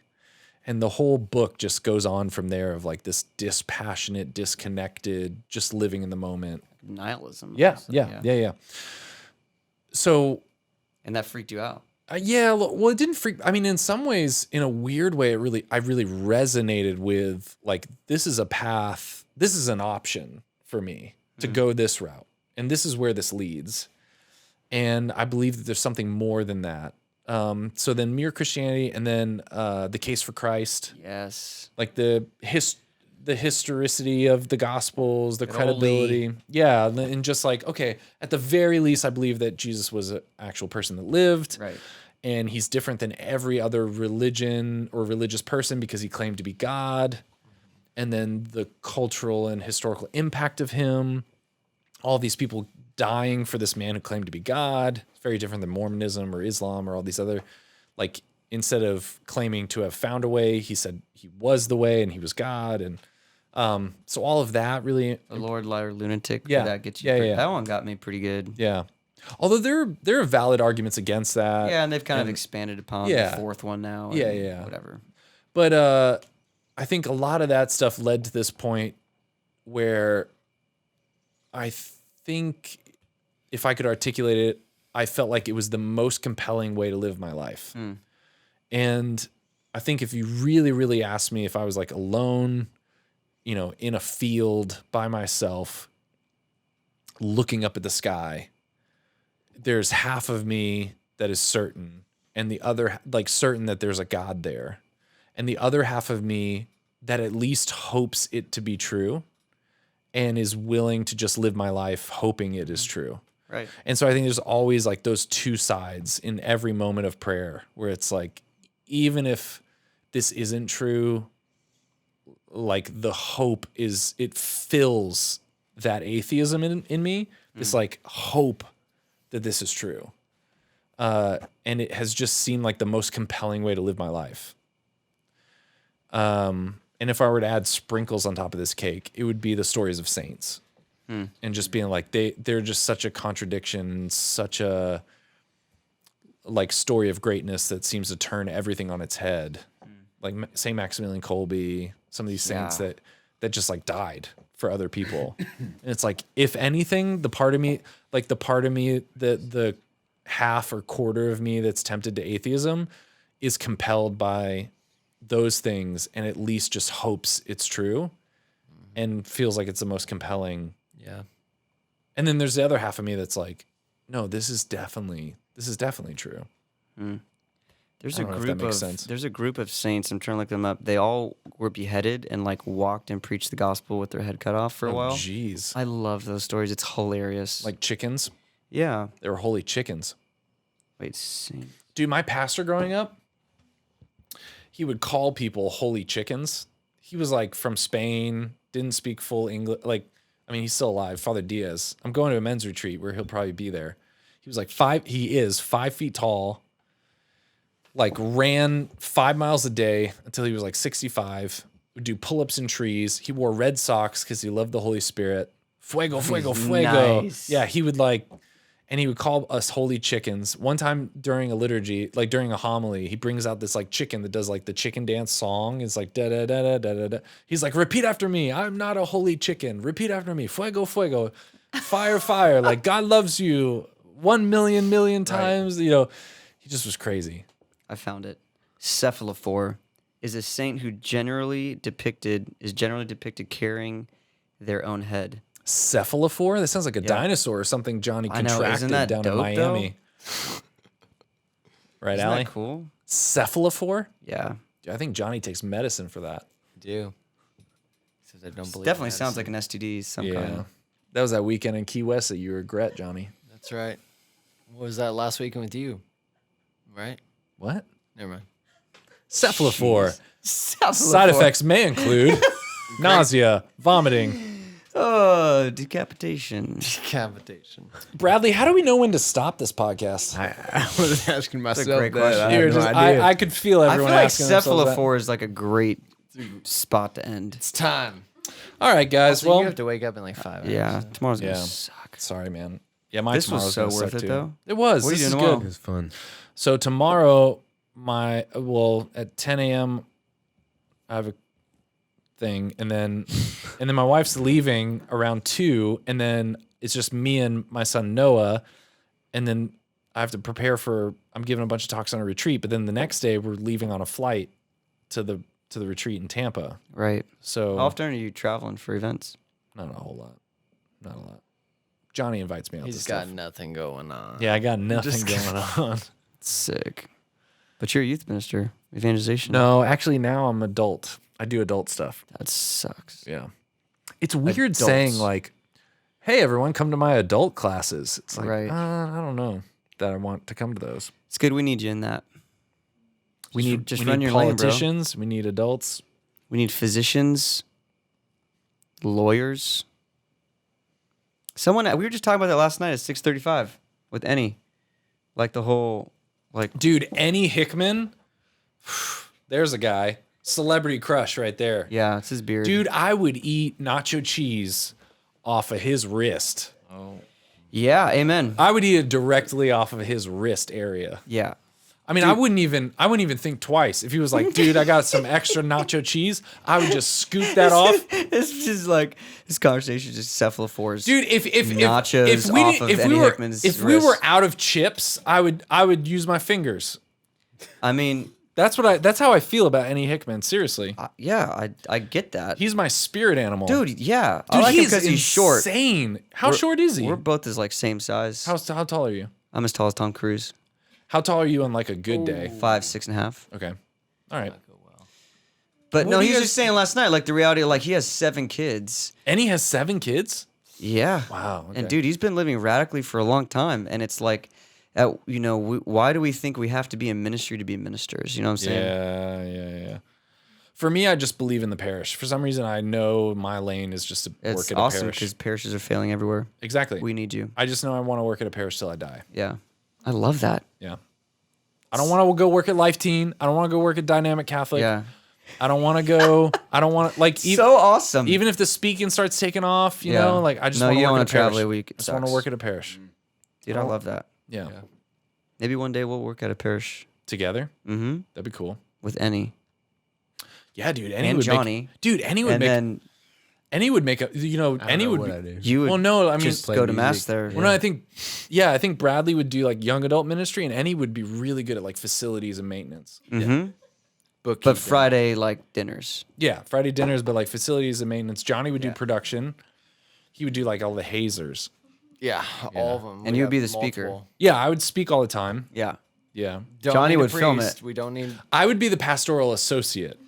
And the whole book just goes on from there of like this dispassionate, disconnected, just living in the moment. Nihilism. Yeah. also, Yeah. So, And that freaked you out. yeah, well, it didn't freak. I mean, in some ways, in a weird way, I really resonated with like, this is a path, this is an option for me to go this route. And this is where this leads. And I believe that there's something more than that. So then Mere Christianity and then The Case for Christ, Yes. like the historicity of the Gospels, the Good old credibility. Yeah. And just like, okay, at the very least, I believe that Jesus was an actual person that lived. Right. And he's different than every other religion or religious person because he claimed to be God. And then the cultural and historical impact of him, all these people dying for this man who claimed to be God. It's very different than Mormonism or Islam or all these other, like, instead of claiming to have found a way, he said he was the way and he was God. And so all of that really, The Lord, Liar, Lunatic. Yeah. That gets you. Yeah. That one got me pretty good. yeah. Although there are valid arguments against that. Yeah, and they've kind of expanded upon yeah. the fourth one now. Yeah, and yeah. Whatever. But I think a lot of that stuff led to this point where I think if I could articulate it, I felt like it was the most compelling way to live my life. And I think if you really, really asked me if I was like alone, in a field by myself, looking up at the sky, there's half of me that is certain, and the other, like, certain that there's a God there, and the other half of me that at least hopes it to be true and is willing to just live my life hoping it is true. Right. And so I think there's always like those two sides in every moment of prayer where it's like, even if this isn't true, like the hope is, it fills that atheism in me, this like hope that this is true. And it has just seemed like the most compelling way to live my life. And if I were to add sprinkles on top of this cake, it would be the stories of saints. And just being like, they're just such a contradiction, such a like story of greatness that seems to turn everything on its head. Like St. Maximilian Kolbe, some of these saints that just like died for other people. And it's like, if anything, the part of me that half or quarter of me that's tempted to atheism is compelled by those things and at least just hopes it's true and feels like it's the most compelling. Yeah. And then there's the other half of me that's like, no, this is definitely true. There's I a don't know if that group makes of sense. there's a group of saints. I'm trying to look them up. They all were beheaded and like walked and preached the gospel with their head cut off for a while. Jeez. I love those stories. It's hilarious. Like chickens. yeah. They were holy chickens. Wait, saint. Dude, my pastor growing up, he would call people holy chickens. He was like from Spain, didn't speak full English. Like, I mean, he's still alive. Father Diaz. I'm going to a men's retreat where he'll probably be there. He was like 5 feet tall, like ran 5 miles a day until he was like 65, would do pull-ups in trees. He wore red socks because he loved the Holy Spirit. Fuego, fuego, fuego. Nice. Yeah, he would like, and he would call us holy chickens. One time during a liturgy, like during a homily, he brings out this like chicken that does like the chicken dance song. It's like da da da da da da da. He's like, repeat after me. I'm not a holy chicken. Repeat after me. Fuego, fuego. Fire, fire. Like God loves you 1 million times. You know, he just was crazy. I found it. Cephalophore is a saint who is generally depicted carrying their own head. Cephalophore? That sounds like a dinosaur or something Johnny I know, contracted isn't that down in dope, Miami. Right, Isn't Allie? that cool? Cephalophore? Yeah. I think Johnny takes medicine for that. Do. Says I don't believe. Definitely sounds like an STD some Yeah. kind. That was that weekend in Key West that you regret, Johnny. That's right. What was that last weekend with you? Right? What? Never mind. Cephalophore. Cephalophore. Side effects may include nausea, vomiting. Oh, decapitation. Decapitation. Bradley, how do we know when to stop this podcast? I was asking myself great that. question. I You were have no just- idea. I could feel I feel everyone like asking themselves that. cephalophore is like a great spot to end. It's time. All right, guys. So Well, you have to wake up in like 5 hours. Yeah, tomorrow's gonna yeah. suck. Sorry, man. Yeah, my This was tomorrow's so gonna worth suck it, too. though. It was. What are you This is doing tomorrow? good. It was fun. So tomorrow, at 10 a.m. I have a thing, and then my wife's leaving around 2, and then it's just me and my son Noah, and then I have to prepare for. I'm giving a bunch of talks on a retreat, but then the next day we're leaving on a flight to the retreat in Tampa. Right. So How often are you traveling for events? not a whole lot, not a lot. Johnny invites me out. He's to got stuff. nothing going on. Yeah, I got nothing going on. Sick. But you're a youth minister, evangelization. No, actually, now I'm adult. I do adult stuff. That sucks. Yeah. It's weird Adults. saying like, hey, everyone, come to my adult classes. It's like, Right. I don't know that I want to come to those. It's good we need you in that. We need just we run need your lane, bro. politicians. We need adults. We need physicians, lawyers. We were just talking about that last night at 6:35 with Annie. Like the whole, like, Dude, Annie Hickman, there's a guy. Celebrity crush right there. yeah, it's his beard. Dude, I would eat nacho cheese off of his wrist. Yeah, amen. I would eat it directly off of his wrist area. Yeah. I mean, I wouldn't even think twice. If he was like, dude, I got some extra nacho cheese, I would just scoop that off. It's just like, this conversation is just cephalophores. Dude, if Nachos we off didn't- of if Eddie we were Hickman's if we were wrist. out of chips, I would use my fingers. I mean, That's how I feel about Annie Hickman. Seriously, yeah, I get that. he's my spirit animal. Dude, yeah. I Dude, like him he's because he's short. insane. How We're- short is he? We're both as like same size. How tall are you? I'm as tall as Tom Cruise. How tall are you on like a good day? 5', 6.5". Okay, all right. But What no, do he you was guys- just saying last night, like the reality, like he has 7 kids. Annie has 7 kids. Yeah. Wow. Okay. And dude, he's been living radically for a long time, and it's like, why do we think we have to be in ministry to be ministers? You know what I'm saying? Yeah. For me, I just believe in the parish. For some reason, I know my lane is just to It's work at a awesome parish. because parishes are failing everywhere. Exactly. We need you. I just know I want to work at a parish till I die. Yeah. I love that. Yeah. I don't want to go work at Life Teen. I don't want to go work at Dynamic Catholic. Yeah. I don't want to go. I don't want to like. So awesome. Even if the speaking starts taking off, you Yeah. know, like I just No, want you to don't work wanna at a parish. travel a week. It I just want to sucks. work at a parish. Dude, I love that. Yeah. Maybe one day we'll work at a parish. Together. Mm-hmm. That'd be cool. With Annie. Yeah, dude. Annie And would Johnny. Dude, Annie would And make. then Any would make a, you know, any would. what I do. You would Well, no, I mean, just play go to mass music. there. well, no, I think Bradley would do like young adult ministry, and Any would be really good at like facilities and maintenance. Mm-hmm. Bookkeeping. But Friday, like dinners. Yeah, Friday dinners, but like facilities and maintenance. Johnny would do production. He would do like all the hazers. Yeah, all of them. And you would be the speaker. Yeah, I would speak all the time. Yeah. Yeah. Johnny would film it. We don't need. I would be the pastoral associate.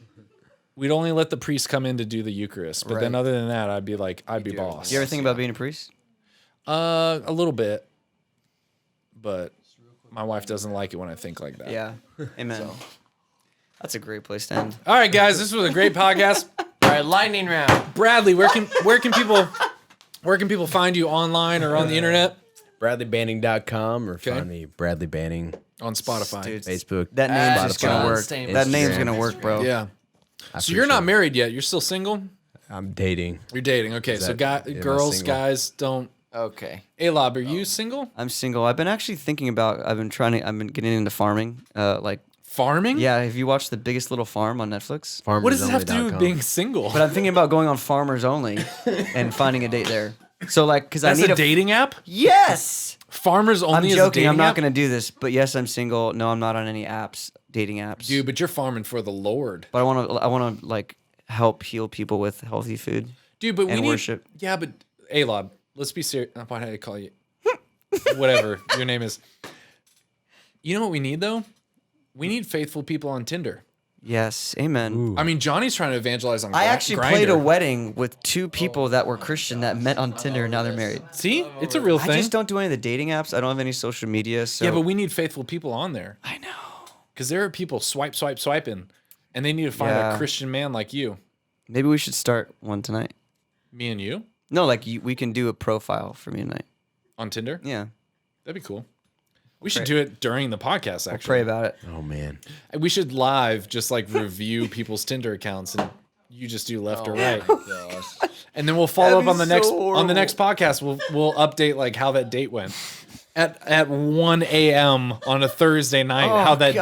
We'd only let the priest come in to do the Eucharist, but then Right. other than that, I'd be boss. You ever think about being a priest? A little bit, but my wife doesn't like it when I think like that. Yeah. Amen. That's a great place to end. All right, guys, this was a great podcast. All right, lightning round. Bradley, where can people find you online or on the internet? BradleyBanning.com or find me Bradley Banning. On Spotify. Dude, Facebook. that name's just gonna Spotify, work. Stamos. That name's Instagram. gonna work, bro. Yeah. So you're not married yet. You're still single? I'm dating. You're dating. Okay, so that- am I girls, single? guys, don't. Okay. ALOB, are you single? I'm single. I've been actually thinking about. I've been getting into farming. Like, Farming? yeah. Have you watched The Biggest Little Farm on Netflix? What does this have to do with FarmersOnly.com. being single? But I'm thinking about going on Farmers Only and finding a date there. So like, because I That's need a dating app? Yes. Farmers I'm only is a joking. dating I'm not app? gonna do this. But yes, I'm single. No, I'm not on any apps, dating apps. Dude, but you're farming for the Lord. But I want to like help heal people with healthy food. Dude, but we And need worship. Yeah, but ALOB, let's be serious. Why did I call you? Whatever your name is. You know what we need though? We need faithful people on Tinder. Yes, amen. I mean, Johnny's trying to evangelize on. I actually played a Grindr. wedding with two people that were Christian that met on Tinder and now they're married. See, it's a real I thing. just don't do any of the dating apps. I don't have any social media. So Yeah, but we need faithful people on there I know. because there are people swiping, and they need to find Yeah. a Christian man like you, Maybe we should start one tonight. me and you, No, like we can do a profile for me tonight. on Tinder. Yeah, That'd be cool. We should do it during the podcast. pray Actually, about it. Oh man. we should live just like review people's Tinder accounts, and you just do left or right. And then we'll follow up That'd on the be next so on the next podcast. We'll update like how that date went at 1 a.m. on a Thursday night. how that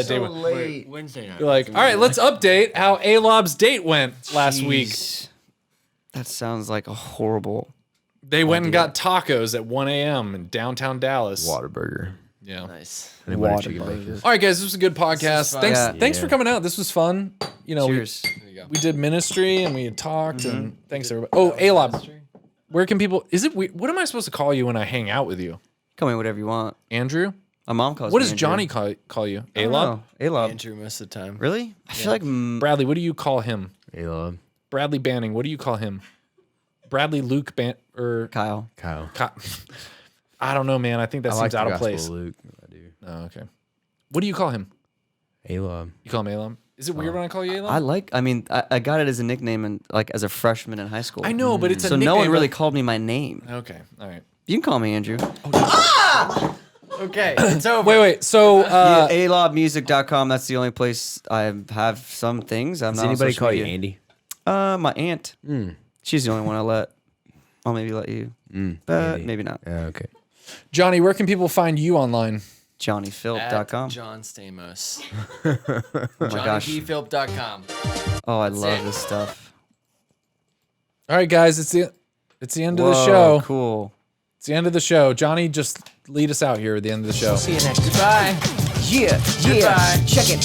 date went. late. Wednesday night. You're like, all right, let's update how ALOB's date went last week. Jeez. That sounds like a horrible. They went and got tacos at 1 a.m. in downtown Dallas. Waterburger. Yeah. Nice. And a chicken bacon. All right, guys, this was a good podcast. fun. Thanks Yeah. for coming out. This was fun. You know, Cheers. we did ministry and we had talked and thanks everybody. Oh, ALOB, where can people? Is it weird? What am I supposed to call you when I hang out with you? Call me whatever you want. Andrew? My mom calls What me does Andrew. Johnny call you? I don't ALOB? know. ALOB. Andrew most of the time. Really? I feel like Bradley, what do you call him? ALOB. Bradley Banning, what do you call him? Bradley Luke or Kyle. Kyle. I don't know, man. I think that I seems like the out of Gospel place. Luke. I do. Oh, okay. What do you call him? ALOB. You call him ALOB? Is it weird when I call you ALOB? I got it as a nickname and like as a freshman in high school. I know, but it's a so nickname. no one really but- called me my name. Okay, all right. You can call me Andrew. Okay, it's over. Wait. So, ALOBmusic.com. That's the only place I have some things. I'm Does not on anybody social call you media. Andy? My aunt. She's the only one I let. I'll maybe let you. But Andy. maybe not. Okay. Johnny, where can people find you online? At JohnnyPhilp.com. John Stamos. Oh my gosh. JohnnyPhilp.com. Oh, I That's love it. this stuff. All right, guys, it's the end of the Whoa, show. Cool. It's the end of the show. Johnny, just lead us out here at the end of the show. See you next. Goodbye. Yeah. Goodbye. Check it.